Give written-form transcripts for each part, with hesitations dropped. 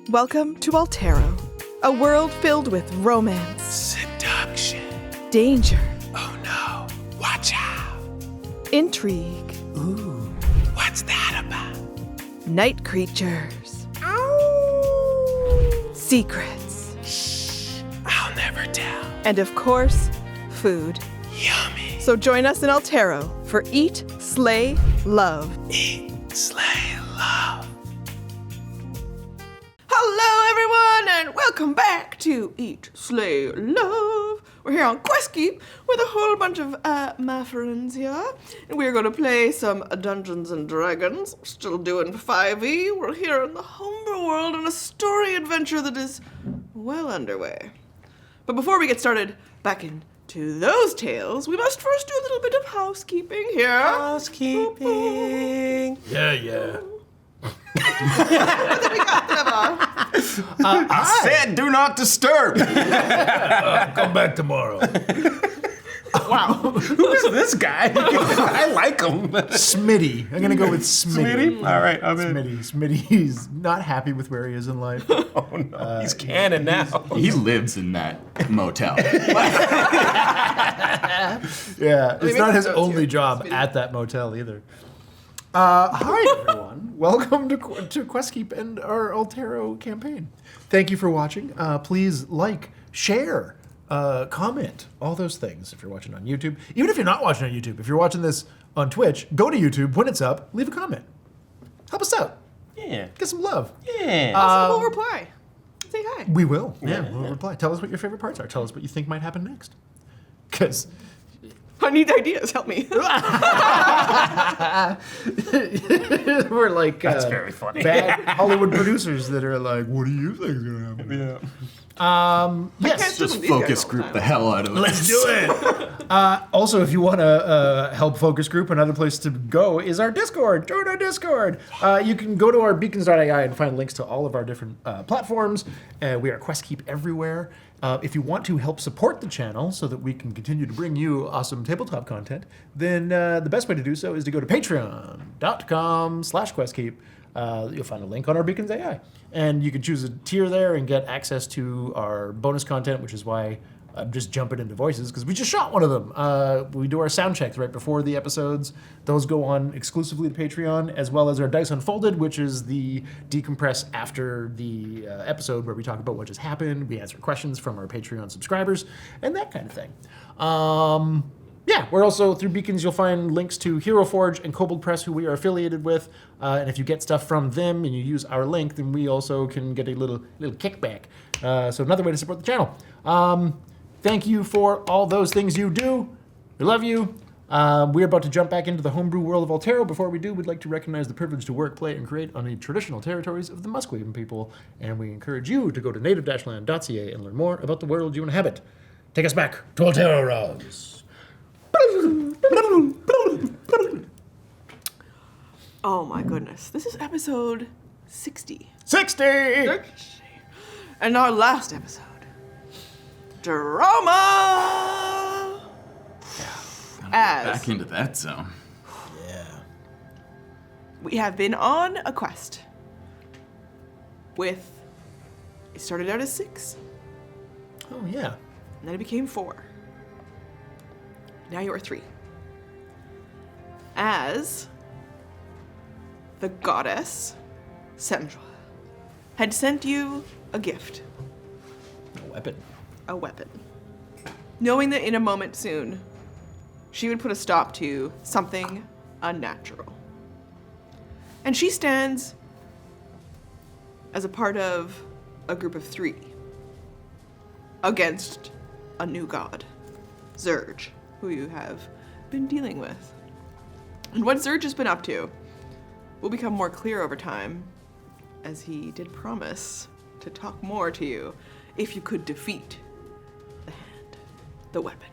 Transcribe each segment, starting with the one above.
Welcome to Altero, a world filled with romance, Seduction. danger, Oh no, watch out. intrigue, Ooh, what's that about? night creatures, secrets, Shh, I'll never tell. and of course, food. Yummy. So join us in Altero for Eat, Slay, Love. Eat, slay, love. Hello, everyone, and welcome back to Eat, Slay, Love. We're here on Quest Keep with a whole bunch of my friends here, and we're going to play some Dungeons and Dragons. Still doing 5e. We're here in the Homebrew world on a story adventure that is well underway. But before we get started back into those tales, we must first do a little bit of housekeeping here. Housekeeping. Yeah. I said do not disturb. Come back tomorrow. Wow. Who is this guy? I like him. Smitty. I'm going to go with Smitty. All right, I'm in. Smitty's not happy with where he is in life. Oh no, he's canon now. He lives in that motel. Yeah, it's not his notes only here. job Smitty. at that motel either. Hi, everyone. Welcome to Quest Keep and our Altero campaign. Thank you for watching. Please like, share, comment, all those things if you're watching on YouTube. Even if you're not watching on YouTube, if you're watching this on Twitch, go to YouTube when it's up, leave a comment. Help us out. Yeah. Get some love. Yeah. We'll reply. Say hi. We will. Yeah, we'll reply. Tell us what your favorite parts are. Tell us what you think might happen next. Because I need ideas. Help me. we're like That's very funny. bad Hollywood producers that are like, what do you think is going to happen? Yeah. Yes. Just focus group the hell out of it. Let's do it. Also, if you want to help focus group, another place to go is our Discord. Join our Discord. You can go to our beacons.ai and find links to all of our different platforms. We are Quest Keep everywhere. If you want to help support the channel so that we can continue to bring you awesome tabletop content, then the best way to do so is to go to patreon.com/questkeep. You'll find a link on our Beacons AI. And you can choose a tier there and get access to our bonus content, which is why I'm just jumping into voices, because we just shot one of them. We do our sound checks right before the episodes. Those go on exclusively to Patreon, as well as our Dice Unfolded, which is the decompress after the episode where we talk about what just happened. We answer questions from our Patreon subscribers, and that kind of thing. Yeah, we're also, through Beacons, you'll find links to Hero Forge and Kobold Press, who we are affiliated with. And if you get stuff from them and you use our link, then we also can get a little kickback. So another way to support the channel. Thank you for all those things you do. We love you. We're about to jump back into the homebrew world of Altero. Before we do, we'd like to recognize the privilege to work, play, and create on the traditional territories of the Musqueam people. And we encourage you to go to native-land.ca and learn more about the world you inhabit. Take us back to Altero, Ross. Oh my goodness. This is episode 60. 60! And our last episode. Drama! Back into that zone. Yeah. We have been on a quest with, it started out as 6, Oh, yeah. and then it became 4. Now you are 3. As the goddess Semzhua had sent you a gift, A weapon. a weapon, knowing that in a moment soon she would put a stop to something unnatural. And she stands as a part of a group of 3 against a new god, Zurge, who you have been dealing with. And what Zurge has been up to will become more clear over time, as he did promise to talk more to you if you could defeat the hand, the weapon.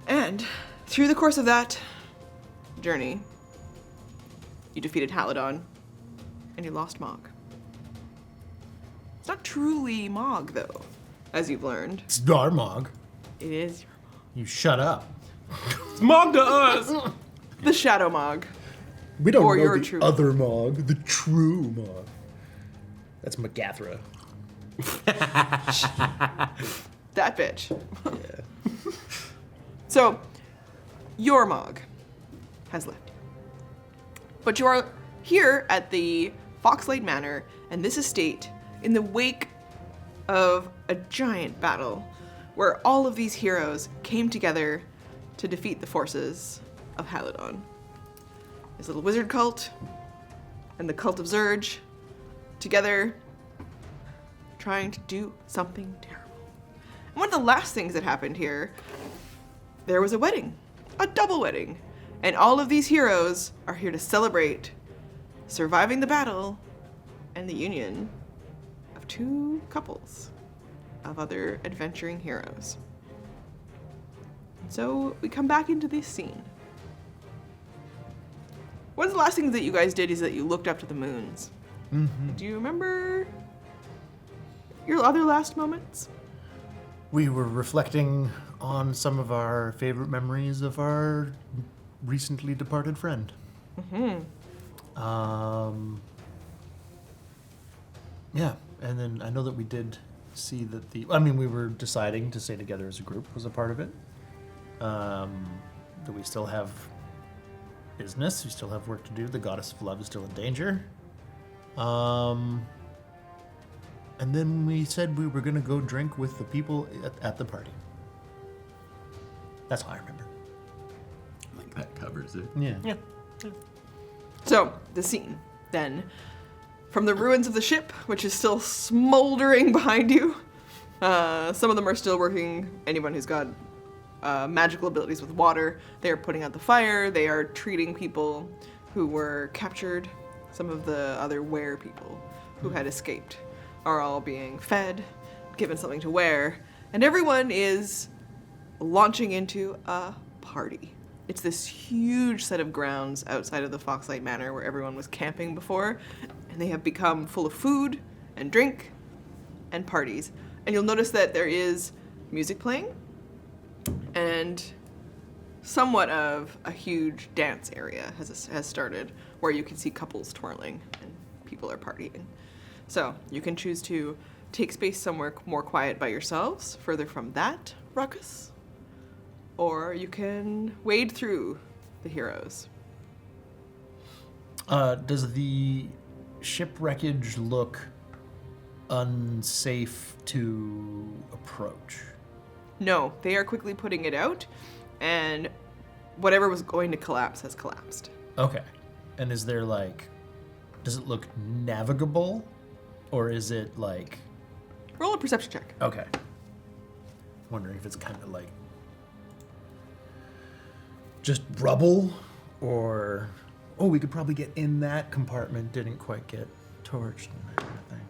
And through the course of that journey, you defeated Haledon, and you lost Mogg. It's not truly Mogg, though, as you've learned. It's our Mogg. It is your You shut up. It's Mogg to us. the Shadow Mogg. We don't Or know your the true other Mogg, the true Mogg. That's Magathra. That bitch. So, your Mogg has left. But you are here at the Foxlight Manor and this estate in the wake of a giant battle where all of these heroes came together to defeat the forces of Haledon. His little wizard cult and the cult of Zurge together trying to do something terrible. And one of the last things that happened here, there was a wedding, a double wedding. And all of these heroes are here to celebrate surviving the battle and the union of two couples of other adventuring heroes. So we come back into this scene. One of the last things that you guys did is that you looked up to the moons. Mm-hmm. Do you remember your other last moments? We were reflecting on some of our favorite memories of our recently departed friend. Mm-hmm. Yeah, and then I know that we did see that we were deciding to stay together as a group was a part of it. That we still have business, we still have work to do. The goddess of love is still in danger. And then we said we were going to go drink with the people at the party. That's all I remember. I think that covers it. Yeah. So, the scene, then. From the ruins of the ship, which is still smoldering behind you. Some of them are still working. Anyone who's got magical abilities with water, they are putting out the fire. They are treating people who were captured. Some of the other were people who had escaped are all being fed, given something to wear, and everyone is launching into a party. It's this huge set of grounds outside of the Foxlight Manor where everyone was camping before, and they have become full of food and drink and parties. And you'll notice that there is music playing and somewhat of a huge dance area has started where you can see couples twirling and people are partying. So you can choose to take space somewhere more quiet by yourselves, further from that ruckus, or you can wade through the heroes. Does the ship wreckage look unsafe to approach? No, they are quickly putting it out, and whatever was going to collapse has collapsed. Okay. And is there does it look navigable? Or is it Roll a perception check. Okay. Wondering if it's kind of just rubble, or we could probably get in that compartment. Didn't quite get torched and that kind of thing.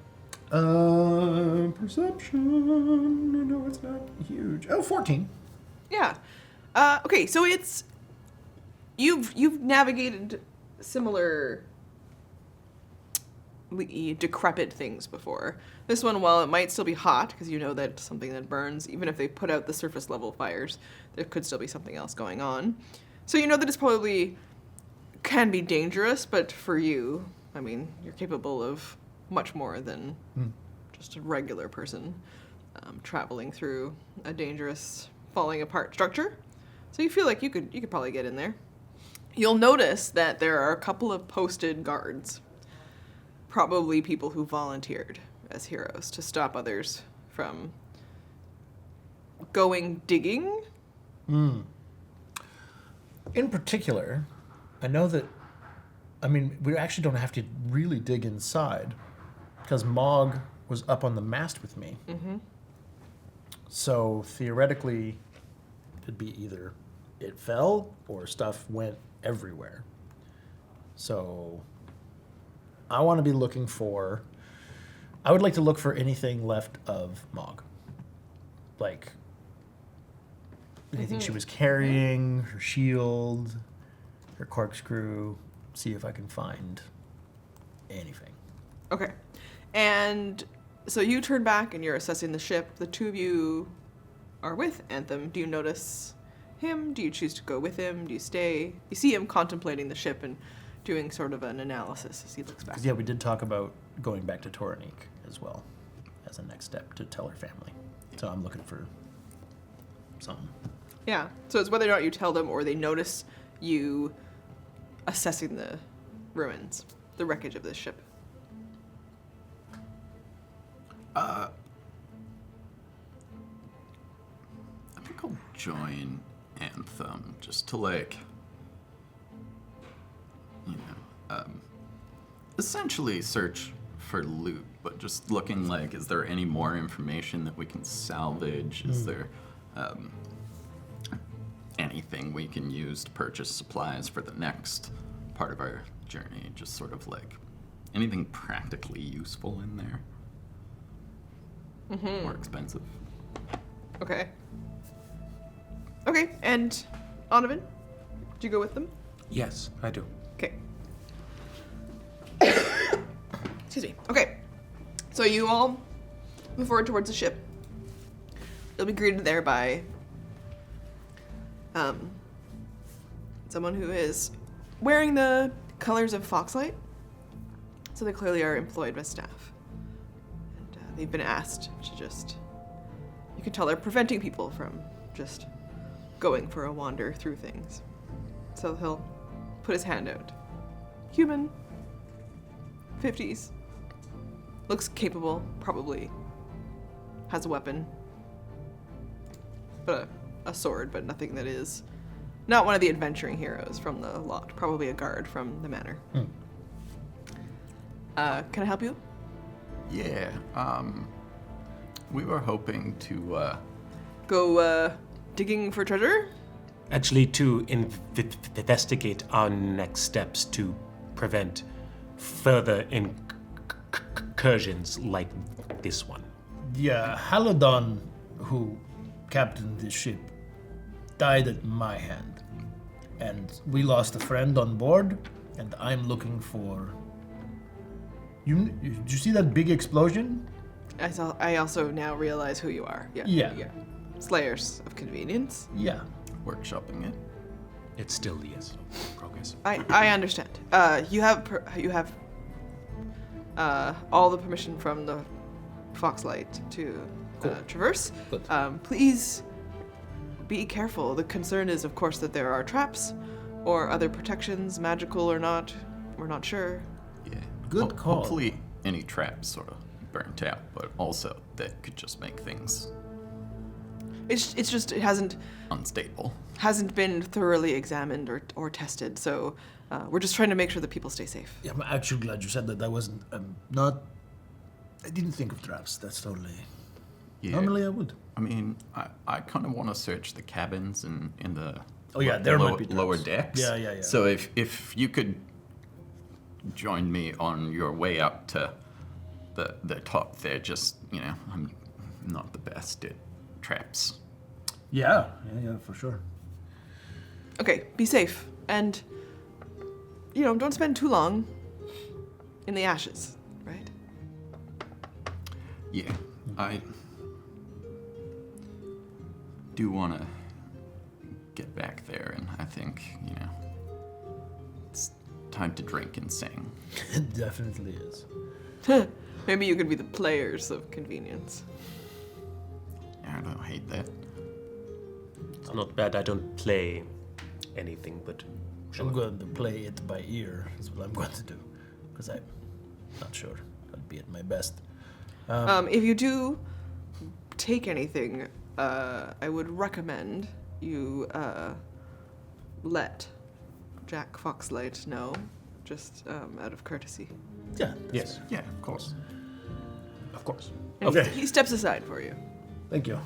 Perception. No, it's not huge. 14. Yeah. Okay, so it's you've navigated similar decrepit things before. This one, while it might still be hot, because you know that it's something that burns, even if they put out the surface level fires, there could still be something else going on. So you know that it's probably can be dangerous, but for you, I mean, you're capable of much more than just a regular person traveling through a dangerous, falling apart structure. So you feel like you could probably get in there. You'll notice that there are a couple of posted guards, probably people who volunteered as heroes to stop others from going digging. In particular, I know that, we actually don't have to really dig inside because Mogg was up on the mast with me. Mm-hmm. So theoretically, it'd be either it fell or stuff went everywhere. So I want to be looking for, I would like to look for anything left of Mogg. Anything she was carrying, her shield, her corkscrew, see if I can find anything. Okay. And so you turn back and you're assessing the ship. The two of you are with Anthem. Do you notice him? Do you choose to go with him? Do you stay? You see him contemplating the ship, and doing sort of an analysis as he looks back. 'Cause, yeah, we did talk about going back to Toranique as well as a next step to tell her family. So I'm looking for something. Yeah, so it's whether or not you tell them or they notice you assessing the ruins, the wreckage of this ship. I think I'll join Anthem just to essentially search for loot, but just looking is there any more information that we can salvage? Is there anything we can use to purchase supplies for the next part of our journey? Just sort of anything practically useful in there. More expensive. Okay. Okay, and Donovan, do you go with them? Yes, I do. Okay. Excuse me. Okay. So you all move forward towards the ship. You'll be greeted there by someone who is wearing the colors of Foxlight. So they clearly are employed by staff. And they've been asked to just... You can tell they're preventing people from just going for a wander through things. So he'll put his hand out. Human. 50s. Looks capable, probably has a weapon. But a sword, but nothing that is not one of the adventuring heroes from the lot. Probably a guard from the manor. Can I help you? Yeah, we were hoping to, Go digging for treasure? Actually, to investigate our next steps to prevent further incursions like this one. Yeah, Haledon, who captained this ship, died at my hand. And we lost a friend on board, and I'm looking for... Did you see that big explosion? I also now realize who you are. Yeah. Slayers of Convenience. Yeah. workshopping it. It still is progress. I understand. You have all the permission from the Foxlight to traverse. Good. Please be careful. The concern is, of course, that there are traps or other protections, magical or not. We're not sure. Yeah. Good call. Hopefully any traps sort of burnt out, but also that could just make things It's just it hasn't unstable. been thoroughly examined or tested. So we're just trying to make sure that people stay safe. Yeah, I'm actually glad you said that. I wasn't, I didn't think of traps. That's totally... Yeah. Normally I would. I mean, I kind of want to search the cabins in the Oh yeah, there might be traps. lower decks. Yeah. So if you could join me on your way up to the top there, just, I'm not the best at traps. Yeah, for sure. Okay, be safe. And, don't spend too long in the ashes, right? Yeah, I do want to get back there, and I think, it's time to drink and sing. It definitely is. Maybe you could be the players of Convenience. I don't hate that. It's not bad. I don't play anything, but I'm going to play it by ear. That's what I'm going to do. Because I'm not sure I'd be at my best. If you do take anything, I would recommend you let Jack Foxlight know, just out of courtesy. Yeah. yes, Yeah, of course. of course. And Okay. He steps aside for you. Thank you.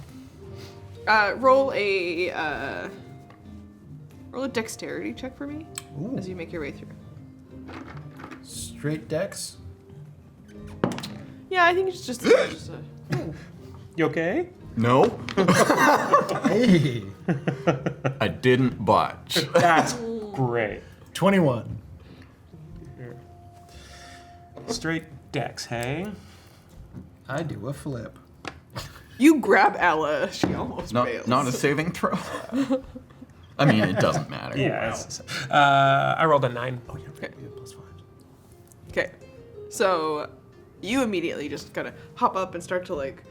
Roll a dexterity check for me Ooh. as you make your way through. Straight decks. Yeah, I think it's just a... You okay? No, Hey. I didn't botch. That's great. 21. Straight decks, hey? I do a flip. You grab Ella, she almost fails. Not a saving throw. I mean, it doesn't matter. Yeah. I rolled a 9. Oh, yeah. Okay. So you immediately just kind of hop up and start to like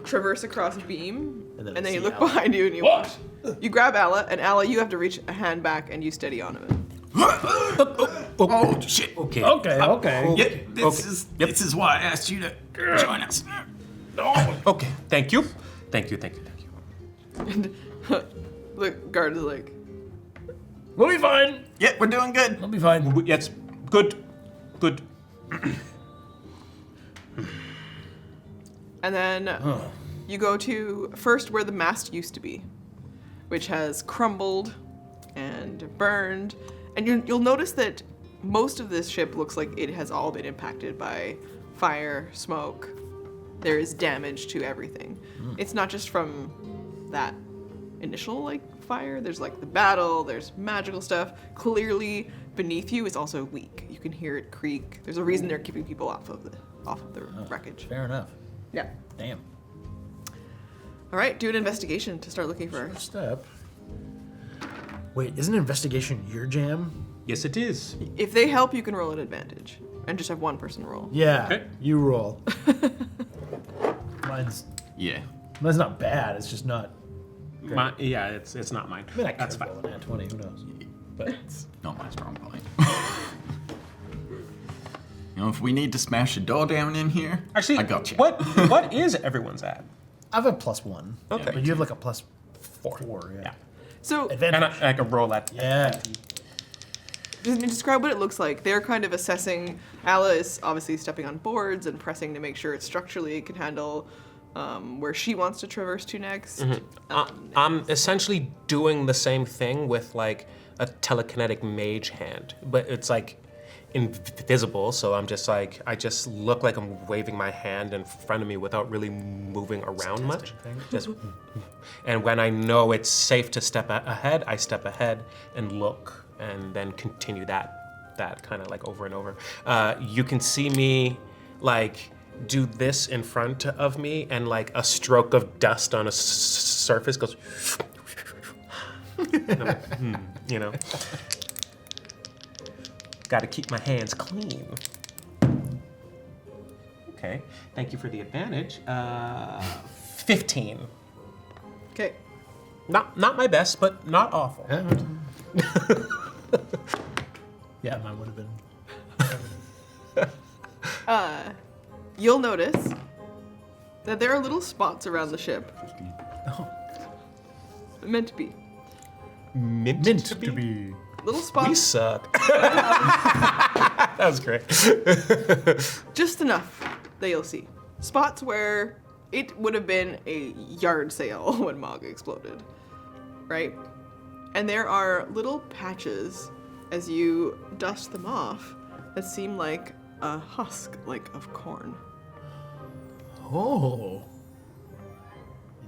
traverse across beam, And then and then see you look Alla. behind you and you watch. You grab Alla, and Alla, you have to reach a hand back and you steady onto it. Oh shit! Okay. Okay. Yeah, this is why I asked you to join us. Okay. Thank you. And the guard is like, We'll be fine. Yeah, we're doing good. We'll be fine. Yes. Good. and then you go to first where the mast used to be, which has crumbled and burned. And you'll notice that most of this ship looks like it has all been impacted by fire, smoke. There is damage to everything. It's not just from that initial like fire. There's like the battle, there's magical stuff. Clearly beneath you is also weak. You can hear it creak. There's a reason they're keeping people off of the wreckage. Fair enough. Yeah. Damn. All right, do an investigation to start looking for. First step. Wait, isn't investigation your jam? Yes, it is. If they help, you can roll an advantage and just have one person roll. Yeah. Okay. You roll. Mine's not bad. It's just not. Yeah, it's not mine. I mean, I could That's fine. roll an at 20. Who knows? But It's not my strong point. If we need to smash a door down in here, Actually, I got you. What is everyone's at? I have a +1. Okay. But you have like a +4. Yeah. So Advantage. And I can roll at. Yeah. just describe what it looks like. They're kind of assessing. Alla is obviously stepping on boards and pressing to make sure it structurally can handle where she wants to traverse to next. I'm essentially doing the same thing with like a telekinetic mage hand, but it's like invisible. So I'm just like, I just look like I'm waving my hand in front of me without really moving around much. Just, and when I know it's safe to step ahead, I step ahead and look, and then continue that kind of like over and over. You can see me like do this in front of me, and like a stroke of dust on a surface goes, you know. Got to keep my hands clean. Okay, thank you for the advantage. 15. Okay. Not my best, but not awful. Yeah, mine would have been. You'll notice that there are little spots around the ship. Meant to be. Mint Mint to be. Little We spots. suck. That was great. Just enough that you'll see. Spots where it would have been a yard sale when Mogg exploded, right? And there are little patches as you dust them off that seem like a husk, like of corn. Oh.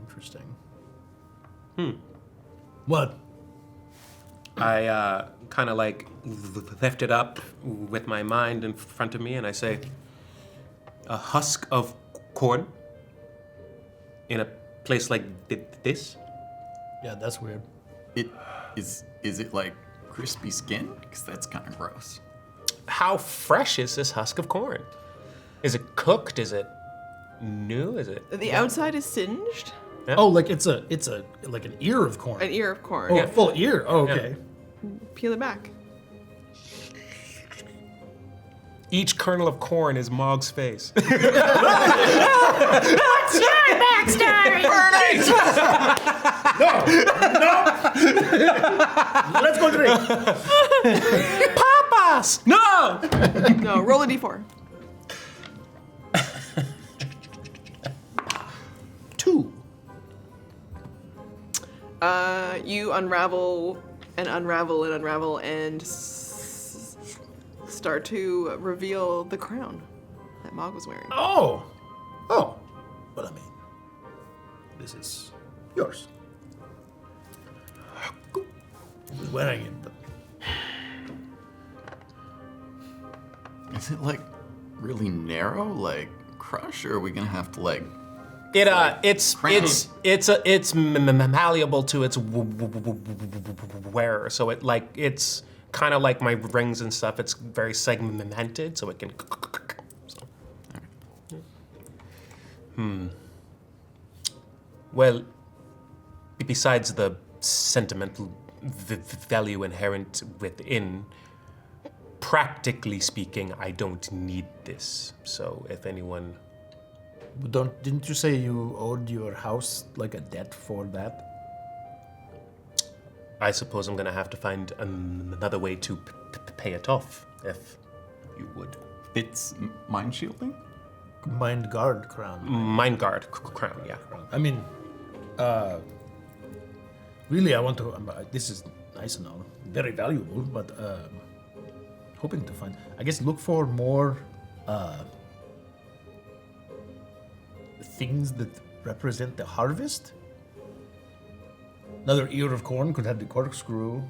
Interesting. What? I kind of like lift it up with my mind in front of me, and I say, a husk of corn in a place like this? Yeah, that's weird. Is it like crispy skin? Because that's kind of gross. How fresh is this husk of corn? Is it cooked? Is it new? Is it? The outside is singed, Yeah. Oh, like it's a like an ear of corn. an ear of corn. Oh, a full ear. Oh, okay. Peel it back. Each kernel of corn is Mogg's face. Let's go drink. Papas! No! No, roll a d4. 2. You unravel and unravel and unravel and start to reveal the crown that Mogg was wearing. Oh. Oh. Well, I mean, this is yours. He was wearing it, but Is it like really narrow, like crush, or are we gonna have to like? It's malleable to its wearer, so it's kind of like my rings and stuff. It's very segmented, so it can. Well, besides the sentimental value inherent within, practically speaking, I don't need this. So if anyone... Didn't you say you owed your house like a debt for that? I suppose I'm gonna have to find another way to pay it off, if you would. It's mind shielding? Mind guard crown. Mind guard crown, yeah. I mean, really, I want to. This is nice and all, very valuable, but hoping to find. I guess look for more things that represent the harvest. Another ear of corn could have the corkscrew.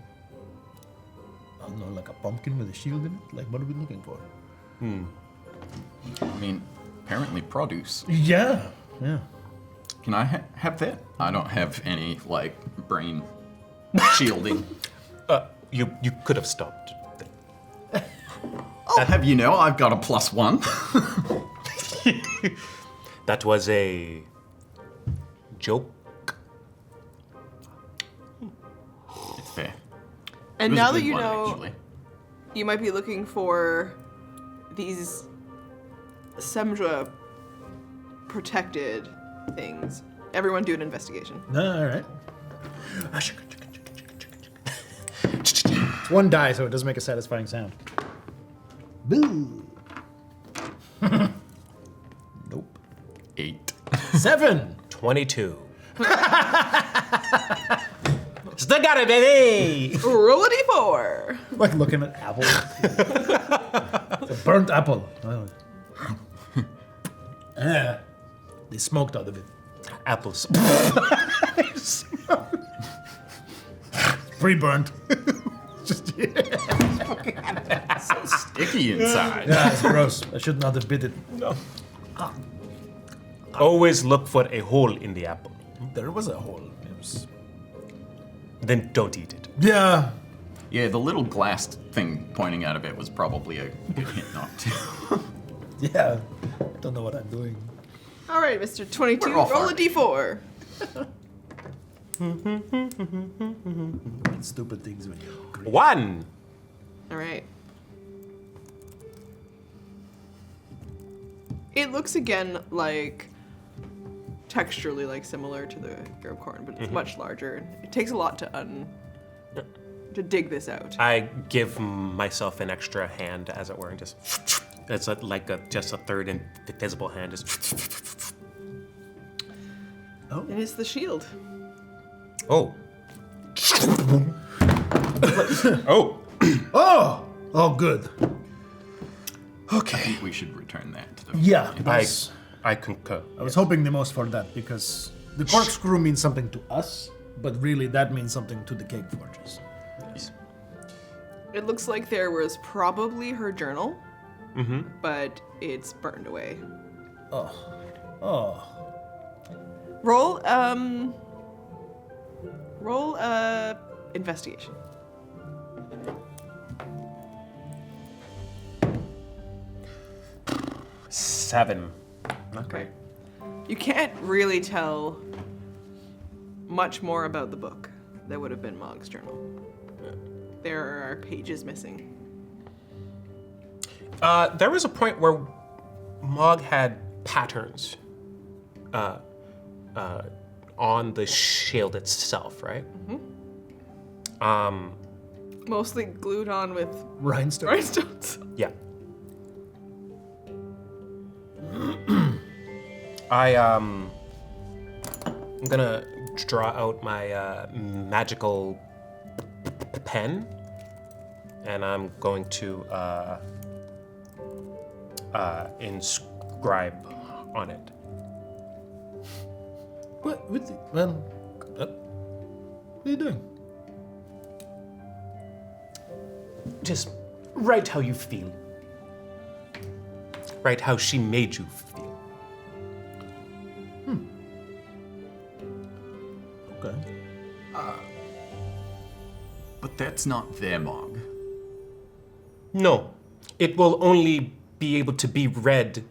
I don't know, like a pumpkin with a shield in it. Like, what are we looking for? I mean, apparently produce. Yeah. Can I have that? I don't have any, like, brain shielding. You could have stopped. I'll have you know, I've got a +1. That was a joke. It's fair. And It was a now that good you one, know, actually. you might be looking for these Semzhua protected things. Everyone do an investigation. All right. It's one die, so it doesn't make a satisfying sound. Boo. Nope. 8. 7. 22. Still got it, baby! Roll a d4. Like looking at apples. It's a burnt apple. They smoked out of it. Apples. Pre-burnt. Just Sticky inside. yeah, it's gross. I should not have bit it. Always look for a hole in the apple. There was a hole. It was... Then don't eat it. Yeah. Yeah, the little glass thing pointing out of it was probably a good hint not to. Yeah. Don't know what I'm doing. All right, Mr. 22, We're all roll a farting. d4. Stupid things when you're green. 1. All right. It looks again like texturally like similar to the ear of corn, but it's much larger. It takes a lot to dig this out. I give myself an extra hand, as it were, and just... It's just a third invisible hand. Just... And it's the shield. Oh. Oh. Oh, good. I think we should return that to the... Yeah. I concur. I was hoping the most for that because the corkscrew means something to us, but really that means something to the cake forges. Yes. It looks like there was probably her journal, but it's burned away. Oh. Roll investigation. 7. Okay. You can't really tell much more about the book that would have been Mogg's journal. There are pages missing. There was a point where Mogg had patterns on the shield itself, right? Mostly glued on with Rhinestones. rhinestones. Yeah. I'm gonna draw out my magical pen, and I'm going to inscribe on it. What are you doing? Just write how you feel. Write how she made you feel. Okay. But that's not their Mogg. No, it will only be able to be read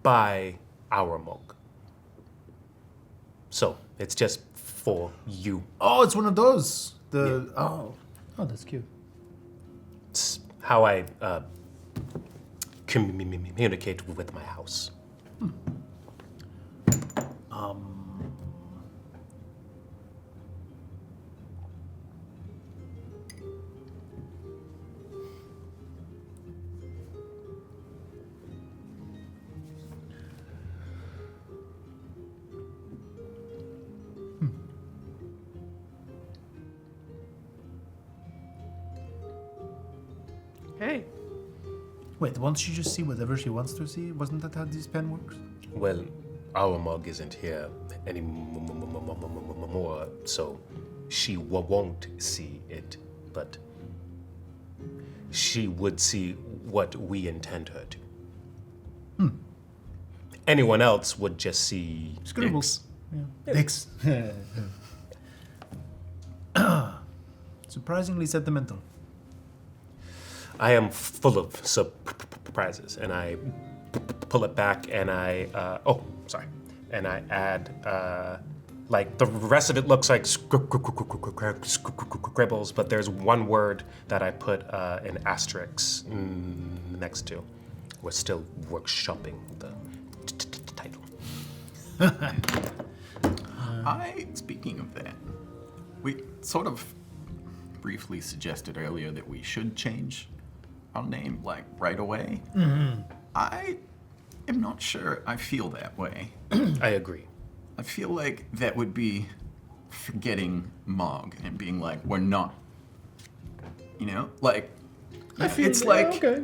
by our Mogg. So it's just for you. Oh, it's one of those. Oh, that's cute. It's how I communicate with my house. Okay. Wait, won't she just see whatever she wants to see? Wasn't that how this pen works? Well, our Mogg isn't here anymore, so she won't see it, but she would see what we intend her to. Anyone else would just see Scribbles. Dicks. Surprisingly sentimental. I am full of surprises, and I pull it back, and I and I add like the rest of it looks like scribbles, but there's one word that I put an asterisk next to. We're still workshopping the title. Speaking of that, we sort of briefly suggested earlier that we should change our name, like, right away. I am not sure I feel that way. I agree. I feel like that would be forgetting Mogg and being like, we're not, like, it's like, a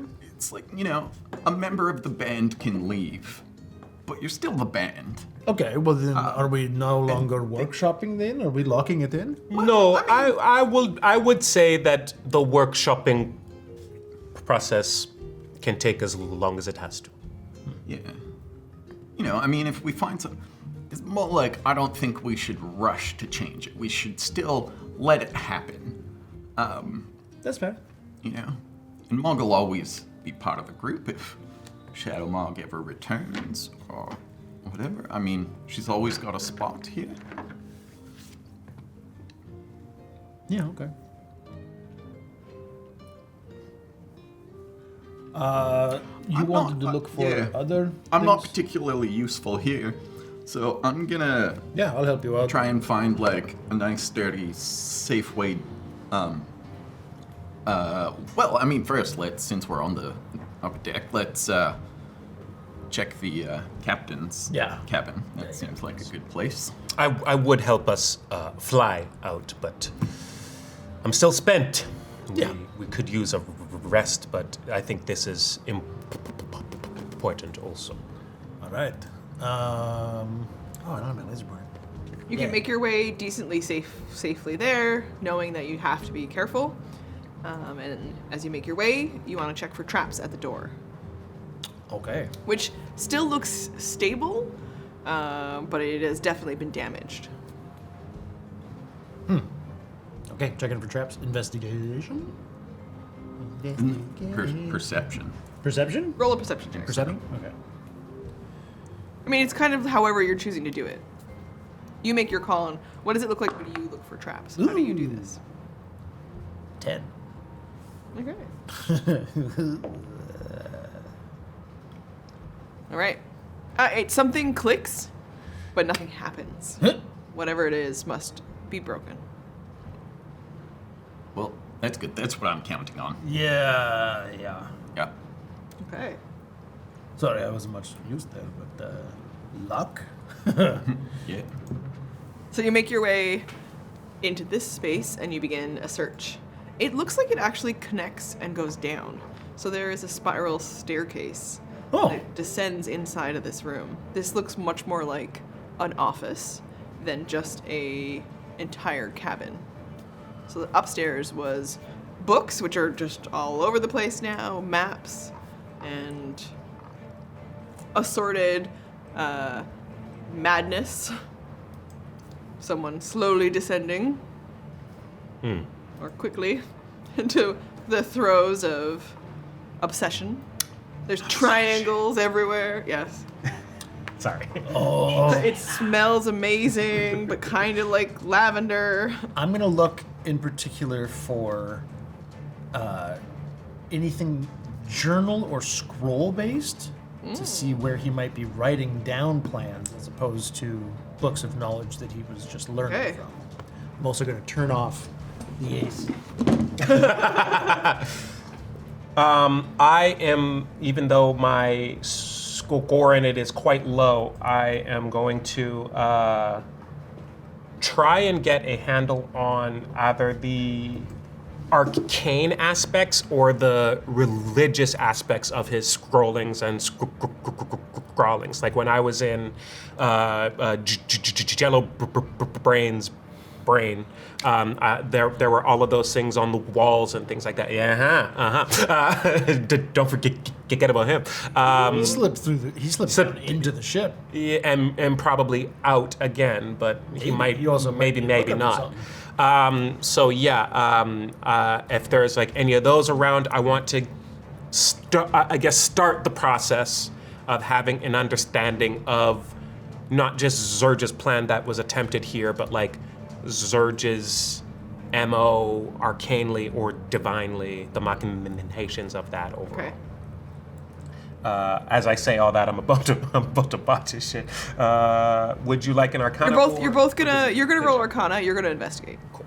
member of the band can leave, but you're still the band. Okay, well then, are we no longer workshopping then? Are we locking it in? No, I would say that the workshopping process can take as long as it has to. Yeah. If we find some, it's more like I don't think we should rush to change it. We should still let it happen. That's fair. And Mogg will always be part of the group if Shadow Mogg ever returns or whatever. She's always got a spot here. Yeah, okay. You wanted to look for other I'm not things? particularly useful here, so I'm gonna Yeah, I'll help you out. try and find like a nice, sturdy, safe way. First, since we're on the upper deck, let's check the captain's cabin. That seems like a good place. I would help us fly out, but I'm still spent. Yeah. We could use a rest, but I think this is important also. All right. I don't have my laser pointer. You can make your way decently safely there, knowing that you have to be careful. And as you make your way, you want to check for traps at the door, Okay. which still looks stable, but it has definitely been damaged. Okay, checking for traps. Investigation. Perception. Perception? Roll a perception check. Perception? Okay. It's kind of however you're choosing to do it. You make your call on what does it look like when you look for traps. How do you do this? 10. Okay. All right. Something clicks, but nothing happens. Whatever it is must be broken. Well, that's good. That's what I'm counting on. Yeah. Yeah. Okay. Sorry, I wasn't much used there, but luck? Yeah. So you make your way into this space and you begin a search. It looks like it actually connects and goes down. So there is a spiral staircase that descends inside of this room. This looks much more like an office than just a entire cabin. So the upstairs was books, which are just all over the place now, maps, and assorted madness. Someone slowly descending, or quickly, into the throes of obsession. There's triangles everywhere. Yes. Sorry. It smells amazing, but kind of like lavender. I'm gonna look in particular for anything journal or scroll based to see where he might be writing down plans as opposed to books of knowledge that he was just learning Okay. from. I'm also gonna turn off the ace. I am, even though my score in it is quite low, I am going to try and get a handle on either the arcane aspects or the religious aspects of his scrollings and scrawlings. Like when I was in Jello Brain's brain, there were all of those things on the walls and things like that. Don't forget about him. He slipped down into the ship. Yeah, and probably out again, but he might. He also might maybe be maybe looking for not. something. If there's like any of those around, I want to start the process of having an understanding of not just Zurge's plan that was attempted here, but like Zurge's MO arcanely or divinely, the machinations of that overall. Okay. As I say all that, I'm about to botch this shit. Would you like an Arcana? You're gonna roll Arcana. You're gonna investigate. Cool.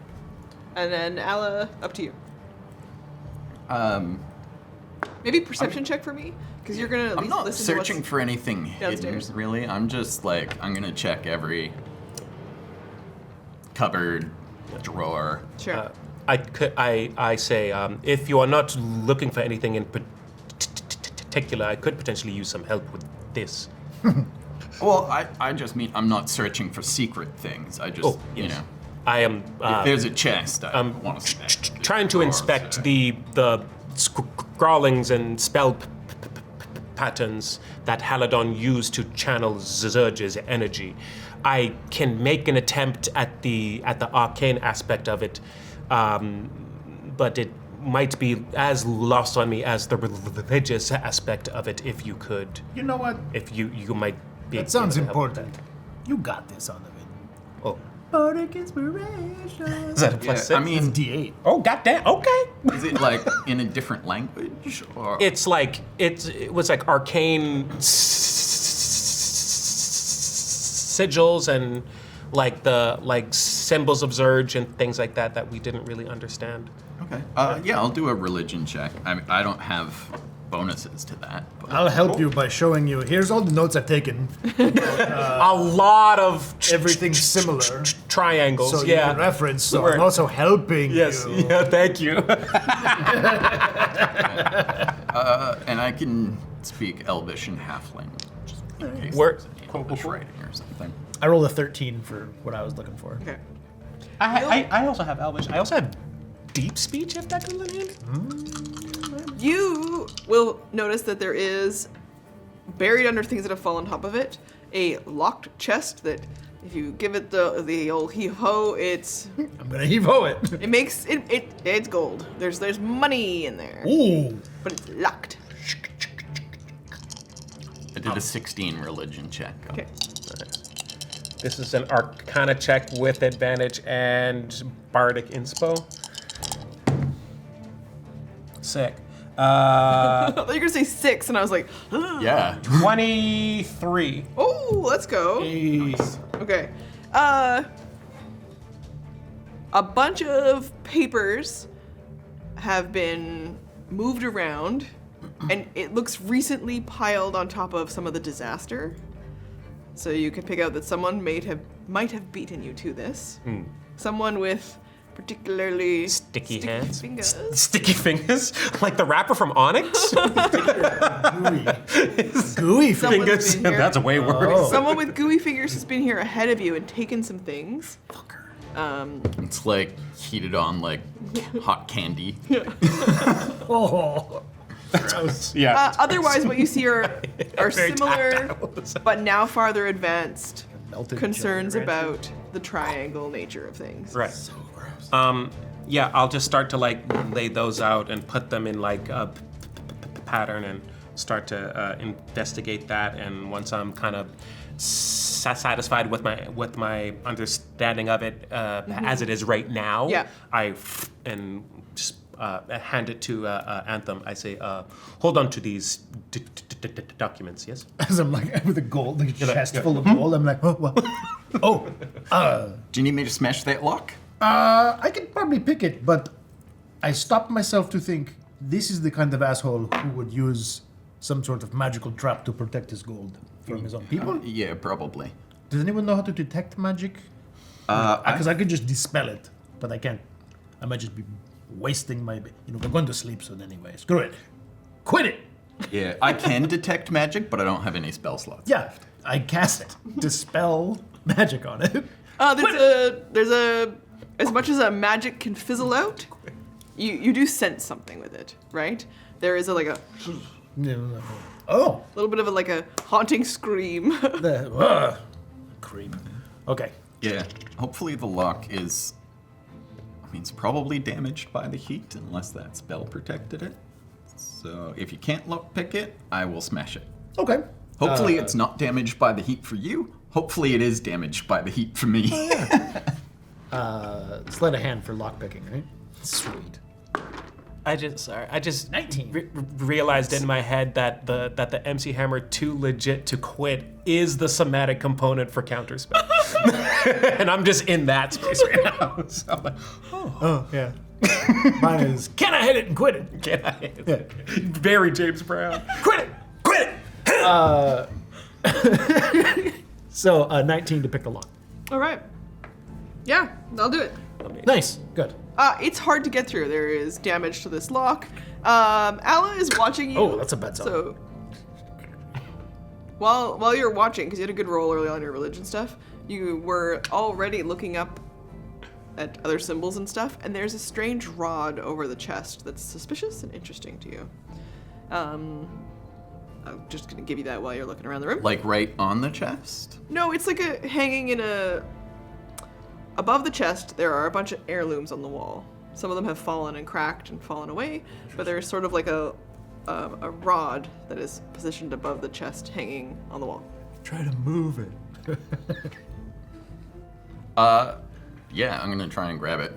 And then Alla, up to you. Maybe perception check for me, because you're gonna at I'm least not listen searching to what's for anything downstairs. hidden, really. I'm just like, I'm gonna check every cupboard, drawer. Sure. I say, if you are not looking for anything in particular, I could potentially use some help with this. Well, I just mean I'm not searching for secret things. I just, you know, I am if there's a chest, I want to trying to inspect the scrawlings and spell patterns that Haledon used to channel Zurge's energy. I can make an attempt at the arcane aspect of it, but it might be as lost on me as the religious aspect of it. If you could, You know what? if you might be. That sounds able to help with important. You got this on the vid. that. Oh, Bardic inspiration. is that a plus Yeah, I six? mean, D8. Oh, goddamn. Okay. is it like in a different language or? It's like it was like arcane sigils and like the symbols of Zurge and things like that we didn't really understand. Okay. Yeah, I'll do a religion check. I don't have bonuses to that. But I'll help you by showing you. Here's all the notes I've taken. A lot of Everything's similar. triangles. So you yeah. can reference. So Word. I'm also helping Yes. you. Yeah. Thank you. and I can speak Elvish and Halfling, just in case Word. there's any Elvish writing or something. I rolled a 13 for what I was looking for. Okay. I also have Elvish. I also have deep speech, if that comes in handy. You will notice that there is, buried under things that have fallen on top of it, a locked chest that, if you give it the old heave-ho, it's I'm gonna heave-ho it. it makes it's gold. There's money in there, Ooh. but it's locked. I did a 16 religion check. Okay. This is an Arcana check with advantage and Bardic Inspo. Sick. I thought you were gonna say 6, and I was like, Yeah. 23. oh, let's go. Okay. A bunch of papers have been moved around, and it looks recently piled on top of some of the disaster. So you can pick out that someone might have beaten you to this. Someone with particularly Sticky hands. fingers. Sticky fingers? Like the rapper from Onyx? Gooey Someone fingers. has been here. That's way worse. Someone with gooey fingers has been here ahead of you and taken some things. It's like heated on like hot candy. Oh. Gross. Yeah. Otherwise, what you see are Very similar, tactile. but now farther advanced Melted concerns jelly ranch. about the triangle nature of things. Right. Yeah, I'll just start to like lay those out and put them in like a pattern and start to investigate that. And once I'm kind of satisfied with my understanding of it as it is right now, Yeah. I just hand it to Anthem. I say, hold on to these documents, yes? As I'm like, with a gold, like a chest full of gold, I'm like, oh, what? Do you need me to smash that lock? I could probably pick it, but I stopped myself to think this is the kind of asshole who would use some sort of magical trap to protect his gold from his own people. Yeah, probably. Does anyone know how to detect magic? I Because I could just dispel it, but I can't. I might just be wasting my. We're going to sleep soon anyway. Screw it. Quit it. Yeah, I can detect magic, but I don't have any spell slots. Yeah, I cast dispel magic on it. There's a as much as a magic can fizzle out, you do sense something with it, right? There is a Oh, little bit of a haunting scream. creep. Okay. Yeah, hopefully the lock is. I mean, it's probably damaged by the heat, unless that spell protected it. So if you can't lockpick it, I will smash it. Okay. Hopefully it's not damaged by the heat for you. Hopefully it is damaged by the heat for me. Sleight of hand for lockpicking, right? Sweet. I just 19. Realized in my head that the MC Hammer too legit to quit is the somatic component for counterspell. And I'm just in that space right now. So I'm like, Oh, yeah. Mine is, can I hit it and quit it? can I hit it? Very James Brown. Quit it! Quit it! So, 19 to pick the lock. All right. Yeah, I'll do it. Nice. Good. It's hard to get through. There is damage to this lock. Alla is watching you. Oh, that's a bad sign. So while you're watching, because you had a good roll early on your religion stuff, you were already looking up at other symbols and stuff, and there's a strange rod over the chest that's suspicious and interesting to you. I'm just gonna give you that while you're looking around the room. Like right on the chest? No, it's like hanging in a. Above the chest, there are a bunch of heirlooms on the wall. Some of them have fallen and cracked and fallen away, but there's sort of like a rod that is positioned above the chest, hanging on the wall. Try to move it. Yeah, I'm gonna try and grab it.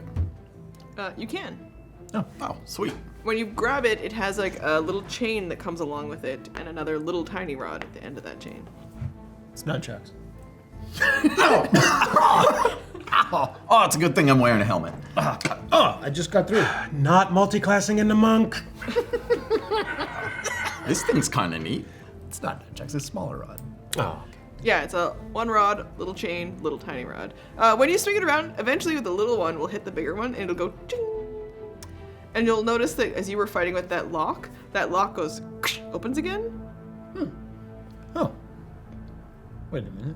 You can. Oh, sweet. When you grab it, it has like a little chain that comes along with it, and another little tiny rod at the end of that chain. It's nunchucks. Oh, it's a good thing I'm wearing a helmet. Oh, I just got through. Not multi-classing into monk. This thing's kind of neat. It's not nunchucks, it's a smaller rod. Oh. Yeah, it's a one rod, little chain, little tiny rod. When you swing it around, eventually the little one will hit the bigger one, and it'll go ding. And you'll notice that as you were fighting with that lock goes opens again. Oh. Wait a minute.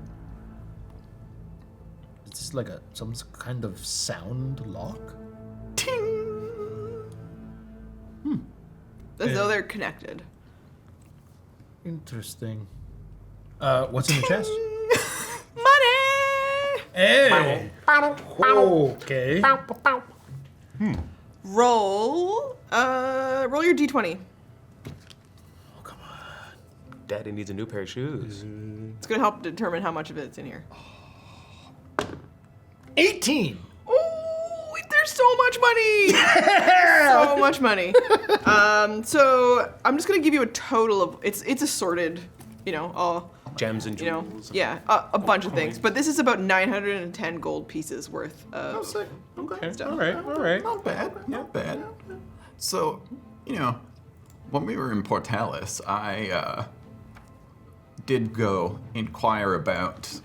Is this like some kind of sound lock? As though they're connected. Interesting. What's in the chest? Money! Hey! Okay. Roll your d20. Daddy needs a new pair of shoes. It's gonna help determine how much of it's in here. 18! Oh, there's so much money! So much money. So I'm just gonna give you a total of it's assorted, all Gems and jewels. yeah, a bunch of things. But this is about 910 gold pieces worth of Sick. Okay. stuff. All right. Not bad. Not bad. So, when we were in Portalis, I did go inquire about,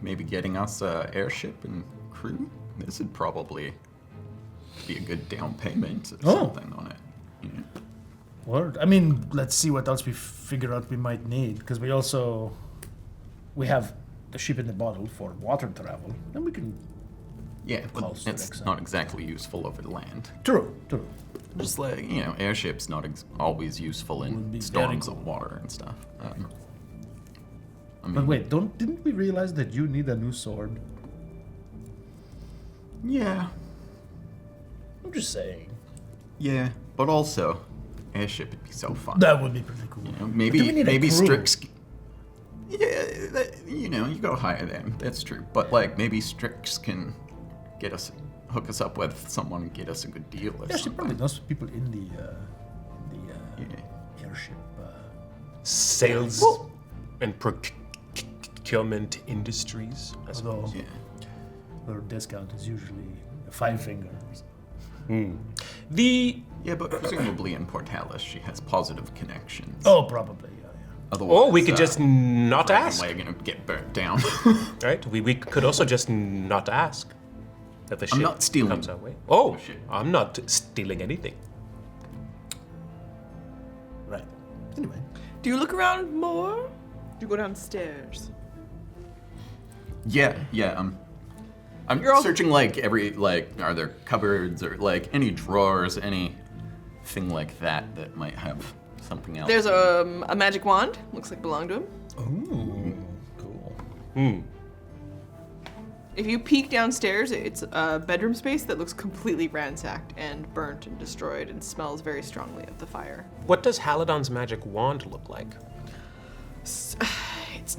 maybe getting us a airship and crew. This would probably be a good down payment or something on it. Word. I mean, let's see what else we figure out we might need, because we have the ship in the bottle for water travel, and we can. Yeah, but Close to it's Exxon. not exactly useful over the land. True. Just like, airships not always useful Would in be storms very of water and stuff. But wait, didn't we realize that you need a new sword? Yeah, I'm just saying. yeah, but also, airship would be so fun. That would be pretty cool. Maybe Do we need a crew? Strix. Yeah, you know, you go hire them. That's true. But like maybe Strix can hook us up with someone and get us a good deal or Yeah, she something. probably knows people in the airship. Sales and procurement industries, I suppose. Although their discount is usually 5 fingers. Yeah, but presumably in Portalis she has positive connections. Oh, probably. Yeah. Otherwise, Or we could just not ask. We're gonna get burnt down. Right? We could also just not ask. That the ship not stealing. comes our way. Oh, shit. I'm not stealing anything. Right. Anyway. Do you look around more? Do you go downstairs? Yeah. I'm You're all- searching like are there cupboards or like any drawers, anything like that might have something else. There's a magic wand. Looks like it belonged to him. Ooh, cool. If you peek downstairs, it's a bedroom space that looks completely ransacked and burnt and destroyed and smells very strongly of the fire. What does Haledon's magic wand look like? It's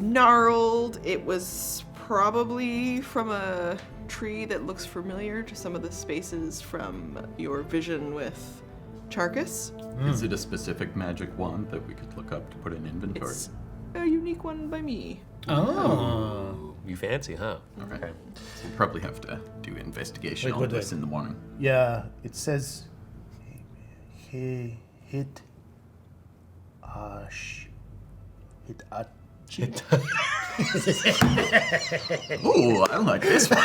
gnarled. It was probably from a tree that looks familiar to some of the spaces from your vision with Charkis. Is it a specific magic wand that we could look up to put in inventory? It's a unique one by me. Oh. You fancy, huh? Okay. We'll probably have to do investigation Wait, on wait, this wait. in the morning. Yeah, it says he hit Ash. Hit Ooh, I like this one.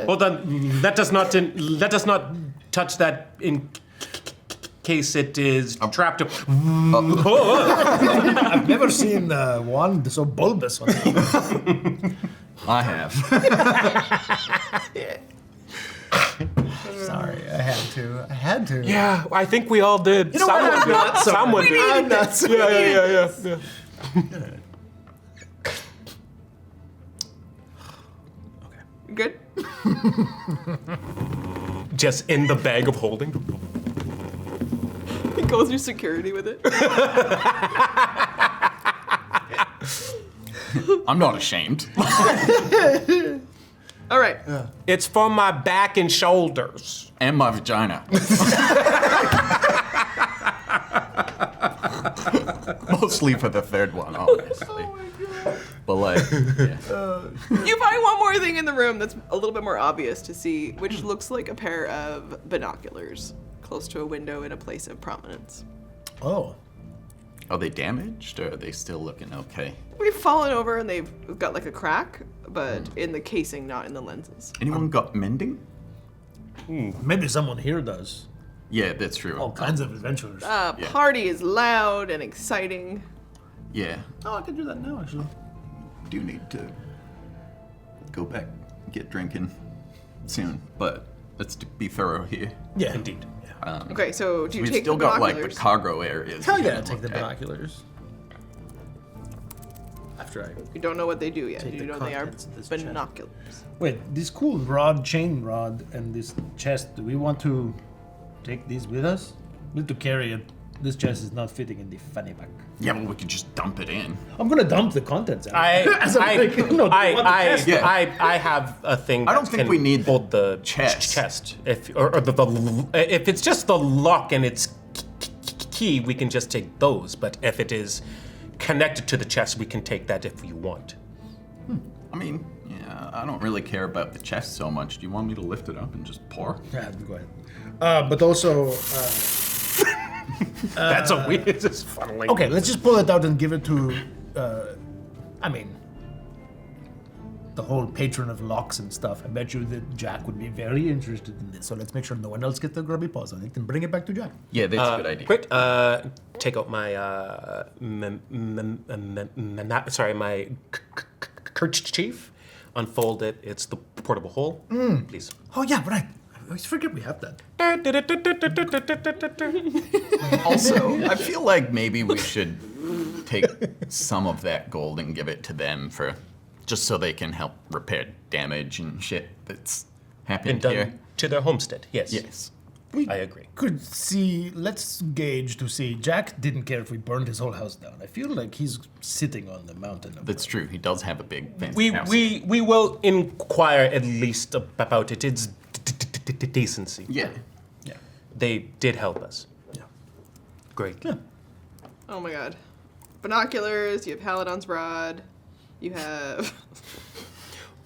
Hold on. Let us not touch that in case it is trapped. I've never seen one so bulbous. I have. Sorry, I had to. Yeah, I think we all did. You know what? I'm not sorry. Someone did. I'm not sorry. Yeah. Good? Just in the bag of holding. He goes through security with it. I'm not ashamed. All right. It's for my back and shoulders. And my vagina. Mostly for the third one, obviously. But like, yeah. You find one more thing in the room that's a little bit more obvious to see, which looks like a pair of binoculars close to a window in a place of prominence. Oh. Are they damaged or are they still looking okay? They've fallen over and they've got like a crack, but in the casing, not in the lenses. Anyone got mending? Maybe someone here does. Yeah, that's true. All kinds of adventures. Yeah. Party is loud and exciting. Yeah. Oh, I can do that now, actually. Do need to go back, get drinking soon, but let's be thorough here. Yeah. Indeed. Okay, so do you We've take still the got like binoculars? the cargo areas. Hell we yeah, haven't take the looked at. binoculars. After I You don't know what they do yet. Take You the know they are contents of this chest. binoculars. Wait, this cool chain rod, and this chest, do we want to take these with us? We need to carry it. This chest is not fitting in the fanny pack. Yeah, well, we could just dump it in. I'm gonna dump the contents out. I I have a thing. I don't that think can we need hold the chest. If it's just the lock and its key, we can just take those. But if it is connected to the chest, we can take that if you want. I mean, yeah, I don't really care about the chest so much. Do you want me to lift it up and just pour? Yeah, go ahead. But also, That's a weird. It's just funneling. okay, let's just pull it out and give it to, the whole patron of locks and stuff. I bet you that Jack would be very interested in this. So let's make sure no one else gets the grubby paws on it and bring it back to Jack. Yeah, that's a good idea. Quick, take out my my kerchief, unfold it. It's the portable hole. Please. Oh yeah, right. I always forget we have that. Also, I feel like maybe we should take some of that gold and give it to them just so they can help repair damage and shit that's happened And here. done to their homestead. Yes. Yes. We I agree. could see, let's gauge to see. Jack didn't care if we burned his whole house down. I feel like he's sitting on the mountain. That's true. He does have a big fancy We house. we will inquire at least about it. It's decency. Yeah. Yeah. They did help us. Yeah. Great. Yeah. Oh my god. Binoculars, you have Haledon's rod, you have...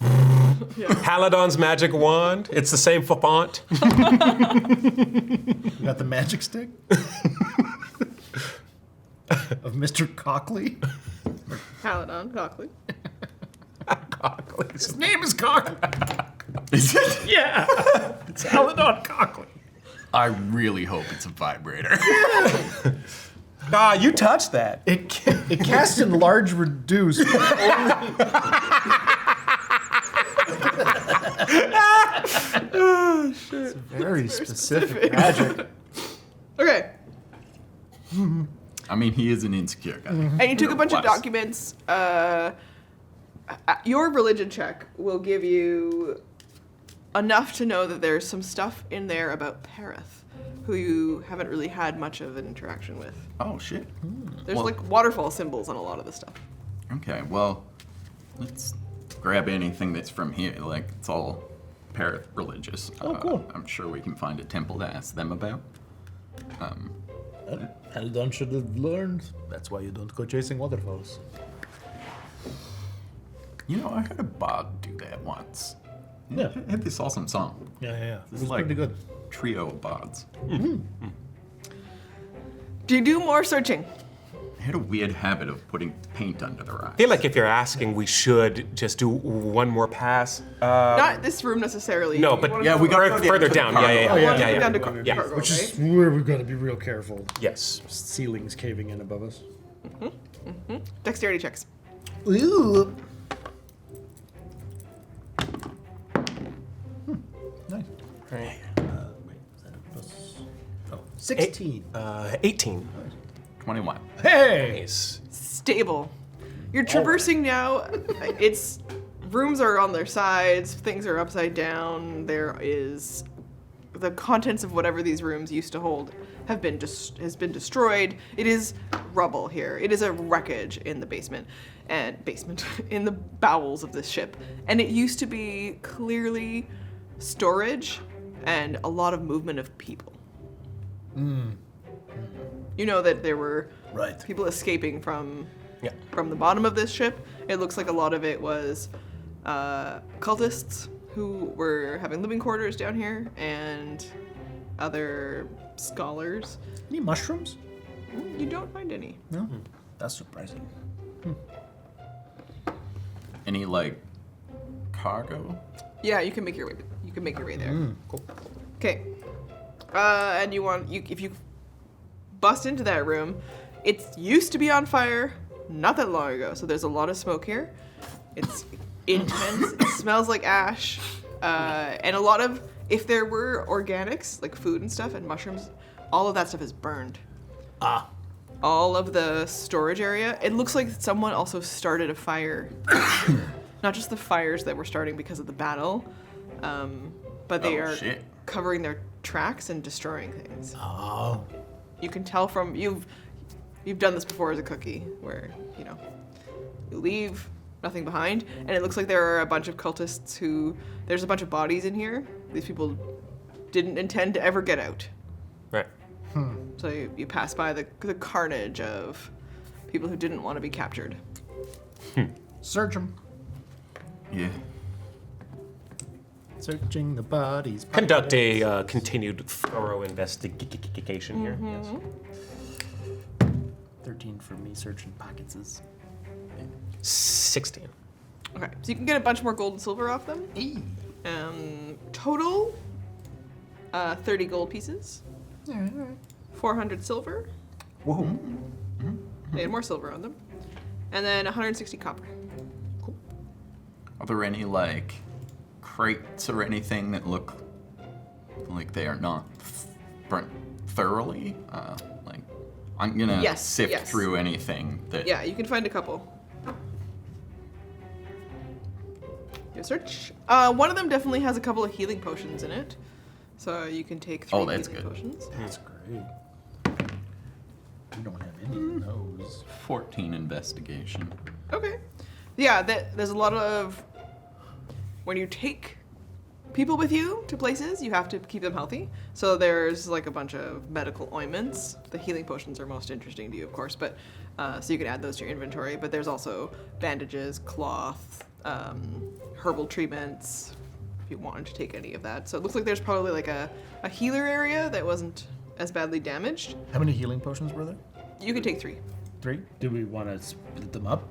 Haledon's magic wand. It's the same font. You got the magic stick? Of Mr. Cockley? Haledon, Cockley. His name is Cockley. Is it? Yeah. It's Haledon Cockley. I really hope it's a vibrator. Ah, you touched that. It casts enlarge reduce. But only... It's very specific magic. Okay, I mean, he is an insecure guy. and you took a bunch of Plus. documents. Your religion check will give you enough to know that there's some stuff in there about Perith, who you haven't really had much of an interaction with. Oh, shit. There's Well- like waterfall symbols on a lot of the stuff. Okay, well, let's grab anything that's from here. Like, it's all Perith religious. Oh, cool. I'm sure we can find a temple to ask them about. Haledon should have learned. That's why you don't go chasing waterfalls. You know, I heard a bard do that once. Yeah. It had this awesome song. Yeah. It This was is like pretty good. trio of bards. Do you do more searching? I had a weird habit of putting paint under their eyes. I feel like if you're asking, we should just do one more pass. Not this room necessarily. No, You but wanna yeah, go we got further to the down. cargo. Yeah. Oh, yeah, yeah. down to Yeah. cargo, Which is right? where we've got to be real careful. Yes. Ceilings caving in above us. Dexterity checks. Ooh. Nice. Right. Wait, is that a plus? Oh, 16. 18. 21. Hey! Nice. Stable. You're traversing now. It's rooms are on their sides. Things are upside down. There is the contents of whatever these rooms used to hold has been destroyed. It is rubble here. It is a wreckage in the basement in the bowels of this ship. And it used to be clearly storage and a lot of movement of people. You know that there were Right. people escaping from Yeah. the bottom of this ship. It looks like a lot of it was cultists who were having living quarters down here and other scholars. Any mushrooms? You don't find any. No. That's surprising. Any, like, cargo? Yeah, you can make your way. You can make your way there. Cool. Okay. And if you bust into that room, it used to be on fire not that long ago. So there's a lot of smoke here. It's intense. It smells like ash. And a lot of, if there were organics, like food and stuff and mushrooms, all of that stuff is burned. All of the storage area. It looks like someone also started a fire. Not just the fires that were starting because of the battle, but they Oh, are shit. covering their tracks and destroying things. Oh. You can tell from you've done this before as a cookie, where you leave nothing behind, and it looks like there are a bunch of cultists there's a bunch of bodies in here. These people didn't intend to ever get out. Right. So you pass by the carnage of people who didn't want to be captured. Search them. Yeah. Searching the bodies. Conduct a continued thorough investigation here. Yes. 13 for me searching pockets. 16. Okay, so you can get a bunch more gold and silver off them. Total, 30 gold pieces. 400 silver. Whoa. They had more silver on them. And then 160 copper. Are there any, like, crates or anything that look like they are not burnt thoroughly? Like, I'm gonna Yes, sift yes. through anything that... Yeah, you can find a couple. You search. One of them definitely has a couple of healing potions in it. So you can take 3 Oh, that's healing good. potions. That's great. We don't have any of those. 14 investigation. Okay. Yeah, there's a lot of... When you take people with you to places, you have to keep them healthy. So there's like a bunch of medical ointments. The healing potions are most interesting to you, of course, but so you can add those to your inventory. But there's also bandages, cloth, herbal treatments, if you wanted to take any of that. So it looks like there's probably like a healer area that wasn't as badly damaged. How many healing potions were there? You can take 3. 3? Do we want to split them up?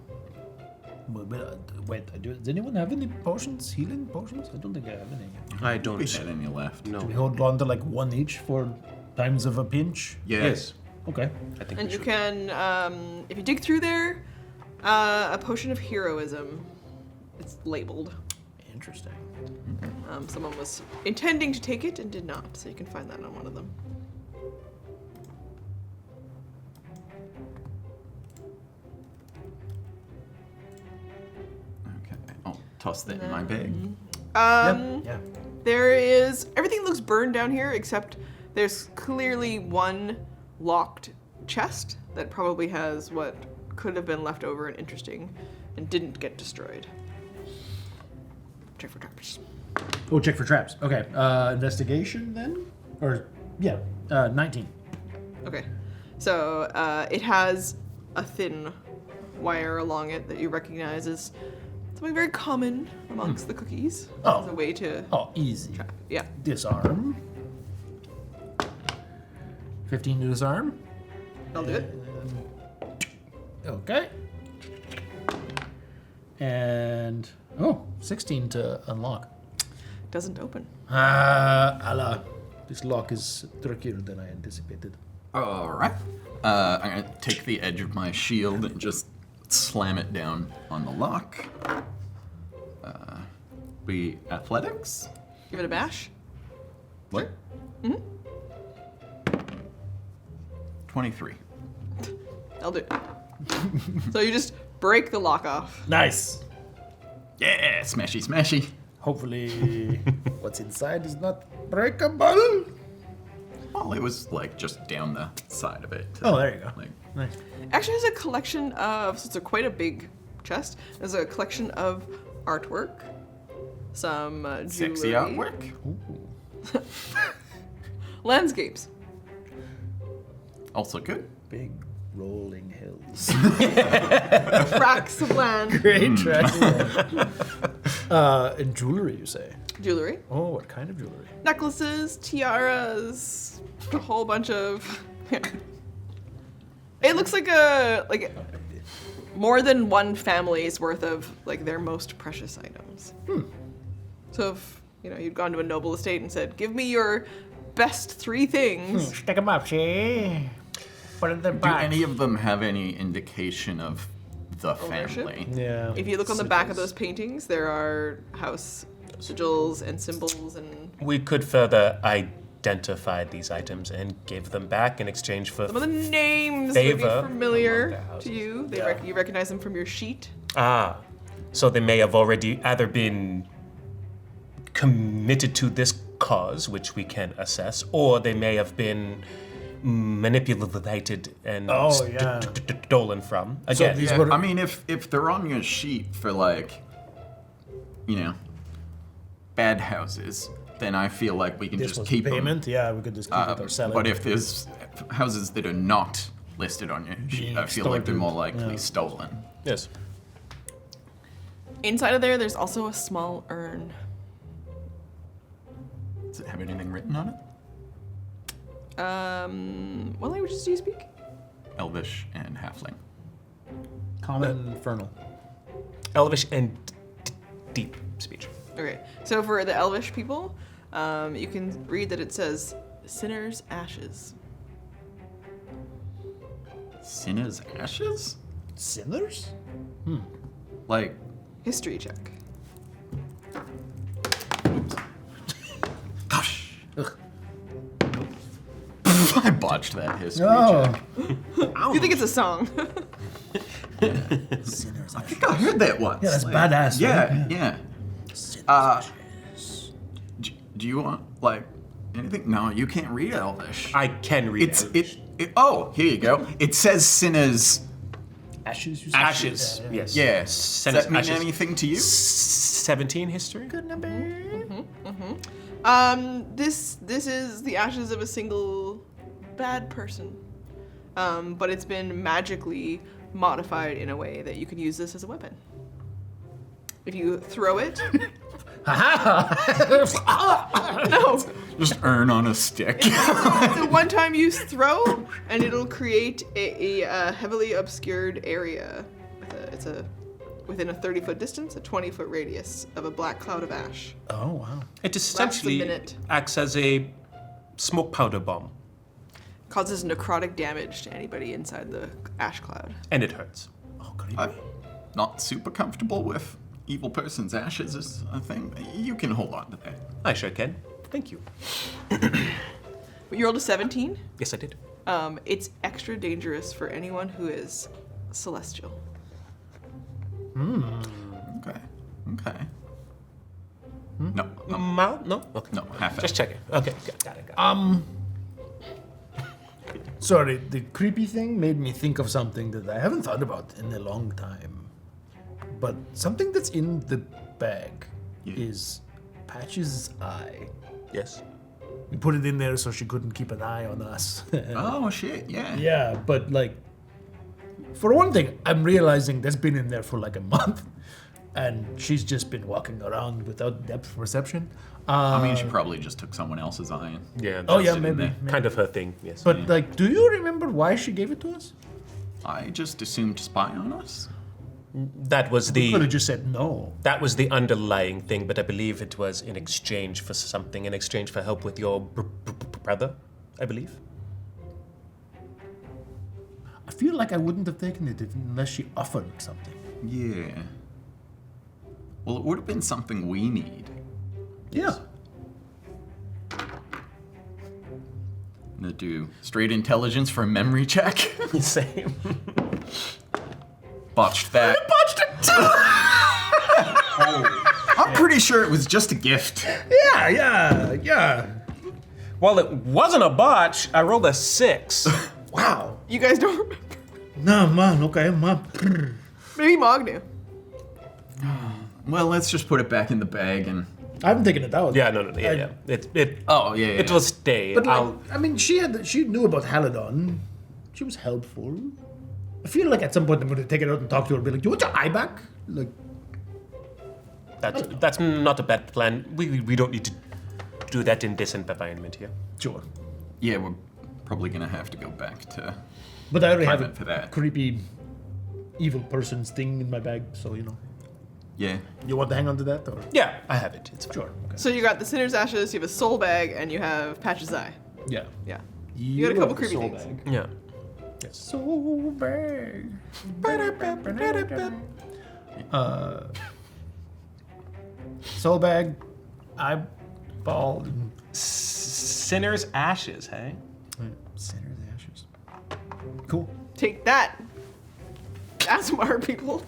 Wait, does anyone have any potions? Healing potions? I don't think I have any. I don't. We had any left. No. Do we hold on to like 1 each for times of a pinch? Yes. Okay. I think And we you should. can, if you dig through there, a potion of heroism. It's labeled. Interesting. Someone was intending to take it and did not, so you can find that on one of them. Okay, I'll toss that in my bag. Yeah. There is, everything looks burned down here except there's clearly one locked chest that probably has what could have been left over and interesting and didn't get destroyed. Check for traps. Oh, check for traps. Okay. Investigation then? Or, yeah, 19. Okay. So it has a thin wire along it that you recognize as something very common amongst the cookies. Oh. As a way to Oh, easy. trap. Yeah. Disarm. 15 to disarm. I'll do it. Okay. And, 16 to unlock. Doesn't open. Allah. This lock is trickier than I anticipated. All right. I'm gonna take the edge of my shield and just slam it down on the lock. We athletics. Give it a bash. What? 23. I'll do it. So you just break the lock off. Nice. Yeah, smashy, smashy. Hopefully, what's inside is not breakable. Well, it was like just down the side of it. Oh, there you go. Like, Nice. Actually, there's a collection of, so it's quite a big chest. There's a collection of artwork, some jewelry, sexy artwork. landscapes. Also good. Big rolling hills. Tracts of land. Great track. And jewelry, you say? Jewelry. Oh, what kind of jewelry? Necklaces, tiaras, a whole bunch of... It looks like more than one family's worth of like their most precious items. So if you'd gone to a noble estate and said, "Give me your best 3 things," Stick them up, see? Put it in the Do box. any of them have any indication of the Ownership? family? Yeah. if you look on the back of those paintings, there are house sigils and symbols and We could further identify these items and give them back in exchange for. some of the names Favor would be among familiar their houses. to you. Yeah. You recognize them from your sheet. So they may have already either been committed to this cause, which we can assess, or they may have been manipulated and Oh, yeah. stolen from. Again, these Yeah, were- I mean, if they're on your sheet for like, bad houses, then I feel like we can This just was keep payment. Yeah, we could just keep it or sell it. But if there's houses that are not listed on your sheet, I feel like they're more likely stolen. yes. Inside of there's also a small urn. Does it have anything written on it? What languages do you speak? Elvish and Halfling. Common infernal. Elvish and deep speech. Okay, so for the Elvish people, you can read that it says "Sinner's Ashes." Sinner's ashes? Sinners? Like, History check. gosh. Ugh. I botched that history Oh. check. You think it's a song? Sinners. I think I heard that once. Yeah, that's badass, Yeah, right? yeah. Sinners. Uh, Do you want, like, anything? No, you can't read Elvish. I can read Elvish. Oh, here you go. It says sinners. Ashes, you said? Ashes. Yes. Yeah. Does Sinners, that mean ashes. anything to you? 17 history? This is the ashes of a single bad person. But it's been magically modified in a way that you can use this as a weapon. If you throw it. No. Just urn on a stick. It's a one-time use throw, and it'll create a heavily obscured area. It's within a 30-foot distance, a 20-foot radius of a black cloud of ash. Oh, wow. It Lasts a essentially minute. acts as a smoke powder bomb, Causes necrotic damage to anybody inside the ash cloud. and it hurts. Oh, God. I'm not super comfortable with evil person's ashes as a thing. You can hold on to that. I sure can. Thank you. You rolled a 17. Yes, I did. It's extra dangerous for anyone who is celestial. Okay. No, Mal? No? Okay. no, half Just checking. Okay, got it. Sorry, the creepy thing made me think of something that I haven't thought about in a long time. But something that's in the bag is Patch's eye. Yes. We put it in there so she couldn't keep an eye on us. Oh shit, yeah. Yeah, but like, for one thing, I'm realizing that's been in there for like a month, and she's just been walking around without depth perception. I mean, she probably just took someone else's eye. Yeah. Oh that's yeah, in maybe. there. maybe. Kind of her thing, yes. But like, do you remember why she gave it to us? I just assumed to spy on us. that was We could have the just said no. that was the underlying thing, but I believe it was in exchange for something, in exchange for help with your brother, I believe. I feel like I wouldn't have taken it unless she offered something. Yeah. Well, it would have been something we need. Yeah. I'm gonna do straight intelligence for a memory check. Same. Botched that. Botched it too! I'm pretty sure it was just a gift. Yeah. Well, it wasn't a botch. I rolled a 6. Wow. You guys don't remember. No, man, okay, man. Maybe Mogg knew. Well, let's just put it back in the bag and. I haven't taken it out. Yeah, no, yeah. It Oh yeah. it will stay. But like, I'll, I mean, she knew about Haledon. She was helpful. I feel like at some point I'm going to take it out and talk to her and be like, "Do you want your eye back?" Like, that's not a bad plan. We don't need to do that in this environment here. sure. Yeah, we're probably gonna have to go back to. But I already have Private for that. creepy, evil person's thing in my bag, so you know. Yeah. You want to hang on to that, or Yeah, I have it. It's fine. sure? Okay. So you got the Sinner's Ashes, you have a soul bag, and you have Patch's Eye. Yeah. Yeah. You got a couple have creepy soul things. bag. Yeah. Soul bag. Soul bag, eyeball, and Sinner's ashes, hey? center of the ashes. Cool. Take that. ASMR people.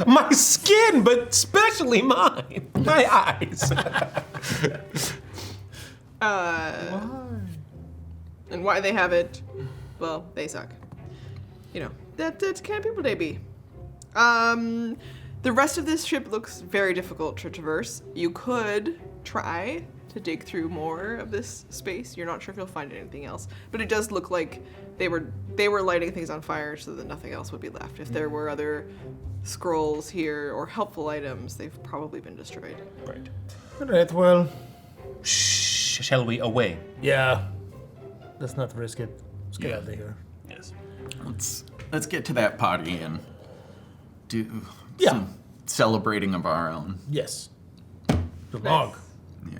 My skin, but especially mine. My eyes. And why they have it, well, they suck. You know, that's kind of people they be. The rest of this ship looks very difficult to traverse. You could try to dig through more of this space. You're not sure if you'll find anything else, but it does look like they were lighting things on fire so that nothing else would be left. If there were other scrolls here or helpful items, they've probably been destroyed. Right. All right. Well, Shall we away? yeah. Let's not risk it. Let's get Yeah. out of here. Yes. Let's get to that party and do Yeah. some celebrating of our own. Yes. The log. Yeah.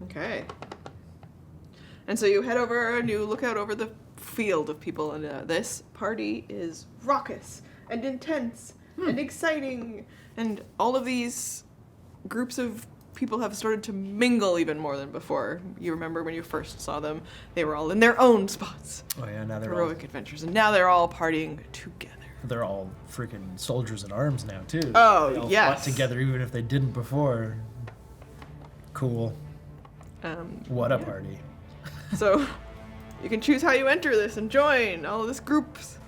Okay. And so you head over and you look out over the field of people, and this party is raucous and intense and exciting, and all of these groups of people have started to mingle even more than before. You remember when you first saw them, they were all in their own spots, Oh yeah, now they're all. heroic adventures, and now they're all partying together. they're all freaking soldiers at arms now too. Oh, they all yes. fought together even if they didn't before. Cool. What a party. So you can choose how you enter this and join all of this groups.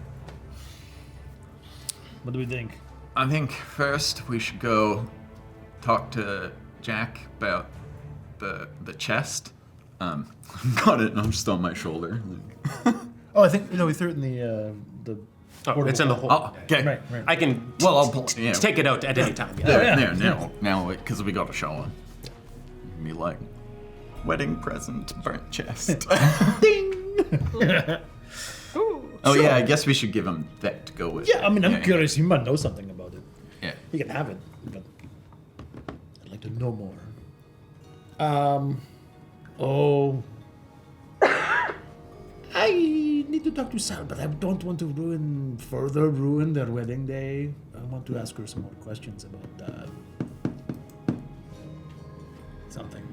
What do we think? I think first we should go talk to Jack about the chest. Got it. I'm just on my shoulder. Oh, I think we threw it in the. Oh, it's in the hole. Oh, okay. Right. I can Well, I'll take it out at any time. Yeah. There, now, because we got a show on. Be like, wedding present, burnt chest. Ding. Ooh. Oh So- yeah, I guess we should give him that to go with. Yeah, I mean, I'm curious. He might know something about it. Yeah. He can have it, but I'd like to know more. Oh. I need to talk to Sal, but I don't want to further ruin their wedding day. I want to ask her some more questions about something.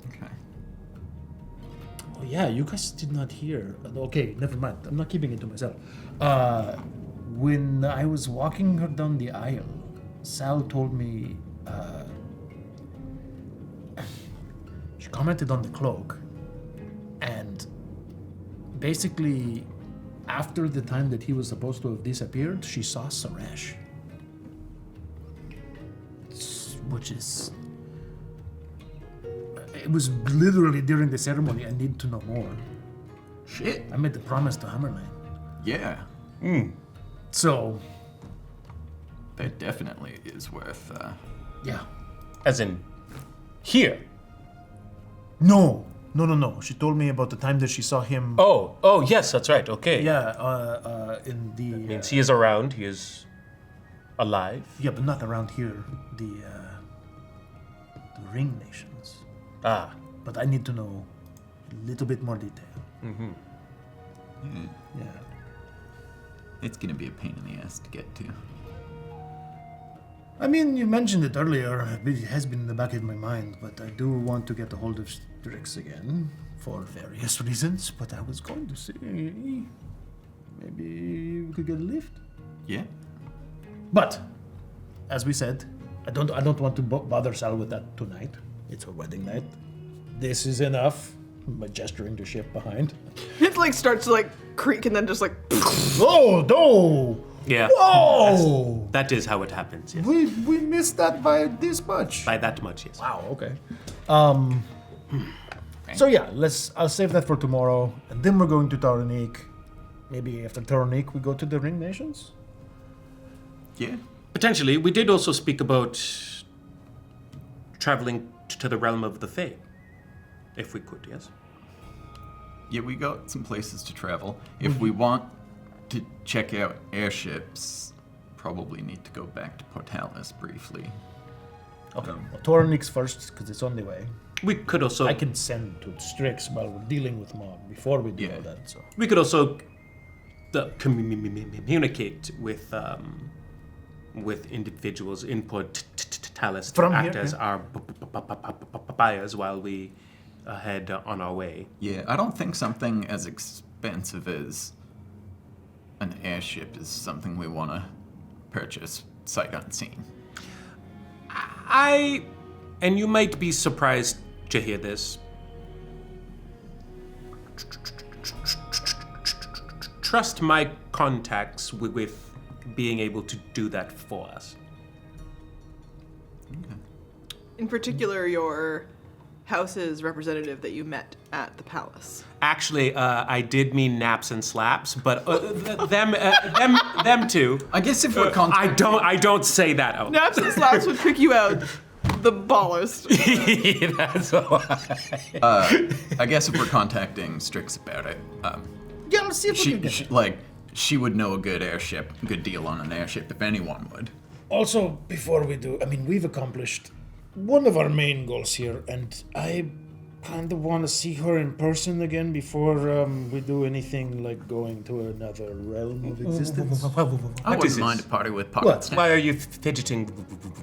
Okay. Oh yeah, you guys did not hear. Okay, never mind. I'm not keeping it to myself. When I was walking her down the aisle, Sal told me she commented on the cloak, and basically, after the time that he was supposed to have disappeared, she saw Suresh, which is. It was literally during the ceremony. I need to know more. Shit. I made the promise to Hammerline. Yeah. So, That definitely is worth. yeah. As in, here. No. She told me about the time that she saw him. Oh, yes, that's right. Okay. Yeah, in the. Means he is around. He is alive. Yeah, but not around here. The Ring Nations. Ah. But I need to know a little bit more detail. Yeah. It's gonna be a pain in the ass to get to. I mean, you mentioned it earlier. It has been in the back of my mind, but I do want to get a hold of Strix again for various reasons. But I was going to see maybe we could get a lift. Yeah. But as we said, I don't want to bother Sal with that tonight. It's her wedding night. This is enough. By gesturing to ship behind. It like starts to like creak and then just like. Oh no! Yeah. Whoa! That is how it happens. Yes. We missed that by this much. By that much, yes. Wow. Okay. So yeah, I'll save that for tomorrow, and then we're going to Taranik. Maybe after Taranik we go to the Ring Nations. Yeah. Potentially, we did also speak about traveling to the realm of the Fae, if we could. Yes. Yeah, we got some places to travel. If we want to check out airships, probably need to go back to Portalis briefly. Okay. Well, Taranik's first because it's on the way. We could also. I can send to Strix while we're dealing with Mogg before we do Yeah. all that. So. We could also communicate with individuals in Portalis to From act here, as yeah. our buyers while we head on our way. Yeah, I don't think something as expensive as an airship is something we want to purchase sight unseen. And you might be surprised to hear this. Trust my contacts with being able to do that for us. In particular, your house's representative that you met at the palace. Actually, I did mean naps and slaps, but them too. I guess if we're I don't say that out. Naps and slaps would pick you out the ballest. That's why. I guess if we're contacting Strix about it, Yeah, let's see if we can get it. she would know a good airship, good deal on an airship if anyone would. Also, before we do, I mean, we've accomplished one of our main goals here, and I kind of want to see her in person again before we do anything like going to another realm of existence. I What wouldn't is mind this? a party with What? pockets. Why are you fidgeting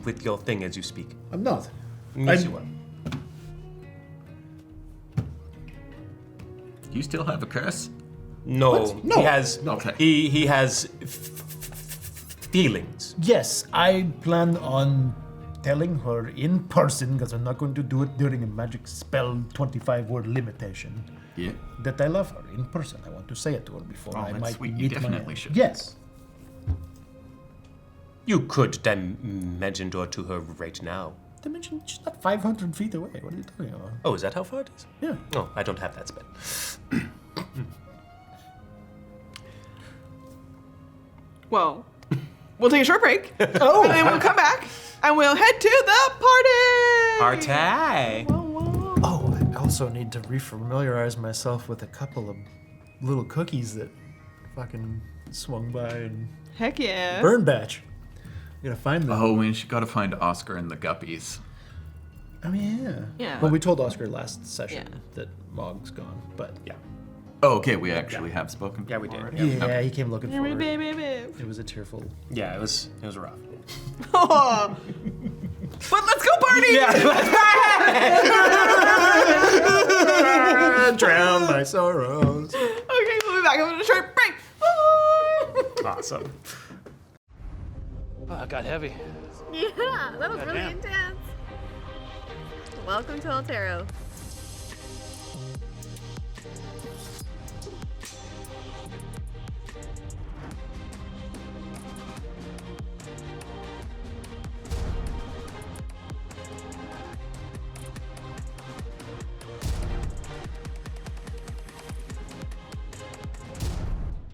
with your thing as you speak? I'm not. Yes, you are. You still have a curse? No, What? No. he has. Okay. He has feelings. Yes, I plan on telling her in person, because I'm not going to do it during a magic spell 25-word limitation, Yeah. that I love her in person. I want to say it to her before Oh, I that's might sweet. You meet definitely my... should. Yes. You could dimension door to her right now. Dimension, she's not 500 feet away. What are you talking about? Oh, is that how far it is? Yeah. No, I don't have that spell. Well, we'll take a short break. And then we'll come back and we'll head to the party. Party. Oh, I also need to refamiliarize myself with a couple of little cookies that fucking swung by and Heck yeah. burn batch. I'm gonna find them. Oh, we got to find Oscar and the Guppies. Oh yeah. Yeah. Well, we told Oscar last session Yeah. that Mogg's gone, but Yeah. Oh, okay. We actually have spoken. Yeah, we did. already. yeah, he came looking for her. Baby. It was a tearful. Yeah, it was rough. Oh. But let's go party. Drown my sorrows. Okay, we'll be back after a short break. Bye. Awesome. Oh, it got heavy. Yeah, that was really intense. Welcome to Altero.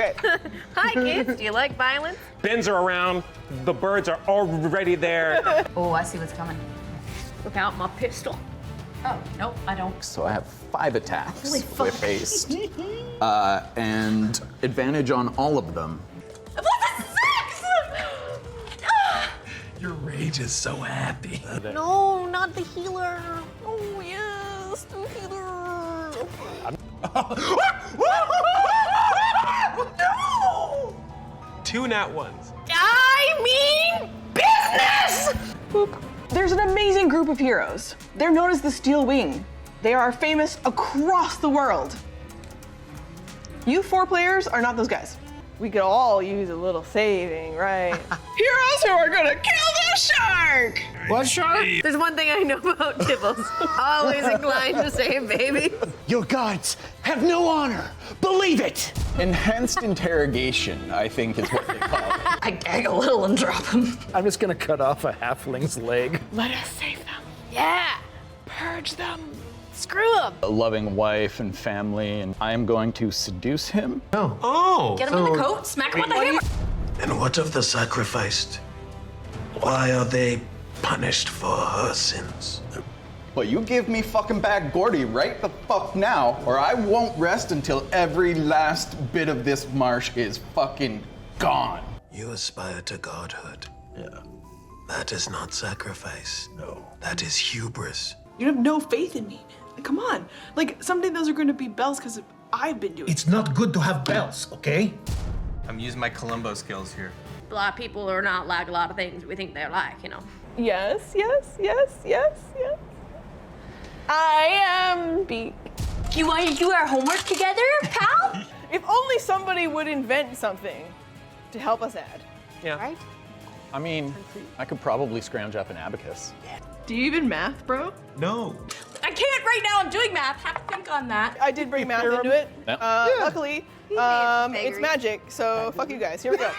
Hi kids, do you like violence? Bins are around. The birds are already there. Oh, I see what's coming. Look out, my pistol. Oh, nope, I don't. So I have 5 attacks Holy fuck. with haste, and advantage on all of them. Your rage is so happy. No, not the healer. Oh yes, the healer. No! 2 nat ones. I mean business! There's an amazing group of heroes. They're known as the Steel Wing. They are famous across the world. You 4 players are not those guys. We could all use a little saving, right? Heroes who are gonna kill the shark! What shark? There's one thing I know about Tibbles. Always inclined to save babies. Your guards have no honor. Believe it. Enhanced interrogation, I think is what they call it. I gag a little and drop him. I'm just gonna cut off a halfling's leg. Let us save them. Yeah, Purge them. screw them. A loving wife and family, and I am going to seduce him. Oh. Get him in the coat, smack him with the hammer. And what of the sacrificed? Why are they punished for her sins? But you give me fucking back Gordy right the fuck now, or I won't rest until every last bit of this marsh is fucking gone. You aspire to godhood. Yeah. That is not sacrifice. No. That is hubris. You have no faith in me. Come on. Like, someday those are gonna be bells because I've been doing It's not good to have bells, okay? I'm using my Columbo skills here. A lot of people are not like a lot of things we think they're like, you know. Yes. I am Beak. You want to do our homework together, pal? If only somebody would invent something to help us add. Yeah. Right? I mean, I could probably scrounge up an abacus. Do you even math, bro? No. I can't right now. I'm doing math. Have to think on that. I did bring math into it. Yeah. Luckily, it's magic, so fuck you guys. Here we go.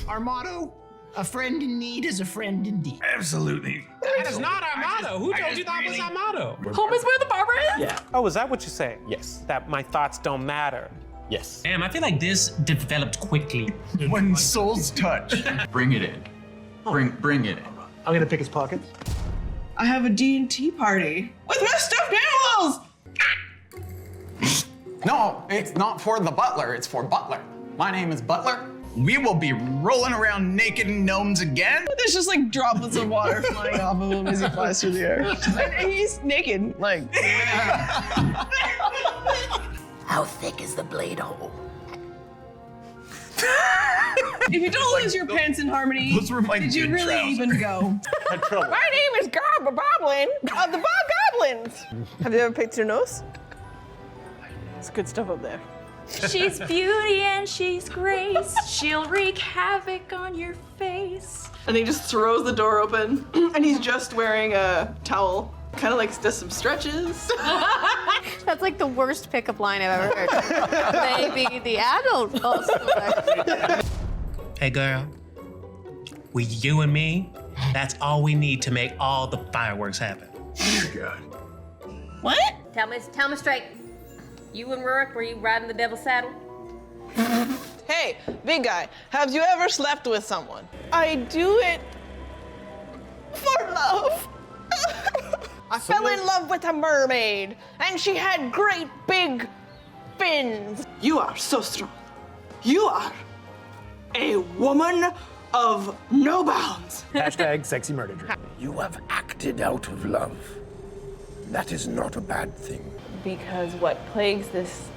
Our motto, a friend in need is a friend indeed. Absolutely. That is not our motto. Who told you that was our motto? Home is where the barber is? Yeah. Oh, is that what you're saying? Yes. That my thoughts don't matter. Yes. Damn, I feel like this developed quickly. When souls touch. Bring it in. Bring it in. I'm gonna pick his pockets. I have a D&T party with my stuffed animals. No, it's not for the butler, it's for Butler. My name is Butler. We will be rolling around naked gnomes again. There's just like droplets of water flying off of him as he flies through the air. And he's naked, like. How thick is the blade hole? If you don't lose your pants in harmony, Those were my did you good really trousers. even go? My name is Goblin of the Bogoblins. Have you ever picked your nose? It's good stuff up there. She's beauty and she's grace. She'll wreak havoc on your face. And he just throws the door open, and he's just wearing a towel. Kind of like does some stretches. That's like the worst pickup line I've ever heard. Maybe the adult also. Hey girl, with you and me, that's all we need to make all the fireworks happen. God. What? Tell me straight. You and Rurik, were you riding the devil's saddle? Hey, big guy, have you ever slept with someone? I do it for love. I fell in love with a mermaid, and she had great big fins. You are so strong. You are a woman of no bounds. Hashtag sexy murder dream. You have acted out of love. That is not a bad thing. Because what plagues this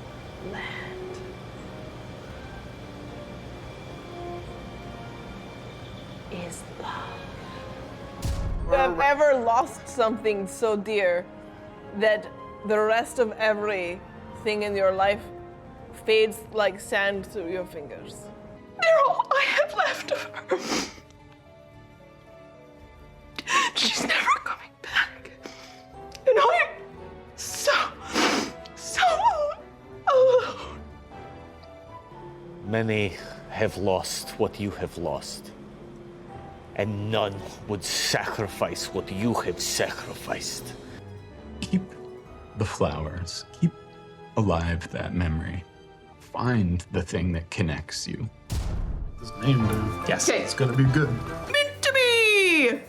land is love. You have ever lost something so dear that the rest of everything in your life fades like sand through your fingers? They're all I have left of her. She's never coming back. And I'm so alone. Many have lost what you have lost, and none would sacrifice what you have sacrificed. Keep the flowers. Keep alive that memory. Find the thing that connects you. His name, dude. Yes. Okay. It's gonna be good. Meant to be!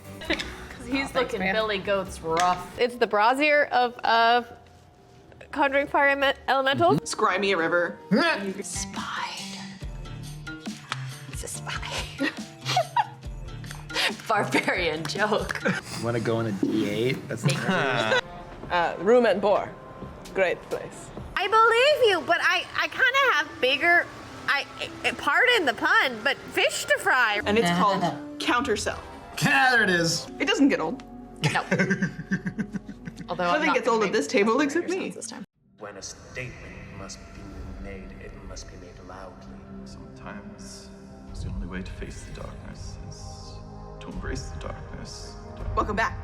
He's looking Billy Goat's rough. It's the brazier of Conjuring Fire Elementals. Scry river. Spider. It's a spy. Barbarian joke. You wanna go on a D8? That's the Room and Boar. Great place. I believe you, but I kind of have bigger, pardon the pun, but fish to fry. And it's called Countercell. There it is. It doesn't get old. No. Although Nothing gets old at this table except me. This time. When a statement must be made, it must be made loudly. Sometimes it's the only way to face the darkness is to embrace the darkness. Welcome back.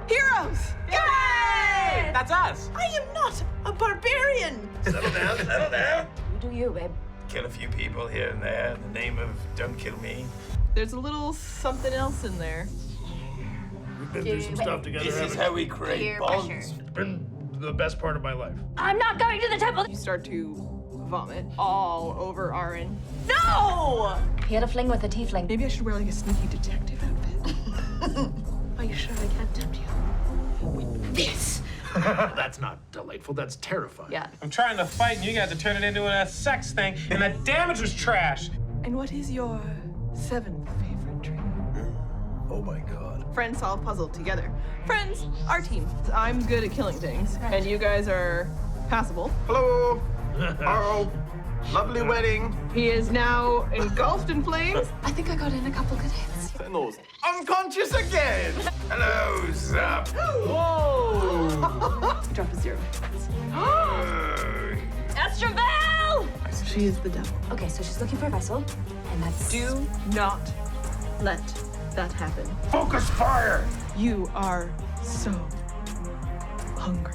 Heroes! Yay! That's us! I am not a barbarian! Settle down, settle down. You do you, babe. Kill a few people here and there in the name of don't kill me. There's a little something else in there. We've been through some stuff together. This is how we create Peer bonds. pressure. It's been the best part of my life. I'm not going to the temple. You start to vomit all over Arin. No! He had a fling with a tiefling. Maybe I should wear like a sneaky detective outfit. Are you sure I can't tempt you? With this. That's not delightful, that's terrifying. Yeah. I'm trying to fight and you guys are turning it into a sex thing, and the damage was trash. And what is your 7th favorite drink? Oh my god. Friends solve puzzle together. Friends, our team. I'm good at killing things, and you guys are passable. Hello. Oh, lovely wedding. He is now engulfed in flames. I think I got in a couple good hits. Sentinels unconscious again. Hello, Zap. Whoa! Drop a 0. Estravel! She is the devil. Okay, so she's looking for a vessel, and that's... Do not let that happen. Focus fire. You are so hungry.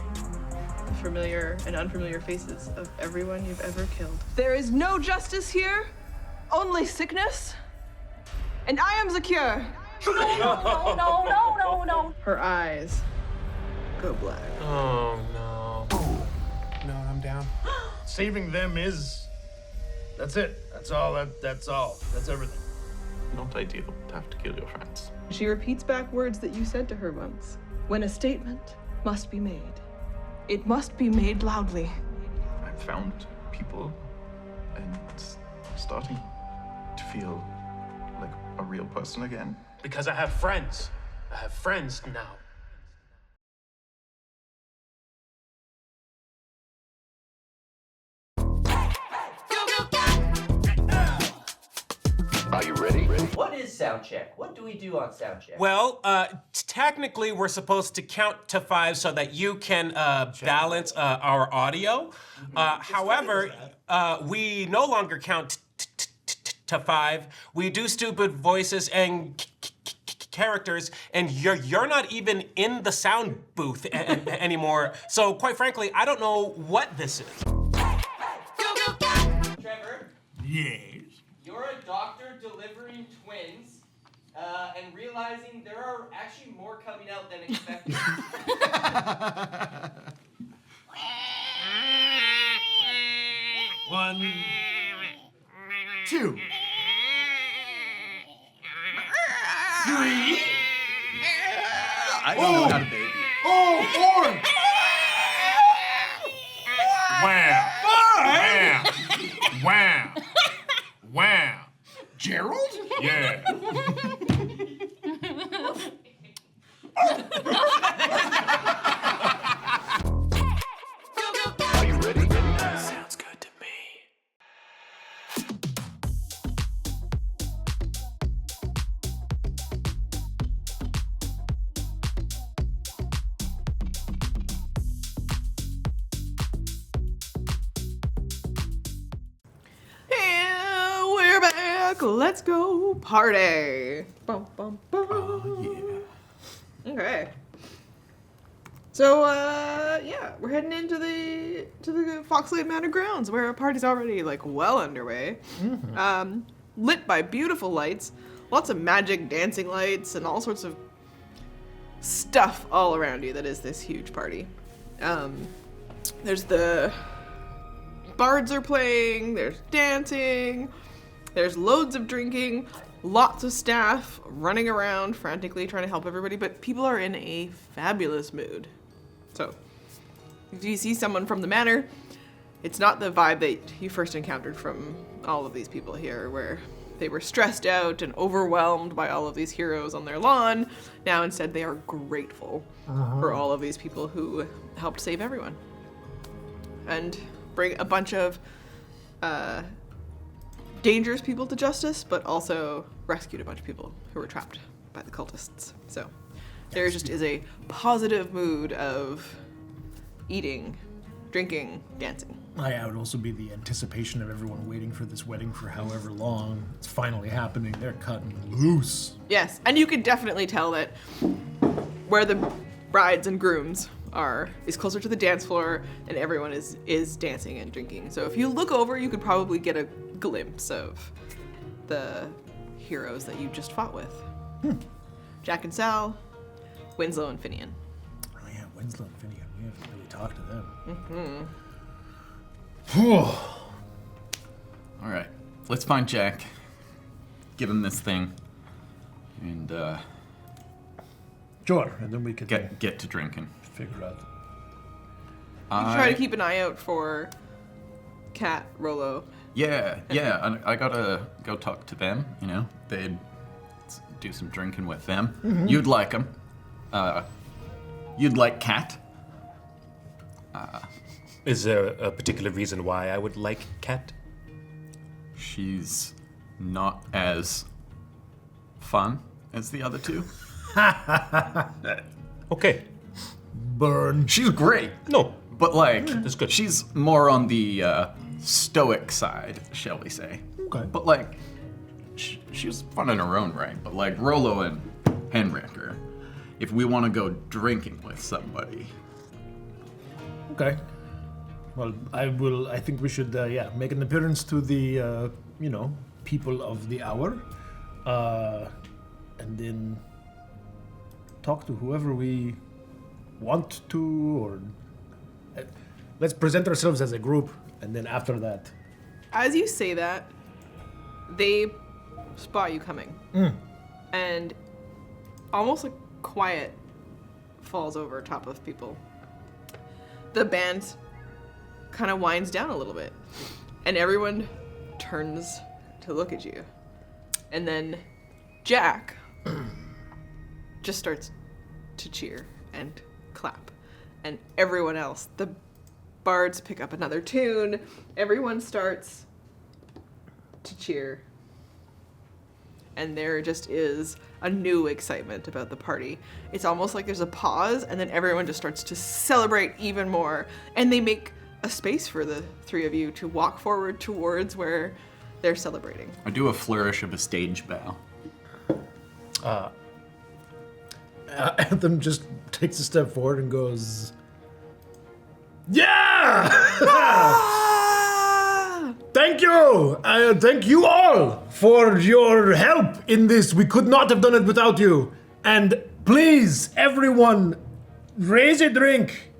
The familiar and unfamiliar faces of everyone you've ever killed. There is no justice here, only sickness. And I am the cure. No. Her eyes go black. Oh no. No, I'm down. Saving them is... That's it. That's all. That's all. That's everything. Not ideal to have to kill your friends. She repeats back words that you said to her once. When a statement must be made, it must be made loudly. I've found people and starting to feel like a real person again. Because I have friends. I have friends now. Are you ready? What is sound check? What do we do on sound check? Well, technically, we're supposed to count to 5 so that you can balance our audio. However, we no longer count to 5. We do stupid voices and characters, and you're not even in the sound booth anymore. So, quite frankly, I don't know what this is. Trevor? Yes? You're a doctor delivering twins, and realizing there are actually more coming out than expected. 1, 2, 3. I don't know how to baby. Oh, 4. Wow. 5. Wow. Wow. Gerald? Yeah. Are you ready? Sounds good to me. And we're back. Let's go party. Bum, bum, bum. Oh, yeah. Okay. So, yeah, we're heading into the Foxglade Manor grounds where our party's already, like, well underway. Mm-hmm. Lit by beautiful lights, lots of magic dancing lights, and all sorts of stuff all around you that is this huge party. There's the bards are playing, there's dancing, there's loads of drinking, lots of staff running around frantically trying to help everybody, but people are in a fabulous mood. So, if you see someone from the manor, it's not the vibe that you first encountered from all of these people here, where they were stressed out and overwhelmed by all of these heroes on their lawn. Now instead they are grateful for all of these people who helped save everyone. And bring a bunch of dangerous people to justice, but also rescued a bunch of people who were trapped by the cultists. So there just is a positive mood of eating, drinking, dancing. It would also be the anticipation of everyone waiting for this wedding for however long. It's finally happening. They're cutting loose. Yes, and you can definitely tell that where the brides and grooms are is closer to the dance floor, and everyone is dancing and drinking. So if you look over, you could probably get a glimpse of the heroes that you just fought with. Jack and Sal, Winslow and Finian. Oh yeah, Winslow and Finian. We have to really talk to them. Mm-hmm. All right, let's find Jack. Give him this thing, and sure, and then we could get to drinking. Figure out. You try to keep an eye out for Kat, Rolo. Yeah. I gotta go talk to them. You know, they'd do some drinking with them. Mhm. You'd like them. You'd like Kat. Is there a particular reason why I would like Kat? She's not as fun as the other two. Okay. Burn. She's great. No. But like, that's good. She's more on the stoic side, shall we say. Okay. But like, she was fun in her own right. But like, Rolo and Henrik are, if we want to go drinking with somebody. Okay. Well, I think we should, make an appearance to the, people of the hour. And then talk to whoever we want to, or let's present ourselves as a group, and then after that. As you say that, they spot you coming. And almost a quiet falls over top of people. The band kind of winds down a little bit, and everyone turns to look at you. And then Jack just starts to cheer and clap. And everyone else, the bards pick up another tune, everyone starts to cheer and there just is a new excitement about the party. It's almost like there's a pause, and then everyone just starts to celebrate even more, and they make a space for the three of you to walk forward towards where they're celebrating. I do a flourish of a stage bow. Anthem just takes a step forward and goes, "Yeah! Thank you! Thank you all for your help in this. We could not have done it without you. And please, everyone, raise a drink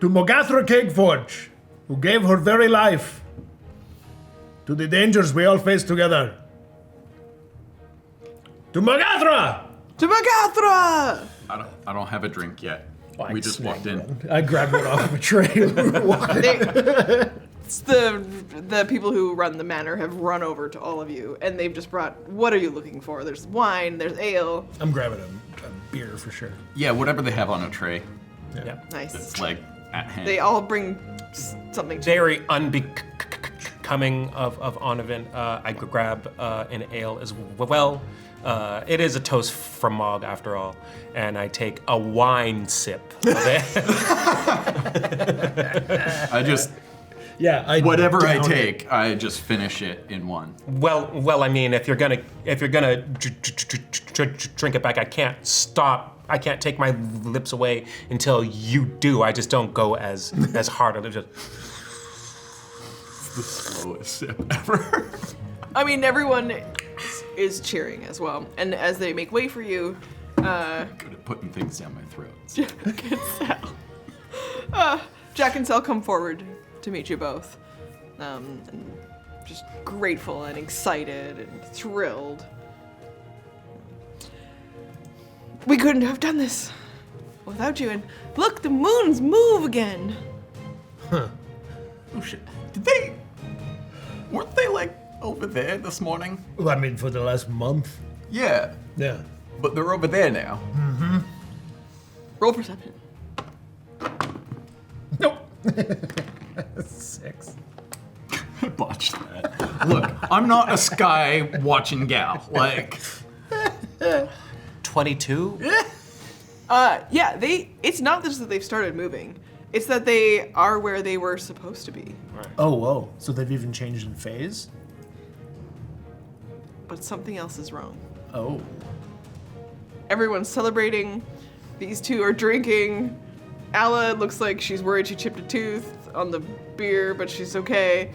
to Mogathra Cakeforge, who gave her very life to the dangers we all face together. To Mogathra! To Mogathra! I don't have a drink yet. We just walked in. I grabbed one off of a tray and we were walking. It's the people who run the manor have run over to all of you, and they've just brought, what are you looking for? There's wine, there's ale. I'm grabbing a beer for sure. Yeah, whatever they have on a tray. Yeah. Nice. It's like at hand. They all bring something. Very unbecoming of Onavin. I grab an ale as well. It is a toast from Mogg, after all, and I take a wine sip of it. I just... Yeah, whatever I take, I just finish it in one. Well, I mean, if you're gonna drink it back, I can't stop. I can't take my lips away until you do. I just don't go as hard. It's just the slowest sip ever. I mean, everyone is cheering as well, and as they make way for you, Good at putting things down my throat. Jack and Sel come forward to meet you both, and just grateful and excited and thrilled. We couldn't have done this without you, and look, the moons move again. Huh. Oh shit. Weren't they like over there this morning? Well, I mean, for the last month. Yeah. Yeah. But they're over there now. Mm-hmm. Roll perception. Nope. 6. I botched that. Look, I'm not a sky watching gal. Like 22? Yeah, it's not just that they've started moving. It's that they are where they were supposed to be. Oh, whoa. So they've even changed in phase? But something else is wrong. Oh. Everyone's celebrating. These two are drinking. Alla looks like she's worried she chipped a tooth on the beer, but she's okay.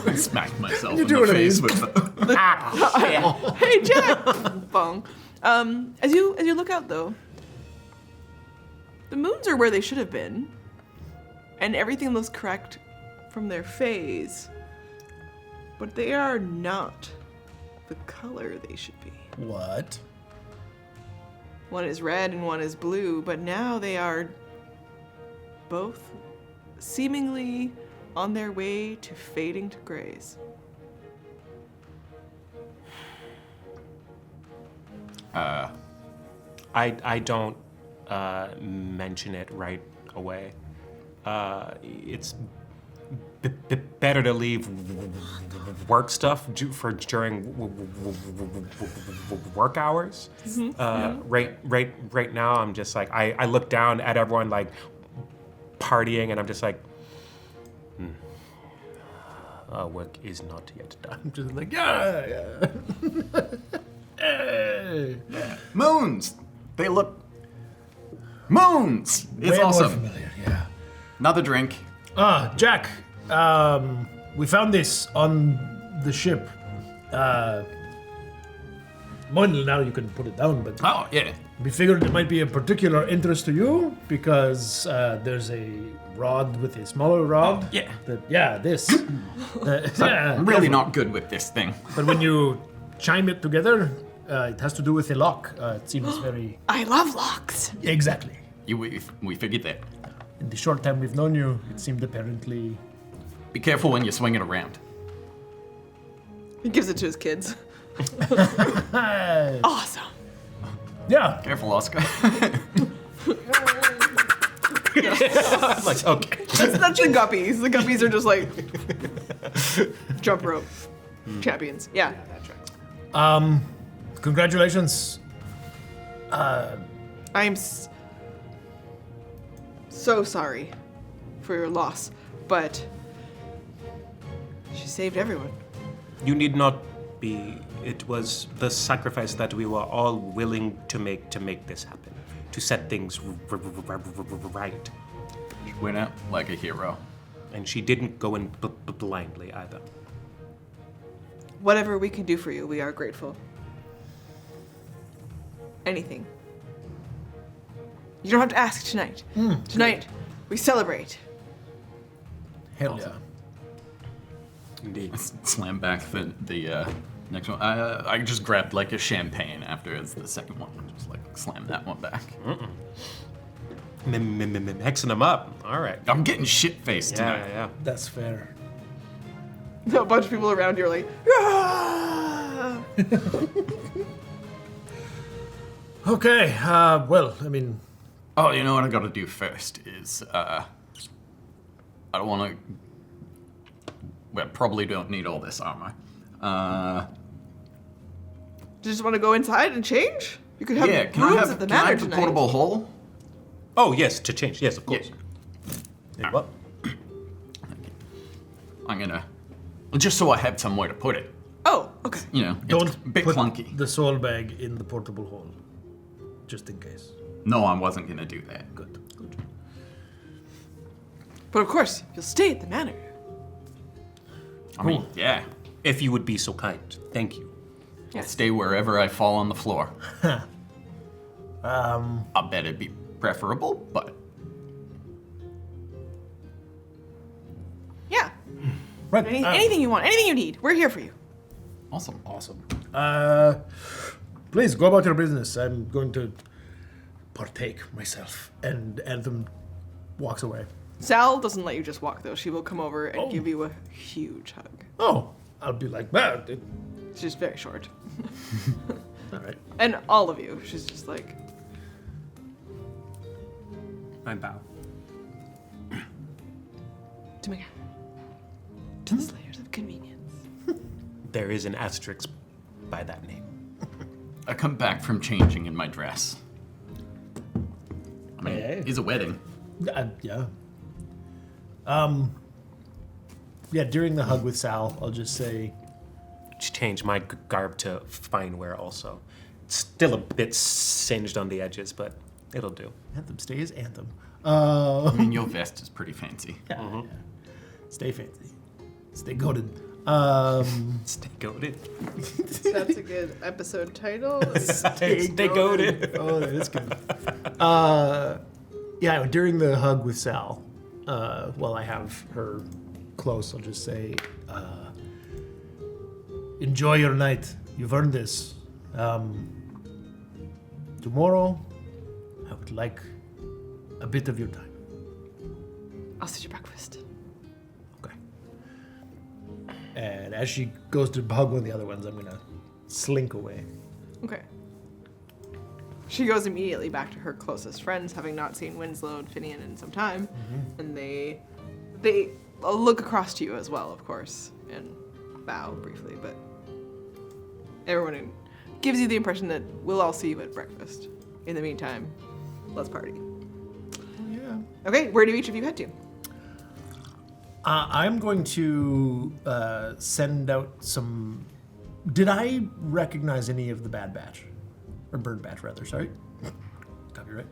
I smacked myself You're in the doing face it. with the... Hey, Jack! Bong. As you look out, though, the moons are where they should have been, and everything looks correct from their phase, but they are not the color they should be. What? One is red and one is blue, but now they are both seemingly on their way to fading to grays. I don't mention it right away. It's better to leave work stuff for during work hours. Right now, I'm just like I look down at everyone like partying, and I'm just like, work is not yet done. I'm just like, yeah. Hey. Yeah. Moons! They look... Moons! It's Way more awesome. familiar, yeah. Another drink. Jack, we found this on the ship. Well, now you can put it down, but... Oh, yeah. We figured it might be of particular interest to you because there's a rod with a smaller rod. Oh, yeah. This. I'm really not good with this thing. But when you chime it together, it has to do with a lock. It seems very... I love locks. Exactly. We figured that. In the short time we've known you, it seemed apparently... Be careful when you swing it around. He gives it to his kids. Awesome. Yeah. Careful, Oscar. Like, okay. That's the guppies. The guppies are just like jump rope. champions. Yeah. Congratulations. I'm so sorry for your loss, but she saved everyone. You need not be. It was the sacrifice that we were all willing to make this happen, to set things right. She went out like a hero. And she didn't go in blindly either. Whatever we can do for you, we are grateful. Anything. You don't have to ask tonight. Tonight, we celebrate. Hell yeah. Indeed. Slam back the next one. I just grabbed like a champagne after it's the second one. Just like slam that one back. Mixing them up. All right. I'm getting shit-faced tonight. Yeah. That's fair. A bunch of people around you are like, ah! Okay, well, I mean... Oh, you know what I gotta do first is, I don't wanna... Well, probably don't need all this armor. Do you just want to go inside and change? You could have can rooms at the can I manor have a tonight. portable hole? Oh, yes, to change. Yes, of course. Yeah. Well, I'm gonna... Just so I have somewhere to put it. Oh, okay. You know, Don't it's a bit put clunky. the soul bag in the portable hole, just in case. No, I wasn't gonna do that. Good. But of course, you'll stay at the manor. I mean, yeah. If you would be so kind. Thank you. I'll stay wherever I fall on the floor. I bet it'd be preferable, but... Yeah. Right. Anything you want, anything you need, we're here for you. Awesome. Please, go about your business. I'm going to partake myself. And Anthem walks away. Sal doesn't let you just walk, though. She will come over and give you a huge hug. Oh, I'll be like, man. She's very short. All right. And all of you. She's just like... I bow. To my to the Slayers of Convenience. There is an asterisk by that name. I come back from changing in my dress. I mean, it's a wedding. Yeah. Yeah, during the hug with Sal, I'll just say... Change my garb to fine wear also. It's still a bit singed on the edges, but it'll do. Anthem stays Anthem. I mean, your vest is pretty fancy. Yeah. Stay fancy. Stay goated. Stay goated. That's a good episode title. Stay goated. Oh, that is good. Yeah, during the hug with Sal, while I have her close, I'll just say, enjoy your night. You've earned this. Tomorrow, I would like a bit of your time. I'll sit you breakfast. Okay. And as she goes to hug one of the other ones, I'm gonna slink away. Okay. She goes immediately back to her closest friends, having not seen Winslow and Finian in some time, and they look across to you as well, of course, and bow briefly, but everyone gives you the impression that we'll all see you at breakfast. In the meantime, let's party. Yeah. Okay, where do each of you head to? I'm going to send out some... Did I recognize any of the Bad Batch? Or Bird Batch, rather, sorry. Copyright.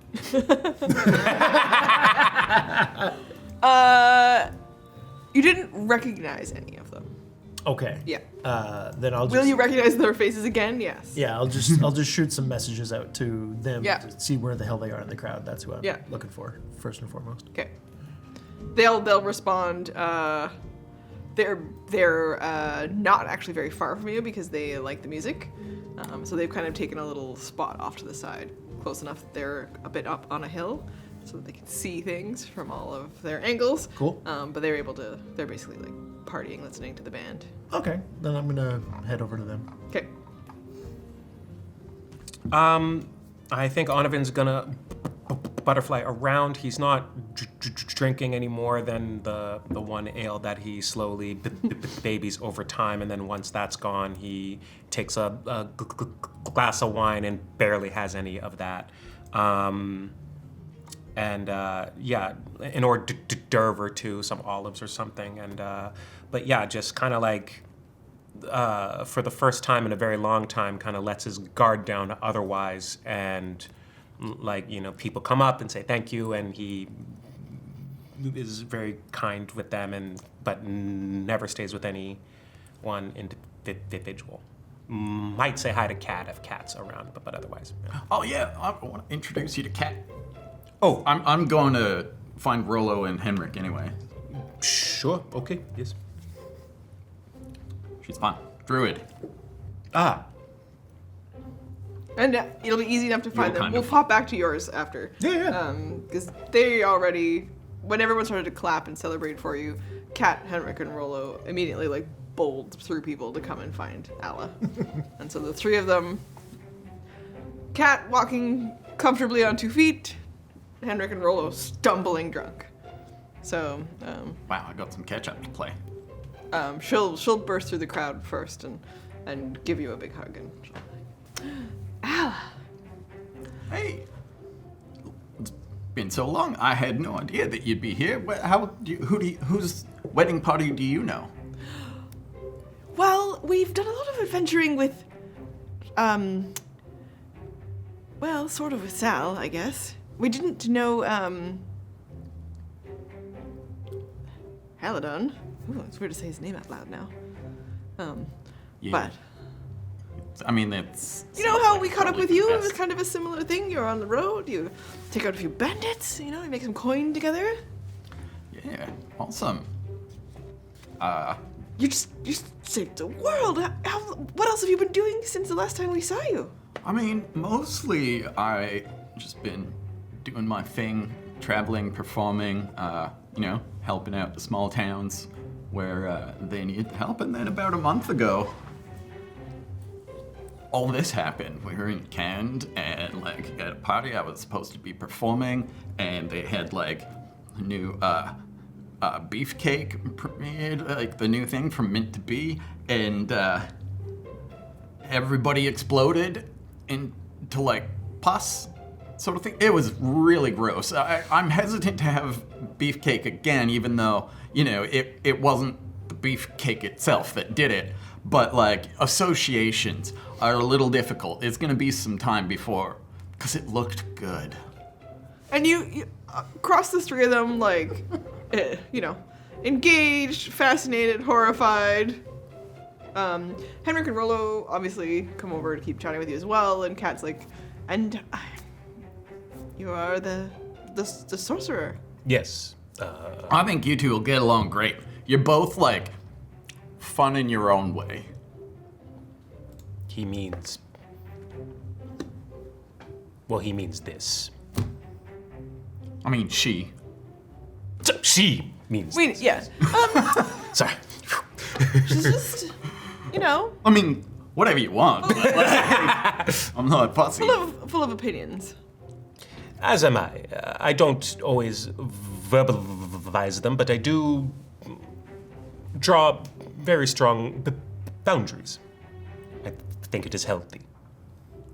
You didn't recognize any of them. Okay. Yeah. Then I'll just... Will you recognize their faces again? Yes. Yeah, I'll just shoot some messages out to them to see where the hell they are in the crowd. That's who I'm looking for, first and foremost. Okay. They'll respond. They're not actually very far from you because they like the music. So they've kind of taken a little spot off to the side, close enough that they're a bit up on a hill, so that they can see things from all of their angles. Cool. But they're basically like partying, listening to the band. Okay, then I'm gonna head over to them. Okay. I think Onavin's gonna butterfly around. He's not drinking any more than the one ale that he slowly babies over time, and then once that's gone, he takes a glass of wine and barely has any of that. In order to d'oeuvre or two, some olives or something, but yeah, just kind of like for the first time in a very long time, kind of lets his guard down otherwise, and like, people come up and say thank you, and he is very kind with them, but never stays with any one individual. Might say hi to Cat if Cat's around, but otherwise. Yeah. Oh yeah, I want to introduce you to Cat. Oh, I'm going to find Rollo and Henrik anyway. Sure. Okay. Yes. She's fine. Druid. Ah. And it'll be easy enough to find them. We'll pop back to yours after. Yeah. Because they already, when everyone started to clap and celebrate for you, Kat, Henrik, and Rollo immediately like bowled through people to come and find Alla. And so the three of them, Kat walking comfortably on 2 feet, Henrik and Rollo stumbling drunk. So, wow, I got some catch up to play. She'll burst through the crowd first and give you a big hug and she'll be like, Alla. Hey, it's been so long. I had no idea that you'd be here. Whose wedding party do you know? Well, we've done a lot of adventuring with, sort of with Sal, I guess. We didn't know, Haledon. Ooh, it's weird to say his name out loud now. Yeah. But I mean, it's... You know how we caught up with you? It was kind of a similar thing. You're on the road, you take out a few bandits, you make some coin together. Yeah, awesome. You just saved the world. What else have you been doing since the last time we saw you? I mean, mostly I just been doing my thing, traveling, performing, helping out the small towns where they need help. And then about a month ago, all this happened. We were in Cannes, and at a party I was supposed to be performing, and they had a new beefcake premiered, the new thing from Mint to Be, and everybody exploded into pus sort of thing. It was really gross. I'm hesitant to have beefcake again, even though, it wasn't the beefcake itself that did it, but associations are a little difficult. It's gonna be some time before, because it looked good. And you across the three of them, engaged, fascinated, horrified. Henrik and Rollo obviously come over to keep chatting with you as well, and Kat's like, and you are the sorcerer. Yes. I think you two will get along great. You're both fun in your own way. He means this. I mean, she. She means this. Yeah. Sorry. She's just, I mean, whatever you want. But, I'm not fussy. Full of opinions. As am I. I don't always verbalize them, but I do draw very strong boundaries. I think it is healthy.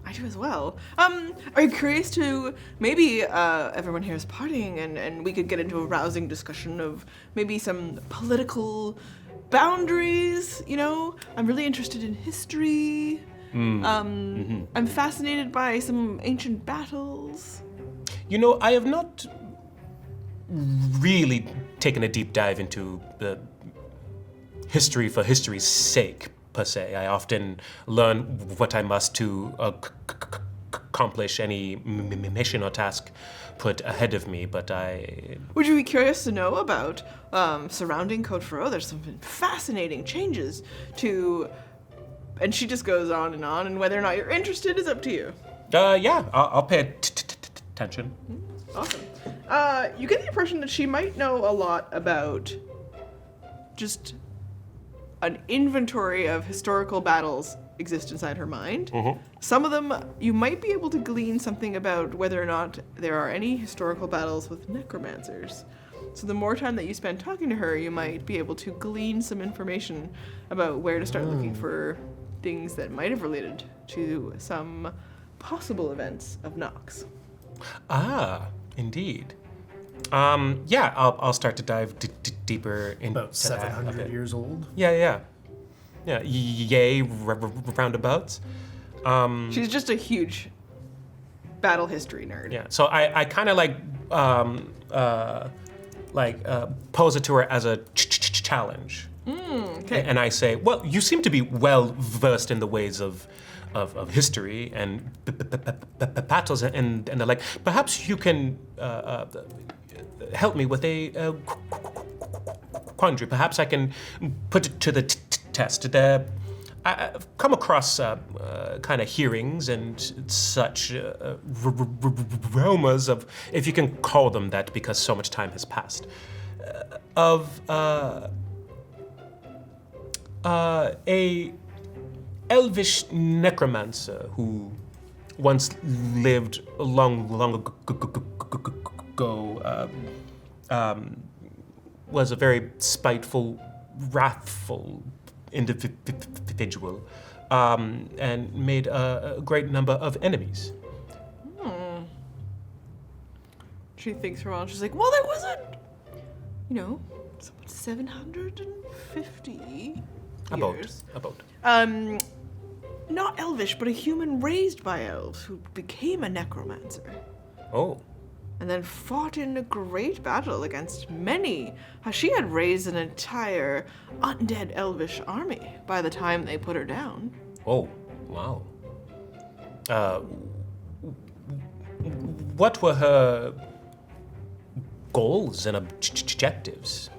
I do as well. Are you curious to maybe everyone here is partying and we could get into a rousing discussion of maybe some political boundaries, I'm really interested in history. I'm fascinated by some ancient battles. I have not really taken a deep dive into the history for history's sake, per se. I often learn what I must to accomplish any mission or task put ahead of me, but I... Would you be curious to know about surrounding Code Faro? There's some fascinating changes to... And she just goes on, and whether or not you're interested is up to you. Yeah, I'll pay attention. Awesome. You get the impression that she might know a lot about just an inventory of historical battles exist inside her mind. Mhm. Some of them, you might be able to glean something about whether or not there are any historical battles with necromancers. So the more time that you spend talking to her, you might be able to glean some information about where to start looking for things that might have related to some possible events of Nox. Ah, indeed. Yeah, I'll start to dive deeper into About 700 that. years old. Yeah. Yay, roundabouts. She's just a huge battle history nerd. Yeah, so I kind of pose it to her as a challenge. Okay. And I say, well, you seem to be well versed in the ways of history and battles, and they're like, perhaps you can help me with a quandary. Perhaps I can put it to the test. I've come across kind of hearings and such rumors of, if you can call them that because so much time has passed, of a elvish necromancer who once lived long ago, was a very spiteful, wrathful individual, and made a great number of enemies. She thinks for a while. She's like, well, there wasn't, 750 years. About. Not elvish, but a human raised by elves who became a necromancer. Oh. And then fought in a great battle against many. She had raised an entire undead elvish army by the time they put her down. Oh, wow. What were her goals and objectives?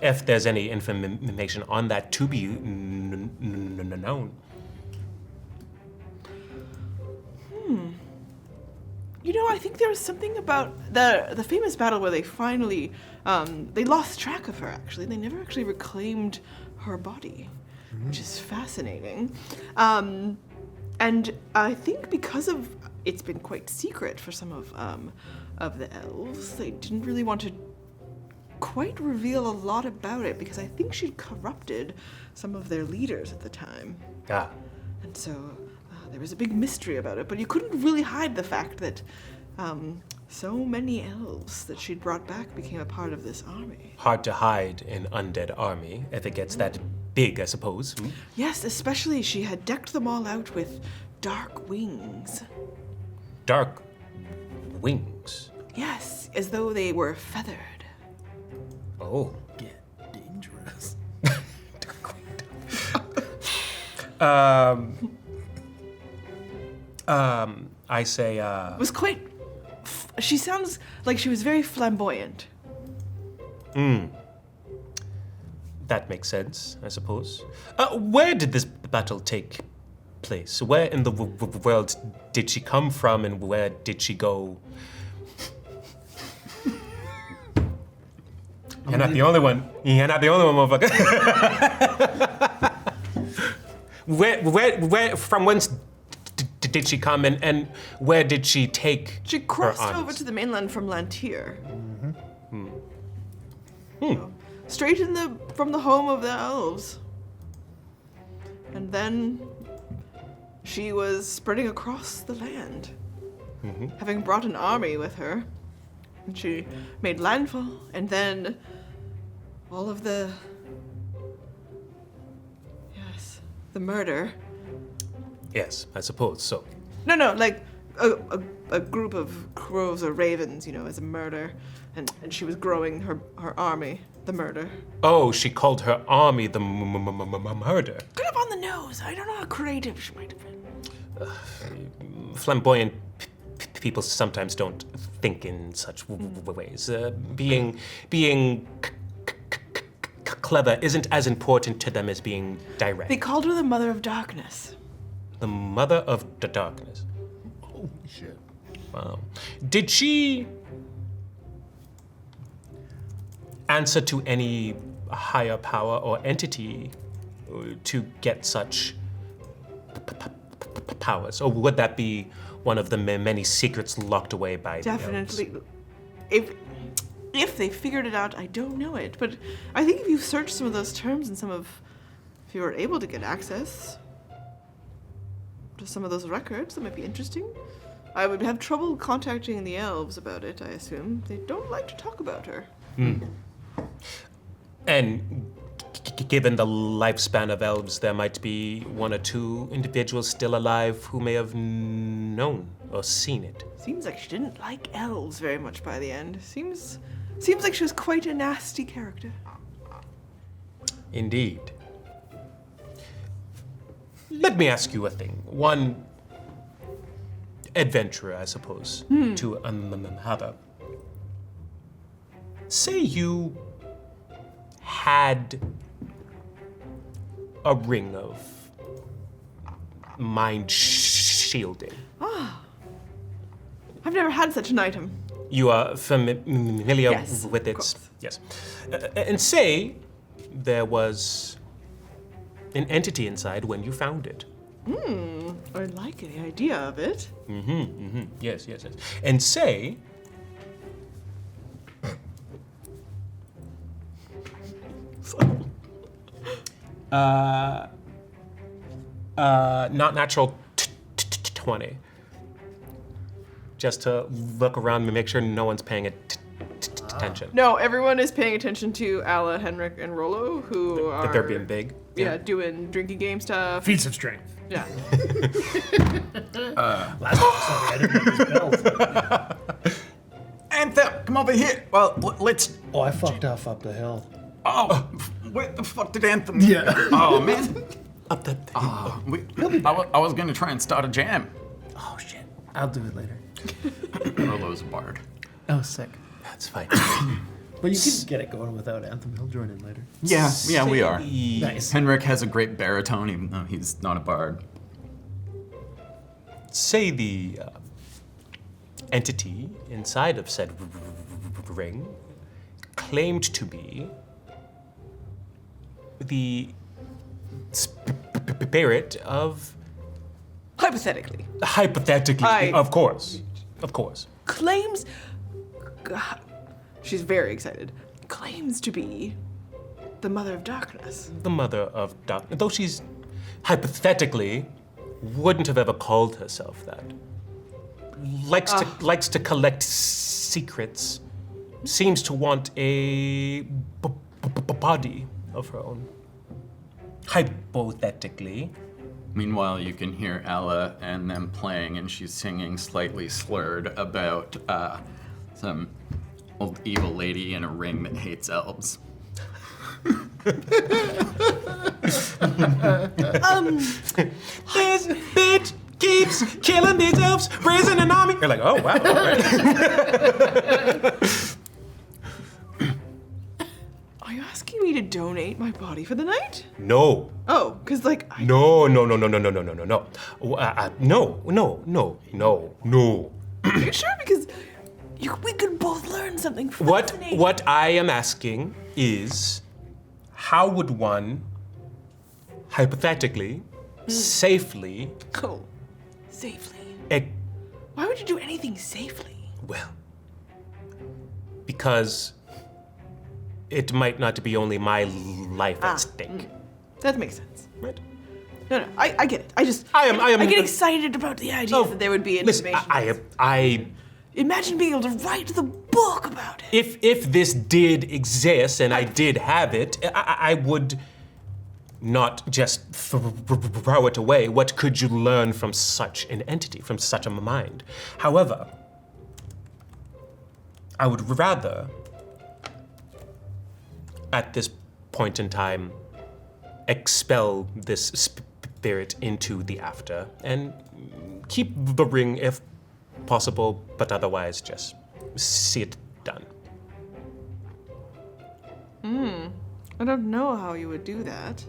If there's any information on that to be known. I think there was something about the famous battle where they finally, they lost track of her, actually. They never actually reclaimed her body, which is fascinating. And I think because of, it's been quite secret for some of the elves, they didn't really want to quite reveal a lot about it because I think she'd corrupted some of their leaders at the time. Ah. And so there was a big mystery about it, but you couldn't really hide the fact that so many elves that she'd brought back became a part of this army. Hard to hide an undead army if it gets that big, I suppose. Yes, especially she had decked them all out with dark wings. Dark wings? Yes, as though they were feathered. Oh. Get dangerous. I say, It was quite... she sounds like she was very flamboyant. That makes sense, I suppose. Where did this battle take place? Where in the world did she come from, and where did she go? You're not the only one. You're not the only one, motherfucker. Where, from whence did she come, and where did she take She crossed over to the mainland from Lantier. Straight from the home of the elves. And then she was spreading across the land, having brought an army with her. And she made landfall, and then all of the murder. Yes, I suppose so. No, like a group of crows or ravens, as a murder, and she was growing her army, the murder. Oh, she called her army the murder. Kind of on the nose. I don't know how creative she might have been. Flamboyant people sometimes don't think in such ways. Being clever isn't as important to them as being direct. They called her the Mother of Darkness. The Mother of the Darkness. Holy shit. Wow. Did she answer to any higher power or entity to get such powers, or would that be one of the many secrets locked away by the elves? Definitely. If they figured it out, I don't know it. But I think if you search some of those terms and if you were able to get access to some of those records, that might be interesting. I would have trouble contacting the elves about it, I assume. They don't like to talk about her. And given the lifespan of elves, there might be one or two individuals still alive who may have known or seen it. Seems like she didn't like elves very much by the end. Seems like she was quite a nasty character. Indeed. Let me ask you a thing. One adventurer, I suppose, to another. Say you had a ring of mind shielding. I've never had such an item. You are familiar Yes, with of it? course. Yes. And say there was an entity inside when you found it. I like the idea of it. Yes. And say not natural 20. Just to look around and make sure no one's paying attention. No, everyone is paying attention to Alla, Henrik, and Rollo, who are... That they're being big? Yeah, doing drinking game stuff. Feats of strength. Yeah. Last episode, I didn't know his belt. Anthem, come over here. Well, let's. Oh, I fucked off up the hill. Oh, where the fuck did Anthem? Yeah. Oh man. Up the. I was gonna try and start a jam. Oh shit. I'll do it later. Rolo's a bard. Oh, sick. That's fine. But you can get it going without Anthem. He'll join in later. Yeah, we are. Nice. Henrik has a great baritone, even though he's not a bard. Say the entity inside of said ring claimed to be the spirit of... Hypothetically. Hypothetically, of course. Claims... God, she's very excited. Claims to be the Mother of Darkness. The Mother of Darkness. Though she's hypothetically wouldn't have ever called herself that. Likes to collect secrets. Seems to want a body of her own. Hypothetically. Meanwhile, you can hear Alla and them playing, and she's singing slightly slurred about some old evil lady in a ring that hates elves. This bitch keeps killing these elves, raising an army. You're like, oh wow. All right. Are you asking me to donate my body for the night? No. Oh, because like... No. No. Are you sure? Because we could both learn something from What I am asking is, how would one, hypothetically, safely... Oh, safely. Why Why would you do anything safely? Well, because it might not be only my life at stake. That makes sense. Right. No, I get it. I get excited about the idea that there would be information. I imagine being able to write the book about it. If this did exist and I did have it, I would not just throw it away. What could you learn from such an entity, from such a mind? However, I would rather, at this point in time, expel this spirit into the after and keep the ring if possible, but otherwise just see it done. I don't know how you would do that.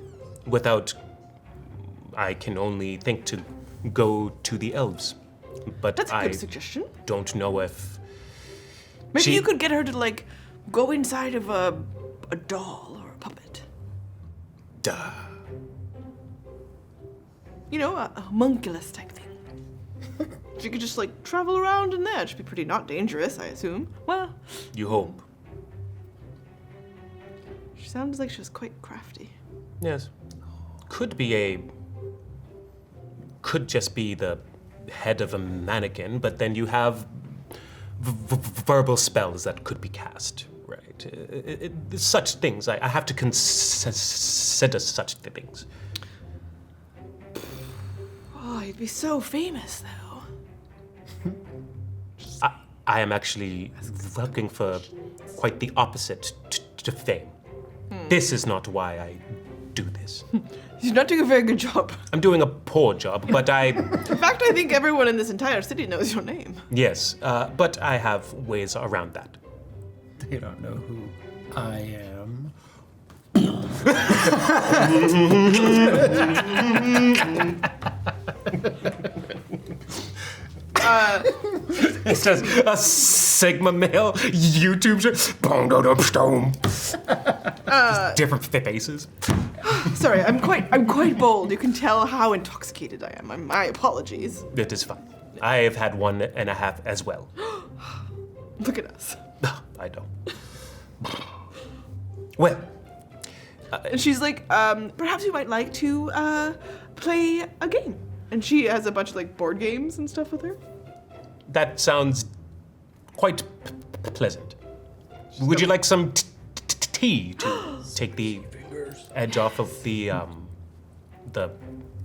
I can only think to go to the elves. But That's a good suggestion. Don't know if... Maybe you could get her to, like, go inside of a doll or a puppet. Duh. a homunculus type thing. She could just like travel around in there. It should be pretty not dangerous, I assume. Well, You hope. she sounds like she was quite crafty. Yes. Could just be the head of a mannequin, but then you have verbal spells that could be cast, right? Such things. I have to consider such things. Oh, you'd be so famous, though. I am actually looking for quite the opposite to fame. This is not why I do this. You're not doing a very good job. I'm doing a poor job, but In fact, I think everyone in this entire city knows your name. Yes, but I have ways around that. They don't know who I am. It's just a Sigma male YouTube show. Just different faces. Sorry, I'm quite bold. You can tell how intoxicated I am. My apologies. It is fine. I have had 1.5 as well. Look at us. I don't. Well. And she's like, perhaps you might like to play a game. And she has a bunch of like board games and stuff with her. That sounds quite pleasant. Would you like some tea to take the edge off of the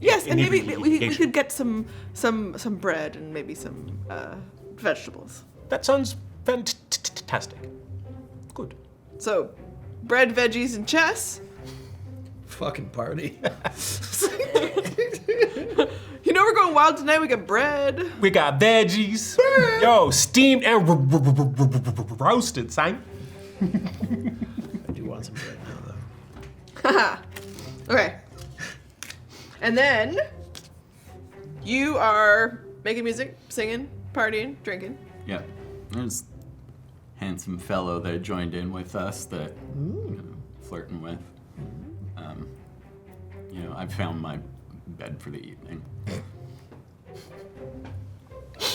Yes, and maybe we inebriation? could get some bread and maybe some vegetables. That sounds fantastic. Good. So, bread, veggies, and chess. Fucking party. You know we're going wild tonight. We got bread. We got veggies. Yo, steamed and roasted, son. I do want some bread now, though. Haha. Okay. And then you are making music, singing, partying, drinking. Yeah. There's a handsome fellow that joined in with us that flirting with. I found my bed for the evening.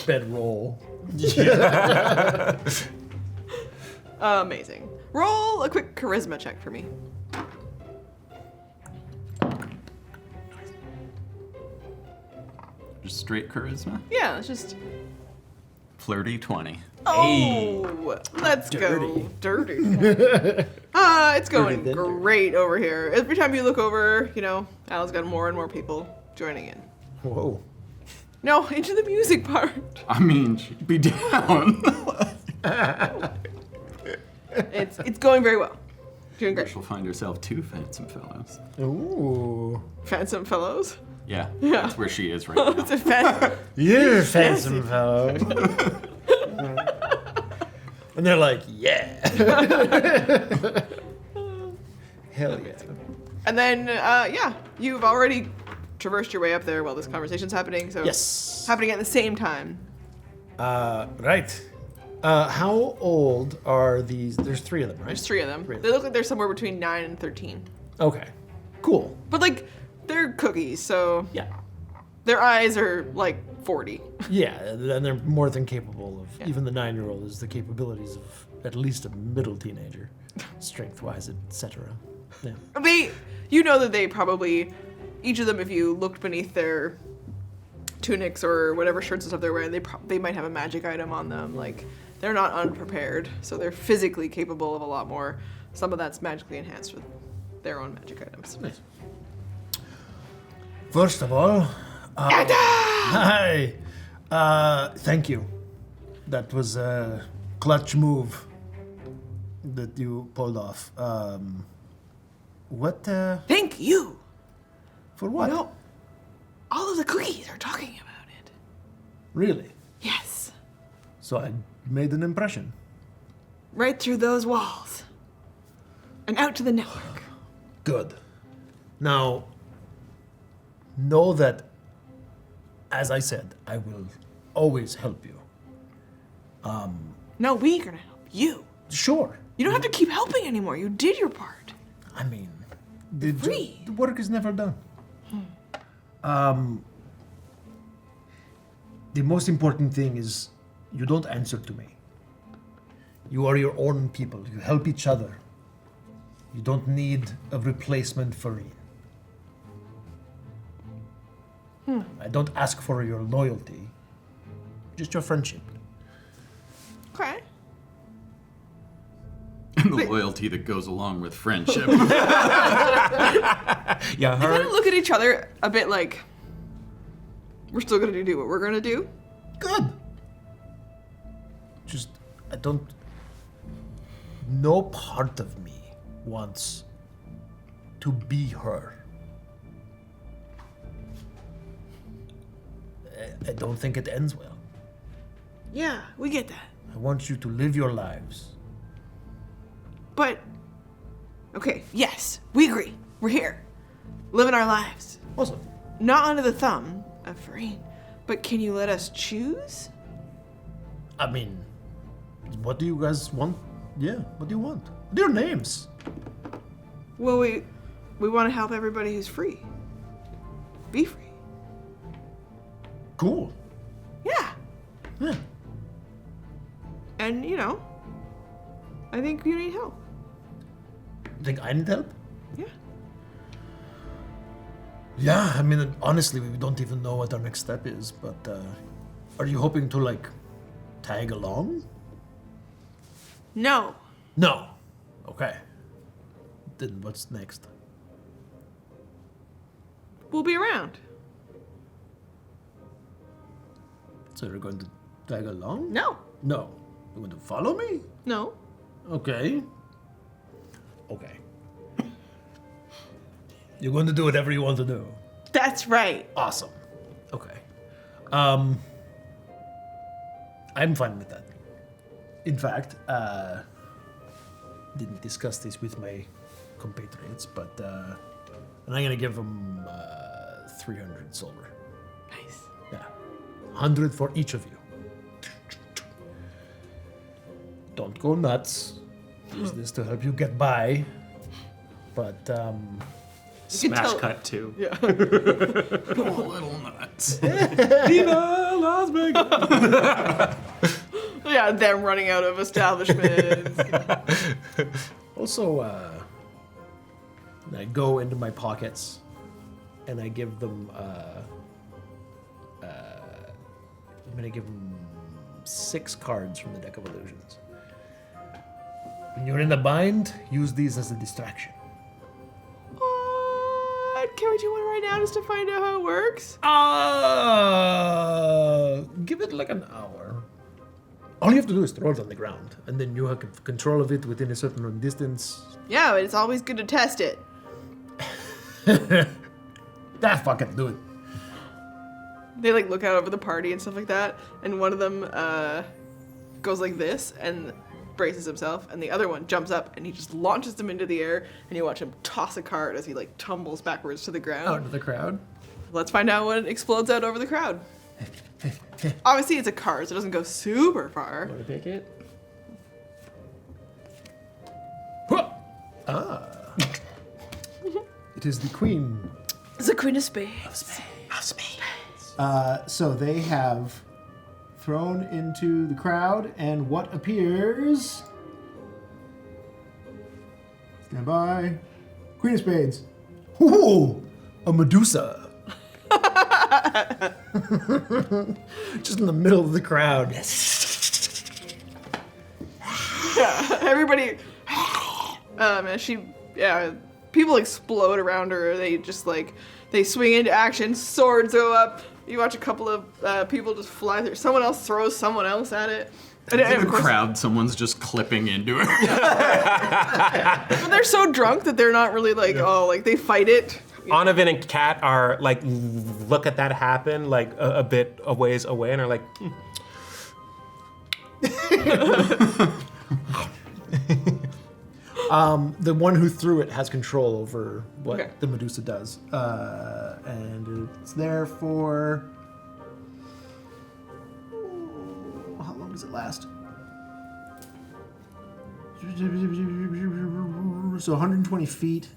Bedroll. Yeah. Amazing. Roll a quick charisma check for me. Just straight charisma? Yeah, it's just. Flirty 20. Oh, let's go. Dirty. It's going great over here. Every time you look over, Al's got more and more people joining in. Whoa. No, into the music part. I mean, she'd be down. It's going very well. Doing great. She'll find herself 2 handsome fellows. Ooh. Handsome fellows? Yeah, Yeah. that's where she is right now. It's a fan. You're a handsome fellow. And they're like, yeah. Hell yeah. And then, you've already traversed your way up there while this conversation's happening. So Yes. happening at the same time. Right. How old are these? There's 3 of them, right? There's 3 of them. They look like they're somewhere between 9 and 13. Okay. Cool. But like, they're cookies, so Yeah. their eyes are like 40. Yeah, and they're more than capable of, even the 9-year-old is the capabilities of at least a middle teenager, strength-wise, etc. Yeah. You know that they probably, each of them, if you looked beneath their tunics or whatever shirts and stuff they're wearing, they might have a magic item on them. Like, they're not unprepared, so they're physically capable of a lot more. Some of that's magically enhanced with their own magic items. Nice. First of all, hi. Thank you. That was a clutch move that you pulled off. What? Thank you. For what? All of the cookies are talking about it. Really? Yes. So I made an impression. Right through those walls. And out to the network. Good. Now, know that, as I said, I will always help you. No, we're gonna help you. Sure. You don't have to keep helping anymore. You did your part. I mean, the work is never done. The most important thing is you don't answer to me. You are your own people. You help each other. You don't need a replacement for it. I don't ask for your loyalty, just your friendship. Okay. And the loyalty that goes along with friendship. Yeah, They kind of look at each other a bit like, we're still gonna do what we're gonna do. Good. Just, I don't. No part of me wants to be her. I don't think it ends well. Yeah, we get that. I want you to live your lives. But, okay, yes, we agree. We're here, living our lives. Awesome. Not under the thumb of Farine, but can you let us choose? I mean, what do you guys want? Yeah, what do you want? What are your names? Well, we want to help everybody who's free. Be free. Cool. Yeah. Yeah. And, you know, I think you need help. Think I need help? Yeah. Yeah, I mean, honestly, we don't even know what our next step is, but are you hoping to, like, tag along? No. No. Okay. Then what's next? We'll be around. So you're going to tag along? No. No. You're going to follow me? No. Okay. Okay. You're going to do whatever you want to do. That's right. Awesome. Okay. I'm fine with that. In fact, didn't discuss this with my compatriots, but and I'm gonna give them 300 silver. Nice. Yeah, 100 for each of you. Don't go nuts. Use this to help you get by. But Smash cut too. Yeah. Go a little nuts. Viva Las Vegas! Yeah, them running out of establishments. Also, I go into my pockets and I give them. I'm gonna give them 6 cards from the deck of illusions. When you're in a bind, use these as a distraction. Can we do one right now just to find out how it works? Give it like an hour. All you have to do is throw it on the ground, and then you have control of it within a certain distance. Yeah, but it's always good to test it. Fucking do it. They like look out over the party and stuff like that, and one of them goes like this and braces himself, and the other one jumps up and he just launches them into the air, and you watch him toss a card as he like tumbles backwards to the ground. Out of the crowd. Let's find out what explodes out over the crowd. Obviously, it's a card, so it doesn't go super far. Want to pick it? It is the Queen. It's the Queen of Spades. So they have thrown into the crowd, and what appears? Stand by. Queen of Spades. Ooh, a Medusa. Just in the middle of the crowd. Yeah, everybody. People explode around her. They just like, they swing into action. Swords go up. You watch a couple of people just fly through. Someone else throws someone else at it. In the crowd, someone's just clipping into it. But they're so drunk that they're not really like, like they fight it. Onavin and Kat are like, look at that happen, like a bit a ways away, and are like, The one who threw it has control over what the Medusa does. And it's there for... how long does it last? So 120 feet.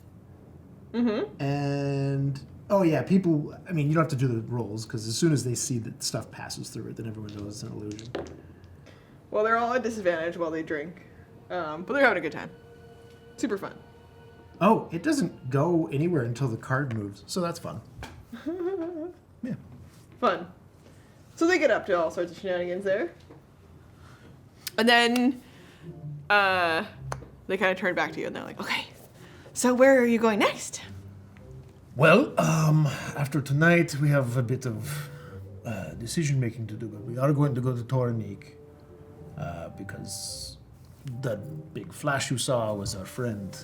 Mm-hmm. And... Oh yeah, people. I mean, you don't have to do the rolls because as soon as they see that stuff passes through it, then everyone knows it's an illusion. Well, they're all at disadvantage while they drink, but they're having a good time. Super fun. Oh, it doesn't go anywhere until the card moves, so that's fun. Yeah. Fun. So they get up to all sorts of shenanigans there. And then they kind of turn back to you and they're like, okay, so where are you going next? Well, after tonight, we have a bit of decision making to do, but we are going to go to Tornik because that big flash you saw was our friend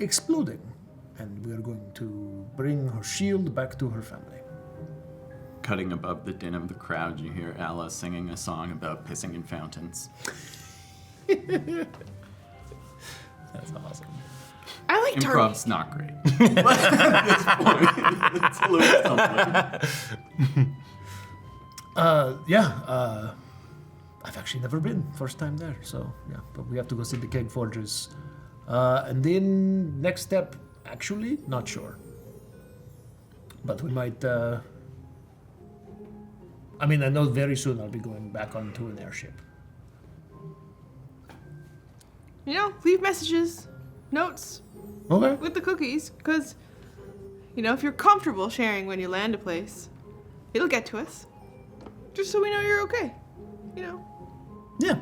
exploding, and we are going to bring her shield back to her family. Cutting above the din of the crowd, you hear Ella singing a song about pissing in fountains. That's awesome. I like Improv's not great. It's a little something. I've actually never been. First time there, so yeah. But we have to go see the keg forges. And then next step, actually, not sure. But we might, I mean, I know very soon I'll be going back onto an airship. You know, leave messages, notes Okay. with the cookies, because, you know, if you're comfortable sharing when you land a place, it'll get to us. Just so we know you're okay, you know. Yeah.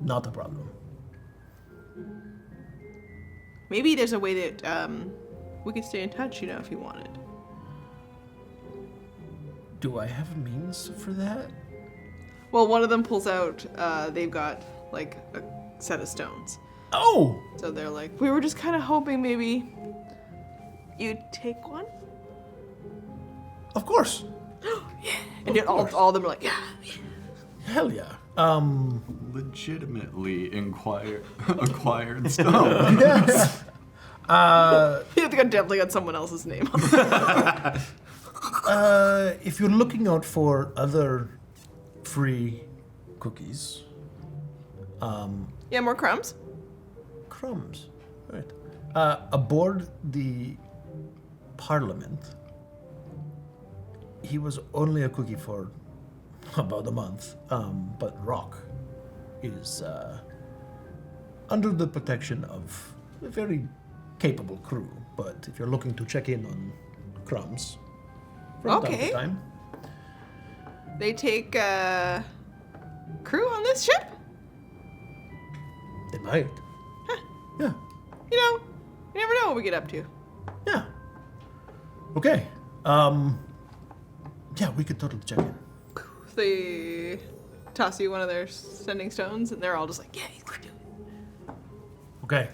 Not a problem. Maybe there's a way that we could stay in touch, you know, if you wanted. Do I have a means for that? Well, one of them pulls out, they've got, like, a set of stones. Oh! So they're like, we were just kind of hoping maybe you'd take one? Of course. Yeah. And then all of them are like, yeah. Hell yeah. Legitimately acquired stone. Yes. You have to definitely got someone else's name on it. If you're looking out for other free cookies, Yeah, more crumbs? Crumbs, right. Aboard the Parliament, he was only a cookie for about a month, but Rock is under the protection of a very capable crew. But if you're looking to check in on Crumbs from time to time, They take crew on this ship? they might. Yeah. You know, you never know what we get up to. Yeah. Okay. Yeah, we could totally check in. They toss you one of their sending stones, and they're all just like, yeah, let's do it. Okay.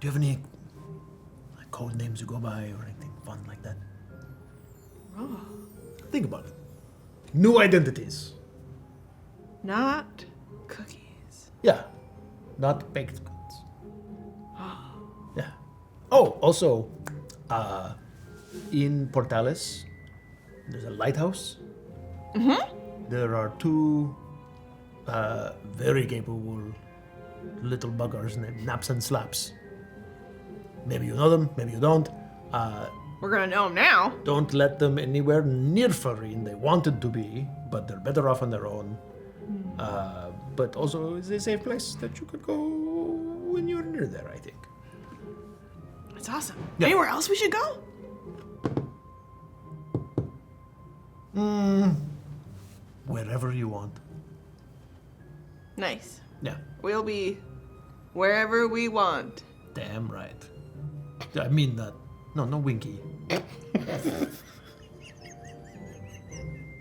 Do you have any code names you go by or anything fun like that? Oh. Think about it. New identities. Not cookies. Yeah. Not baked goods. Yeah. Oh, also, in Portales, there's a lighthouse. Mm-hmm. There are two very capable little buggers named Naps and Slaps. Maybe you know them, maybe you don't. We're gonna know them now. Don't let them anywhere near Farine. They wanted to be, but they're better off on their own. But also, it's a safe place that you could go when you're near there, I think. That's awesome. Yeah. Anywhere else we should go? Wherever you want. Nice. Yeah. We'll be wherever we want. Damn right. I mean that. No winky.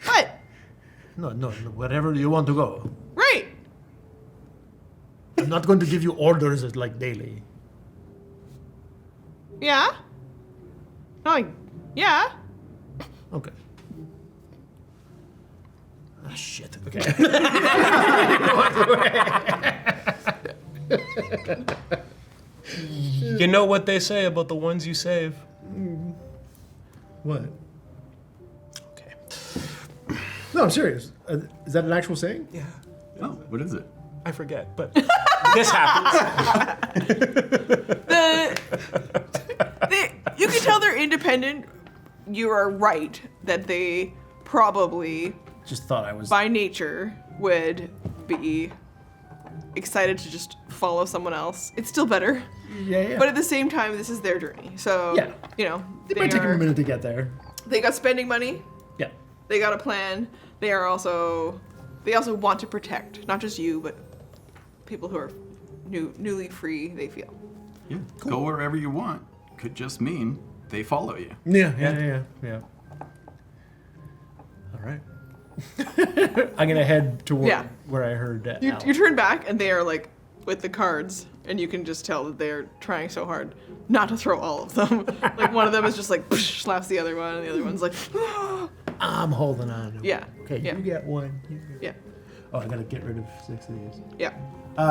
What? No, wherever you want to go. Right. I'm not going to give you orders like daily. Yeah? Oh, yeah. Okay. Ah, shit. Okay. You know what they say about the ones you save? What? Okay. No, I'm serious. Is that an actual saying? Yeah. Oh, what is it? I forget, but this happens. independent, you are right that they probably, Just thought I was. by nature, would be excited to just follow someone else. It's still better. Yeah. But at the same time, this is their journey. So, Yeah. you know, It might take them a minute to get there. They got spending money. Yeah. They got a plan. They also want to protect, not just you, but people who are newly free, they feel. Yeah. Go wherever you want. Could just mean they follow you. Yeah. All right. I'm gonna head to where I heard. You turn back, and they are like with the cards, and you can just tell that they're trying so hard not to throw all of them. Like one of them is just like slaps the other one, and the other one's like, I'm holding on. Yeah. Okay, Yeah. you get one. Yeah. Oh, I gotta get rid of 6 of these. Yeah.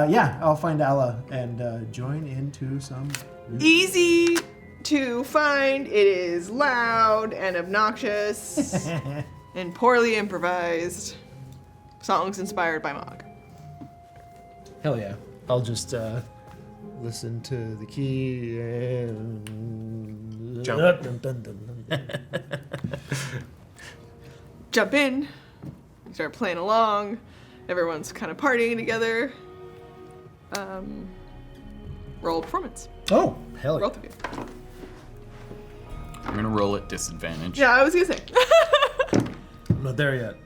Yeah, I'll find Allah and join into some. Easy to find. It is loud and obnoxious and poorly improvised. Songs inspired by Mogg. Hell yeah. I'll just listen to the key and Jump. Jump in. You start playing along. Everyone's kind of partying together. Roll performance. Oh, hell yeah. Both of you. I'm gonna roll at disadvantage. Yeah, I was gonna say. I'm not there yet.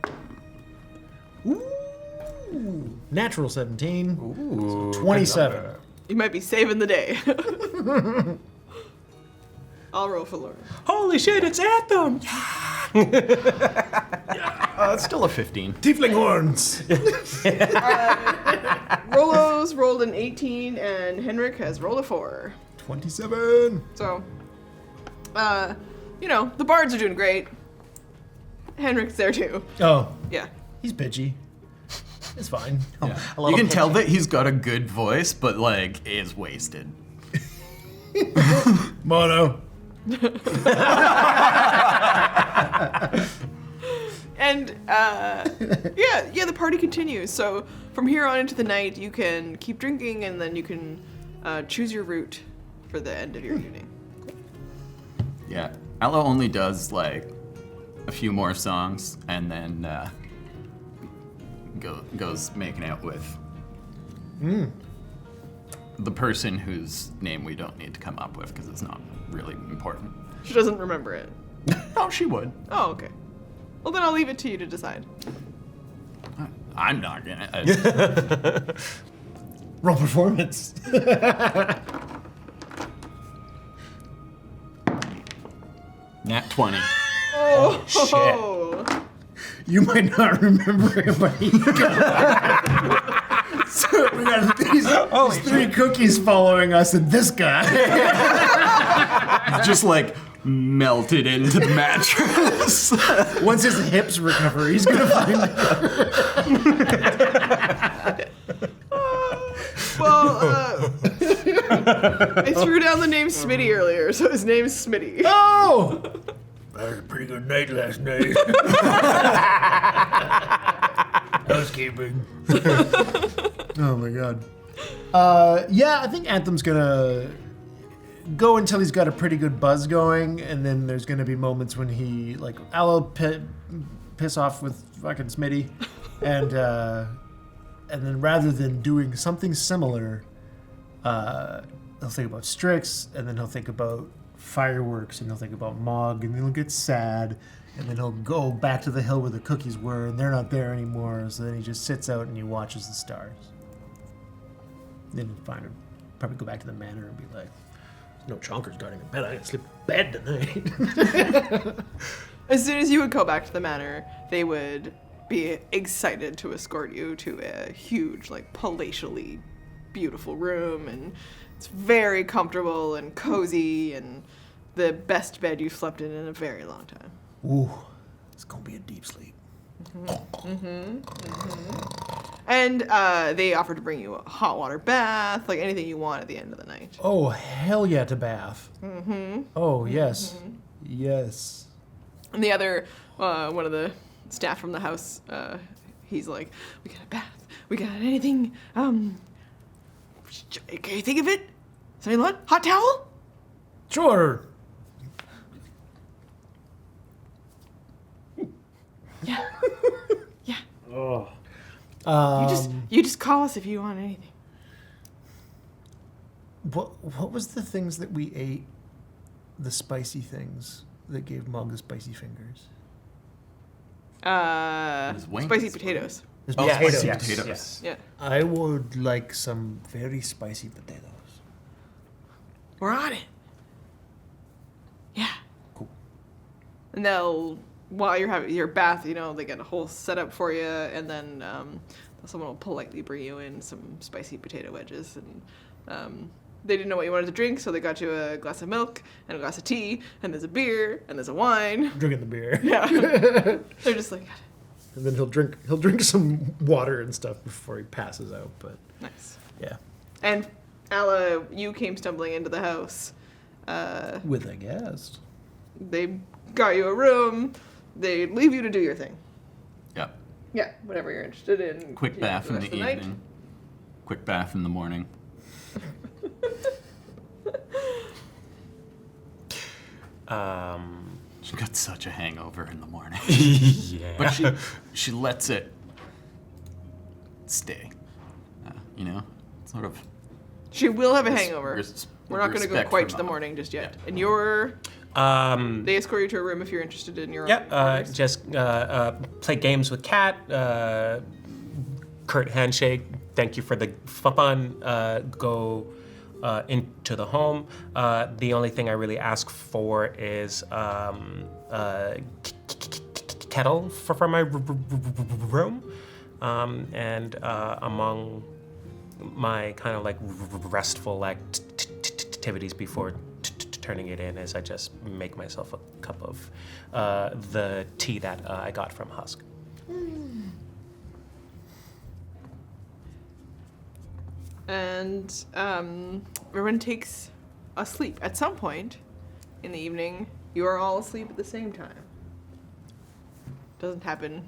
Ooh. Natural 17. Ooh, so 27. You might be saving the day. I'll roll for Laura. Holy shit, it's Anthem! It's still a 15. Tiefling horns. Rolo's rolled an 18, and Henrik has rolled a 4. 27. So, you know, the bards are doing great. Henrik's there too. Oh. Yeah. He's bitchy. It's fine. Yeah. You can tell that he's got a good voice, but like is wasted. Mono. And yeah, the party continues. So from here on into the night, you can keep drinking, and then you can choose your route for the end of your evening. Yeah, Aloe only does like a few more songs, and then goes making out with the person whose name we don't need to come up with because it's not really important. She doesn't remember it. Oh, she would. Oh, okay. Well, then I'll leave it to you to decide. I'm not gonna. Roll performance. Nat 20. Oh, shit. You might not remember it, but he So we got these 3 cookies following us, and this guy. Just like melted into the mattress. Once his hips recover, he's gonna find I threw down the name Smitty earlier, so his name's Smitty. Oh! I had a pretty good night last night. Housekeeping. Oh my god. Yeah, I think Anthem's gonna go until he's got a pretty good buzz going, and then there's gonna be moments when he, like, Aloe piss off with fucking Smitty, and then rather than doing something similar, he'll think about Strix, and then he'll think about fireworks, and he'll think about Mogg, and then he'll get sad, and then he'll go back to the hill where the cookies were, and they're not there anymore, so then he just sits out and he watches the stars. Then he'll probably go back to the manor and be like, "There's no chonkers guarding the bed, I gotta sleep in bed tonight." As soon as you would go back to the manor, they would be excited to escort you to a huge, like, palatially beautiful room, and it's very comfortable and cozy, and the best bed you've slept in a very long time. Ooh, it's gonna be a deep sleep. And they offer to bring you a hot water bath, like anything you want at the end of the night. Oh, hell yeah, to bath. Mm-hmm. Oh, yes. Yes. And the other, one of the staff from the house, he's like, "We got a bath. We got anything, can you think of it? Something what? Hot towel? Sure. Oh. You just call us if you want anything. What was the things that we ate? The spicy things that gave Mogg the spicy fingers. Spicy potatoes. Spicy potatoes. Yes. Yeah. I would like some very spicy potatoes. We're on it. Yeah. Cool. And they'll, while you're having your bath, you know, they get a whole setup for you, and then someone will politely bring you in some spicy potato wedges. And they didn't know what you wanted to drink, so they got you a glass of milk and a glass of tea, and there's a beer, and there's a wine. Drinking the beer. Yeah. They're just like. And then he'll drink some water and stuff before he passes out. But Nice. yeah. And Alla, you came stumbling into the house. With a guest. They got you a room. They leave you to do your thing. Yeah. Yeah, whatever you're interested in. Quick bath in rest the of night. evening. Quick bath in the morning. She got such a hangover in the morning. Yeah. But she lets it stay. You know? Sort of. She will have a hangover. We're not going to go respect quite for to the Mom. morning just yet. And you're... they escort you to a room if you're interested in your own quarters. Just play games with Kat. Curt handshake. Thank you for the fun. Go into the home. The only thing I really ask for is kettle for my room. And among my kind of like restful activities before turning it in is I just make myself a cup of the tea that I got from Husk. And everyone takes a sleep. At some point in the evening, you are all asleep at the same time. Doesn't happen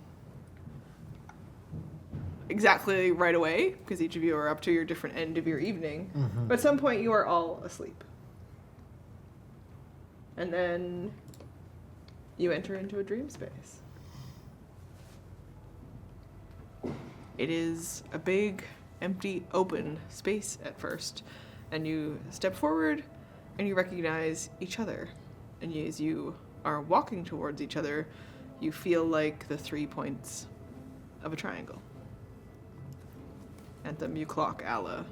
exactly right away, because each of you are up to your different end of your evening. Mhm. But at some point, you are all asleep. And then you enter into a dream space. It is a big, empty, open space at first. And you step forward and you recognize each other. And as you are walking towards each other, you feel like the 3 points of a triangle. At them you clock Alla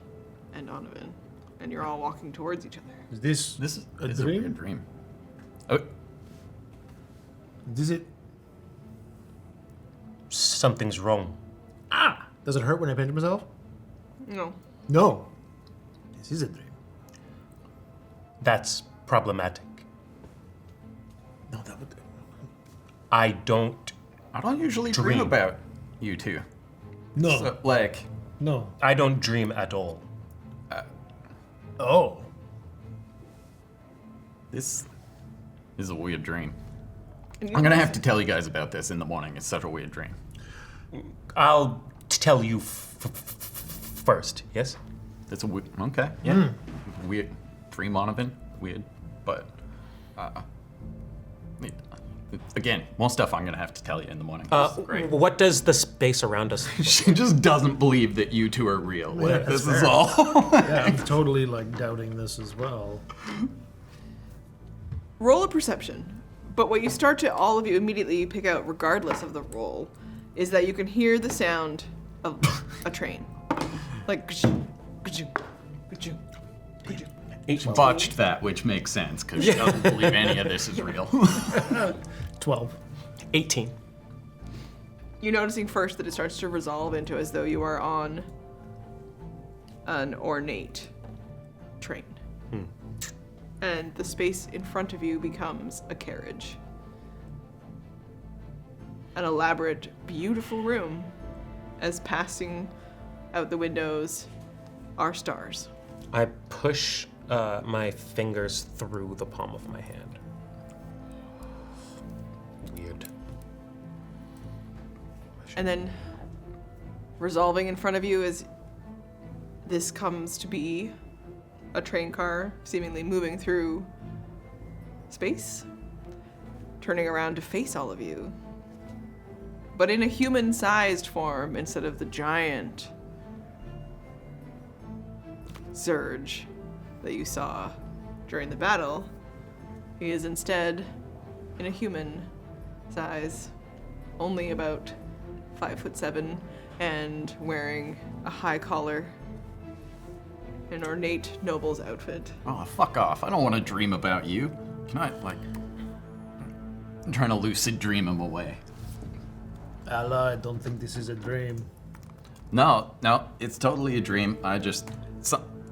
and Donovan. And you're all walking towards each other. Is this is a a dream? weird dream. Oh. Does it? Something's wrong. Does it hurt when I pinch myself? No. No. This is a dream. That's problematic. No, that would. I don't usually dream about you two. No. So, like. No. I don't dream at all. Oh. This is a weird dream. I'm gonna have to tell you guys about this in the morning. It's such a weird dream. I'll tell you first, yes? That's a okay, yeah. Weird dream, Donovan. Weird, but again, more stuff I'm gonna have to tell you in the morning. This is great. What does the space around us? She just doesn't believe that you two are real. Like, Yeah, this that's is fair. all. Yeah, I'm totally like doubting this as well. Roll a perception. But what you start to, all of you immediately pick out, regardless of the roll, is that you can hear the sound of a train. Like, ka-choo, ka-choo, ka-choo, ka-choo. Botched that, which makes sense, because she doesn't believe any of this is real. 12. 18. You're noticing first that it starts to resolve into as though you are on an ornate train. And the space in front of you becomes a carriage. An elaborate, beautiful room, as passing out the windows are stars. I push my fingers through the palm of my hand. Weird. And then resolving in front of you as this comes to be a train car seemingly moving through space, turning around to face all of you. but in a human-sized form instead of the giant Zurge that you saw during the battle. He is instead in a human size, only about 5'7", and wearing a high collar, an ornate noble's outfit. Oh, fuck off. I don't want to dream about you. Can I, like... I'm trying to lucid dream him away. Allah, I don't think this is a dream. No, it's totally a dream. I just...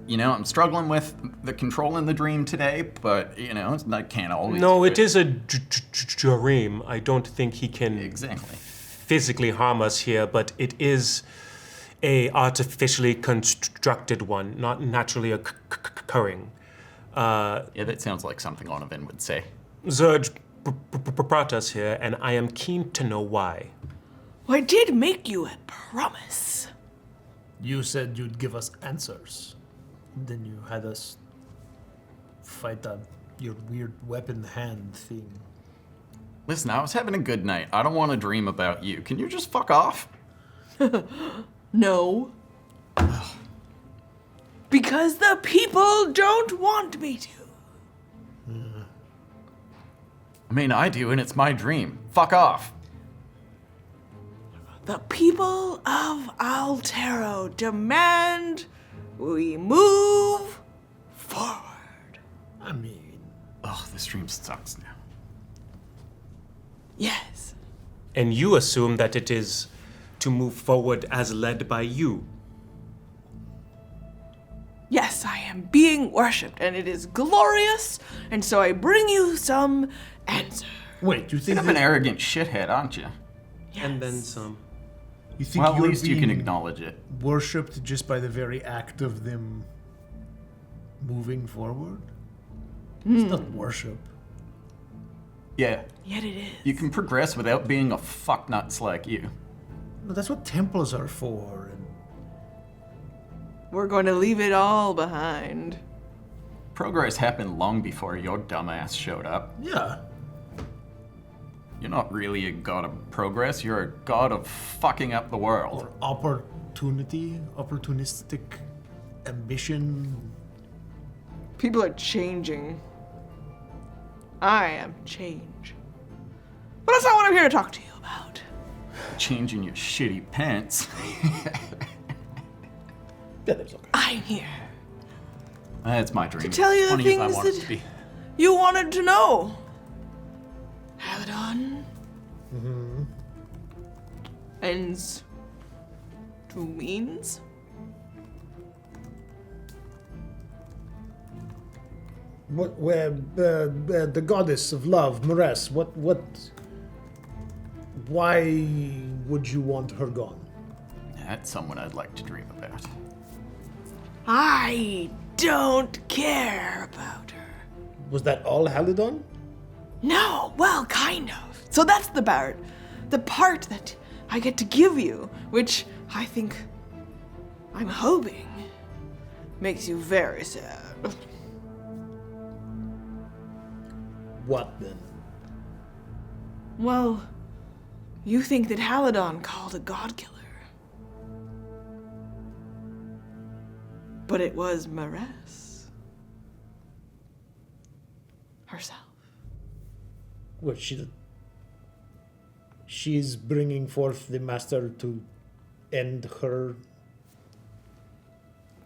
I'm struggling with the control in the dream today, but, I can't always... No, it is a dream. I don't think he can physically harm us here, but it is a artificially constructed one, not naturally occurring. Yeah, that sounds like something Onovan would say. Zurge brought us here, and I am keen to know why. Well, I did make you a promise. You said you'd give us answers. Then you had us fight your weird weapon hand thing. Listen, I was having a good night. I don't want to dream about you. Can you just fuck off? No. Because the people don't want me to. I mean, I do, and it's my dream. Fuck off. The people of Altero demand we move forward. I mean... Ugh, this dream sucks now. Yes. And you assume that it is to move forward as led by you. Yes, I am being worshipped, and it is glorious, and so I bring you some answer. Wait, you think you're an arrogant shithead, aren't you? Yes. And then some. You think well, at you're least you can being acknowledge it. worshipped just by the very act of them moving forward? It's not worship. Yeah. Yet it is. You can progress without being a fucknuts like you. No, that's what temples are for. And we're going to leave it all behind. Progress happened long before your dumbass showed up. Yeah. You're not really a god of progress, you're a god of fucking up the world. Or opportunity, opportunistic ambition. People are changing. I am change. But that's not what I'm here to talk to you about. Changing your shitty pants. I'm here That's my dream. to tell you the Funny if I things want it to that be. you wanted to know. Haledon ends to means. What? The goddess of love, Maress. What? Why would you want her gone? That's someone I'd like to dream about. I don't care about her. Was that all Haledon? No, well, kind of. So that's the part that I get to give you, which I think, I'm hoping, makes you very sad. What then? Well, you think that Haledon called a god killer. But it was Maress herself. What, she's bringing forth the master to end her...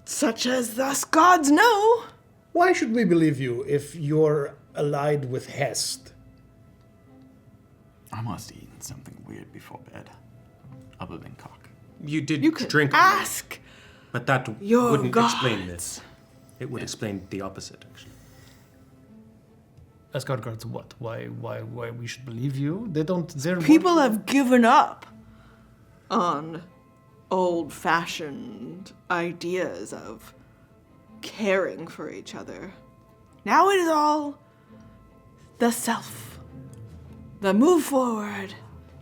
Such as thus gods know. Why should we believe you if you're allied with Hest? I must have eaten something weird before bed. Other than cock. You did You could drink. ask But that your wouldn't explain gods. this. It would explain the opposite, actually. Asgard guards what? Why we should believe you? They don't... They're People have given up on old-fashioned ideas of caring for each other. Now it is all the self. The move forward.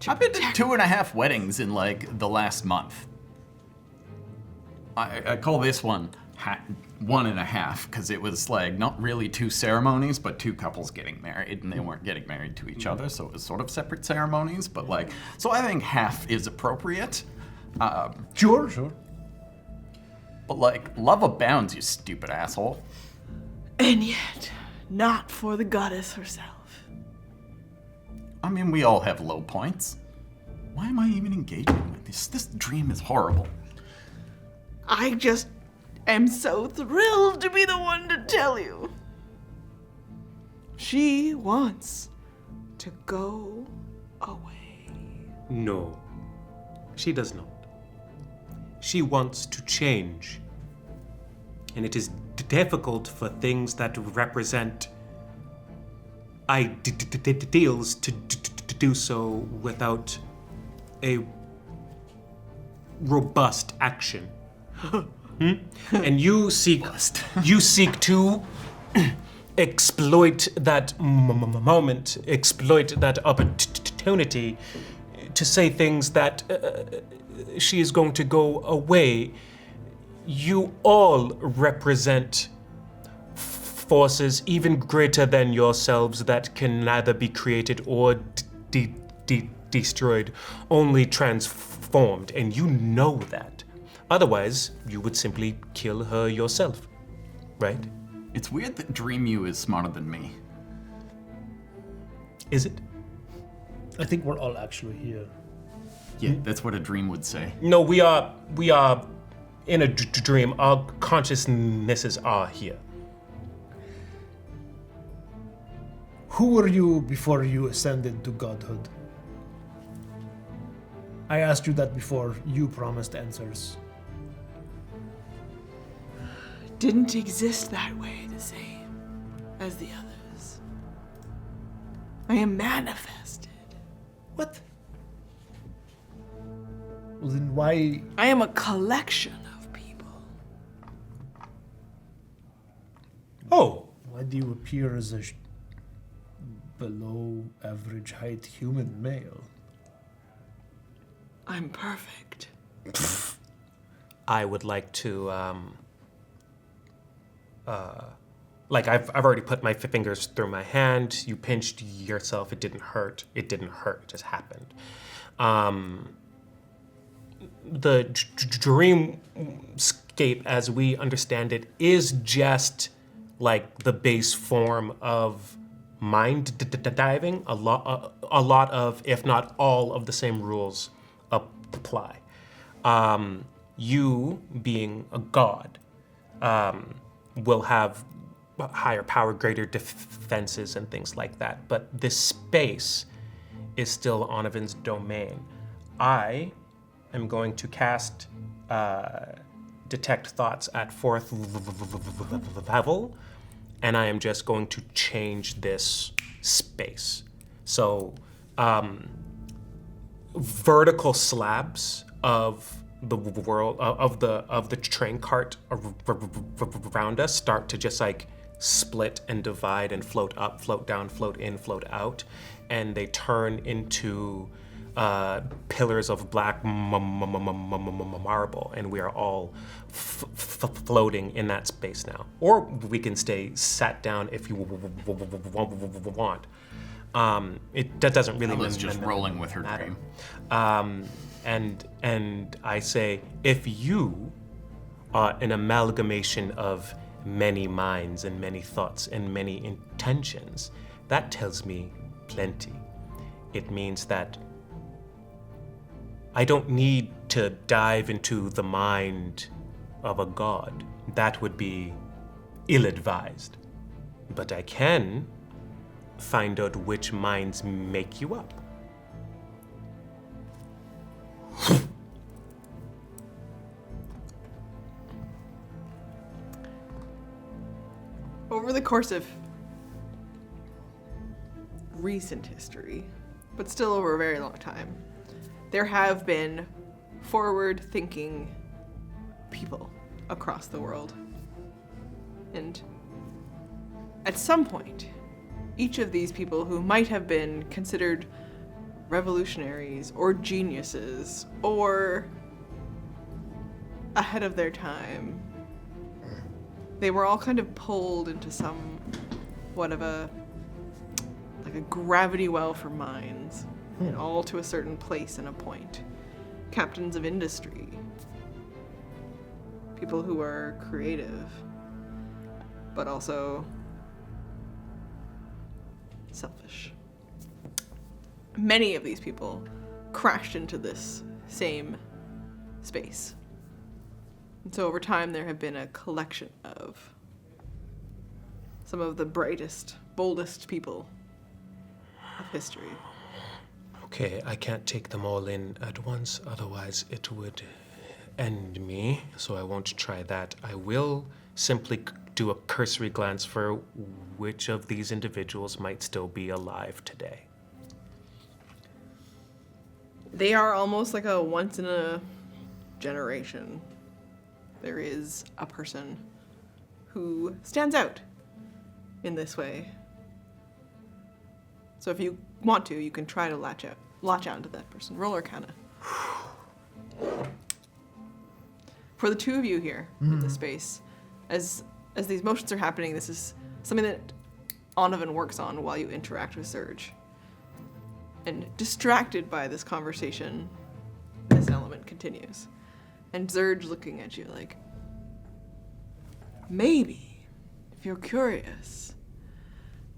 I've been to 2.5 weddings in, the last month. I call this one 1.5, because it was like not really 2 ceremonies, but 2 couples getting married, and they weren't getting married to each other, so it was sort of separate ceremonies. But like, so I think half is appropriate. Sure. But like, love abounds, you stupid asshole. And yet, not for the goddess herself. I mean, we all have low points. Why am I even engaging with this? This dream is horrible. I just am so thrilled to be the one to tell you. She wants to go away. No, she does not. She wants to change. And it is difficult for things that represent ideals to do so without a robust action. And you seek to exploit that moment, exploit that opportunity to say things that she is going to go away. You all represent forces even greater than yourselves that can neither be created or destroyed, only transformed, and you know that. Otherwise, you would simply kill her yourself, right? It's weird that Dreamu is smarter than me. Is it? I think we're all actually here. Yeah, that's what a dream would say. No, we are in a dream. Our consciousnesses are here. Who were you before you ascended to godhood? I asked you that before. You promised answers. Didn't exist that way the same as the others. I am manifested. What? Well, then why? I am a collection of people. Oh. Why do you appear as a below average height human male? I'm perfect. I would like to, I've already put my fingers through my hand. You pinched yourself. It didn't hurt. It just happened. The dreamscape, as we understand it, is just like the base form of mind diving. A lot of, if not all of the same rules apply. You, being a god, will have higher power, greater defenses, and things like that. But this space is still Onivan's domain. I am going to cast Detect Thoughts at 4th level, and I am just going to change this space. So, vertical slabs of the world of the train cart around us start to just like split and divide and float up, float down, float in, float out, and they turn into pillars of black marble, and we are all floating in that space now. Or we can stay sat down if you want. That doesn't really Ella's just rolling with her dream. And I say, if you are an amalgamation of many minds and many thoughts and many intentions, that tells me plenty. It means that I don't need to dive into the mind of a god. That would be ill-advised. But I can find out which minds make you up. Over the course of recent history, but still over a very long time, there have been forward-thinking people across the world. And at some point, each of these people who might have been considered revolutionaries or geniuses or ahead of their time They were all kind of pulled into somewhat of a gravity well for minds, and all to a certain place and a point. Captains of industry, people who are creative, but also selfish. Many of these people crashed into this same space. And so over time, there have been a collection of some of the brightest, boldest people of history. Okay, I can't take them all in at once, otherwise it would end me, so I won't try that. I will simply do a cursory glance for which of these individuals might still be alive today. They are almost like a once in a generation. There is a person who stands out in this way. So if you want to, you can try to latch out to that person. Roll Arcana. For the two of you here in this space, as these motions are happening, this is something that Onovan works on while you interact with Zurge. And distracted by this conversation, this element continues. And Zurge looking at you like, maybe, if you're curious,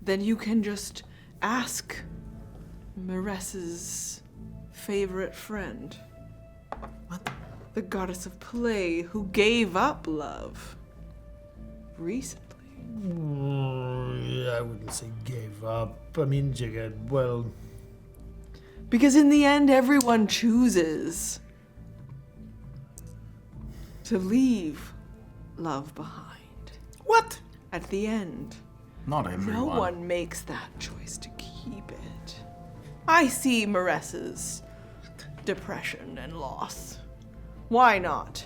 then you can just ask Maressa's favorite friend. What? The goddess of play who gave up love recently. I wouldn't say gave up. I mean, well... Because in the end, everyone chooses to leave love behind. What? At the end. Not everyone. No one makes that choice to keep it. I see Maressa's depression and loss. Why not?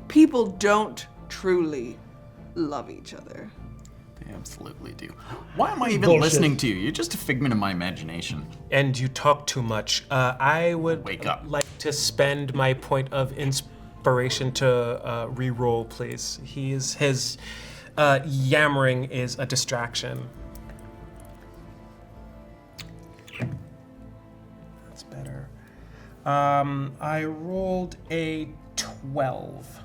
People don't truly love each other. They absolutely do. Why am I even listening to you? You're just a figment of my imagination. And you talk too much. I would wake up. Like to spend my point of inspiration to re-roll, please. His yammering is a distraction. That's better. I rolled a 12.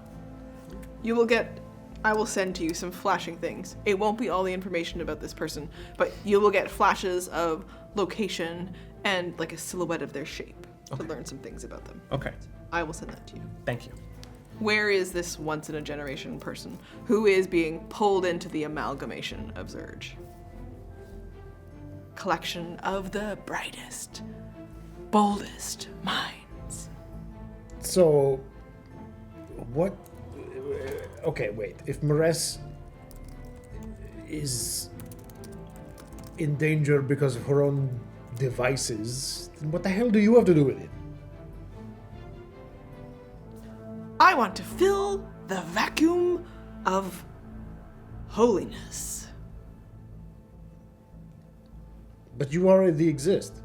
I will send to you some flashing things. It won't be all the information about this person, but you will get flashes of location and like a silhouette of their shape to learn some things about them. Okay. I will send that to you. Thank you. Where is this once in a generation person who is being pulled into the amalgamation of Zurge? Collection of the brightest, boldest minds. So, what? Okay, wait. If Maressa is in danger because of her own devices, then what the hell do you have to do with it? I want to fill the vacuum of holiness. But you already exist.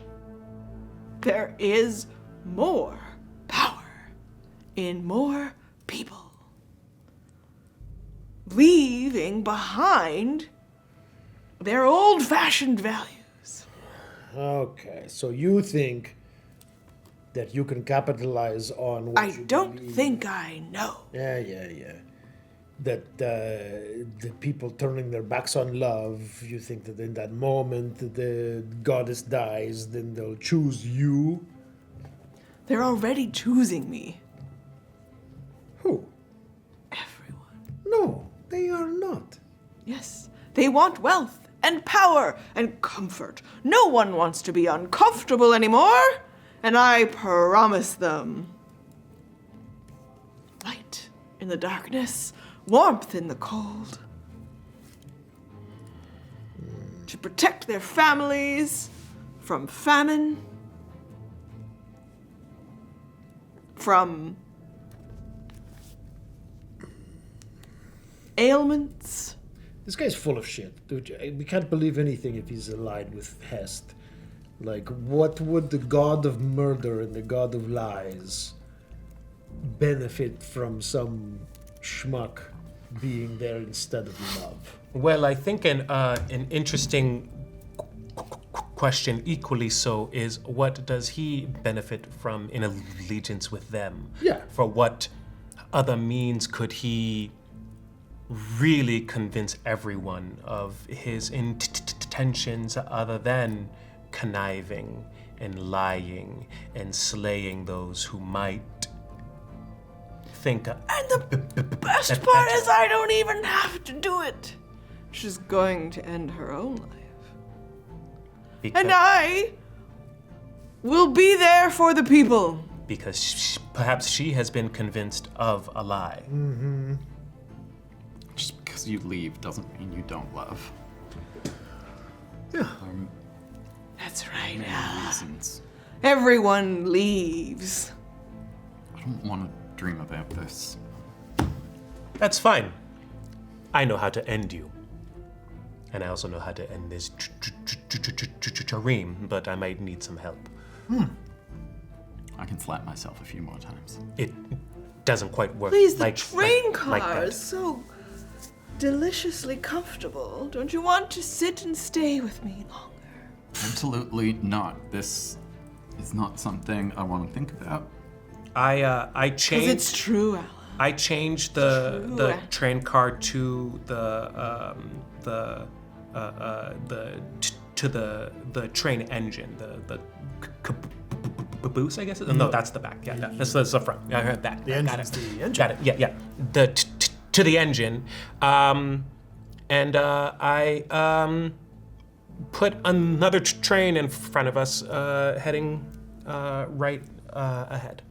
There is more power in more people. Leaving behind their old-fashioned values. Okay, so you think that you can capitalize on what I don't think I know. Yeah. That the people turning their backs on love, you think that in that moment the goddess dies, then they'll choose you? They're already choosing me. Who? Everyone. No, they are not. Yes, they want wealth and power and comfort. No one wants to be uncomfortable anymore, and I promise them light in the darkness, warmth in the cold. To protect their families from famine, from ailments. This guy's full of shit, dude. We can't believe anything if he's allied with Hest. Like, what would the god of murder and the god of lies benefit from some schmuck being there instead of love? Well, I think an interesting question equally so is what does he benefit from in allegiance with them? Yeah. For what other means could he really convince everyone of his intentions other than conniving and lying and slaying those who might think. And the best part is I don't even have to do it. She's going to end her own life. And I will be there for the people. Because perhaps she has been convinced of a lie. Mm-hmm. Just because you leave doesn't mean you don't love. Yeah. That's right. Many reasons. Everyone leaves. I don't want to dream about this. That's fine. I know how to end you. And I also know how to end this dream, but I might need some help. I can slap myself a few more times. It doesn't quite work. Please, the like train car that. is so deliciously comfortable. Don't you want to sit and stay with me longer? Absolutely not. This is not something I want to think about. I changed. 'Cause it's true, Alan. I changed the train car to the train engine, the caboose, I guess. No, that's the back. Yeah, that's the front. Yeah, I heard that. The engine's the engine. Got it. Yeah. To the engine, and I put another train in front of us, heading right ahead.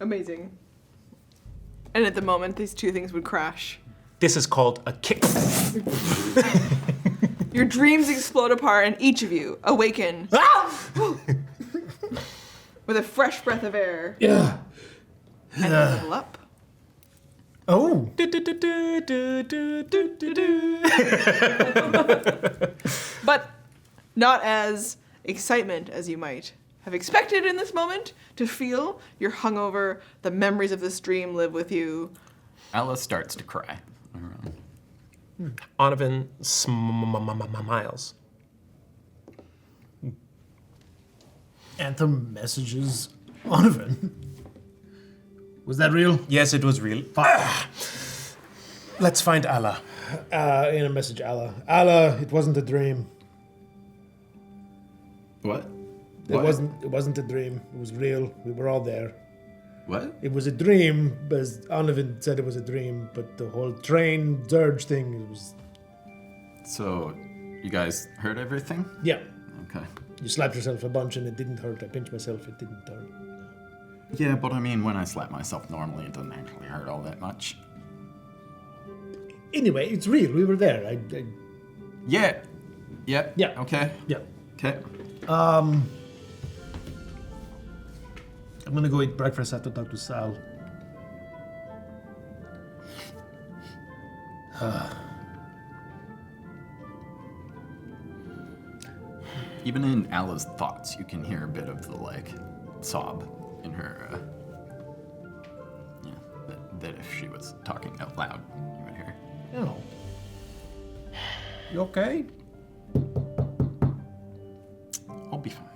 Amazing. And at the moment, these two things would crash. This is called a kick. Your dreams explode apart, and each of you awaken with a fresh breath of air. Yeah. And level up. Oh. But not as excitement as you might have expected in this moment to feel. You're hungover. The memories of this dream live with you. Ella starts to cry. Onovan smiles. Anthem messages Onovan. Was that real? Yes, it was real. Let's find Allah. In a message, Allah. Allah, it wasn't a dream. What? It wasn't a dream. It was real. We were all there. What? It was a dream, as Onovan said it was a dream, but the whole train Zurge thing, it was... So, you guys heard everything? Yeah. Okay. You slapped yourself a bunch and it didn't hurt. I pinched myself, it didn't hurt. Yeah, but I mean, when I slap myself normally, it doesn't actually hurt all that much. Anyway, it's real. We were there. Yeah. Yeah. Yeah. Okay. Yeah. Okay. I'm gonna go eat breakfast. I have to talk to Sal. Even in Alla's thoughts, you can hear a bit of the, sob in her, that if she was talking out loud, you would hear. Oh. You okay? I'll be fine.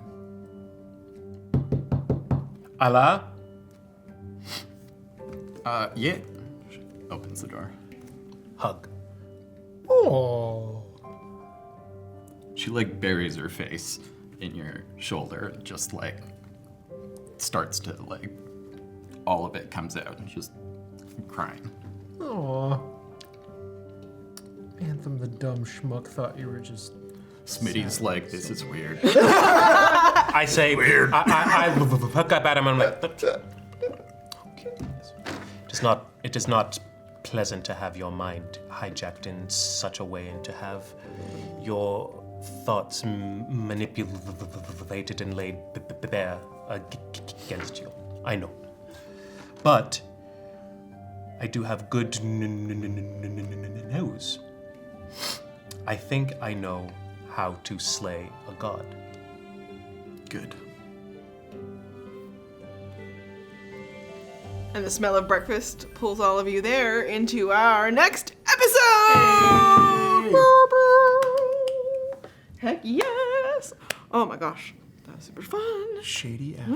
Allah? Yeah. She opens the door. Hug. Oh. She, buries her face in your shoulder, just, starts to, all of it comes out, and just crying. Aw. Anthem, the dumb schmuck, thought you were just... Smitty's like, this is weird. I say, weird. I look up at him and I'm like, it is not pleasant to have your mind hijacked in such a way and to have your thoughts manipulated and laid bare against you. I know. But I do have good news. I think I know how to slay a god. Good. And the smell of breakfast pulls all of you there into our next episode! Heck yes! Oh my gosh, that was super fun. Shady ass.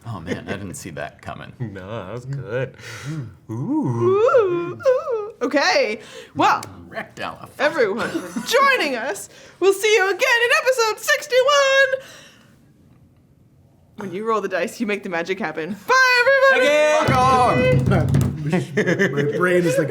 Oh man, I didn't see that coming. No, that was good. Ooh. Okay, well, everyone for joining us. We'll see you again in episode 61. When you roll the dice, you make the magic happen. Bye, everybody! My brain is like...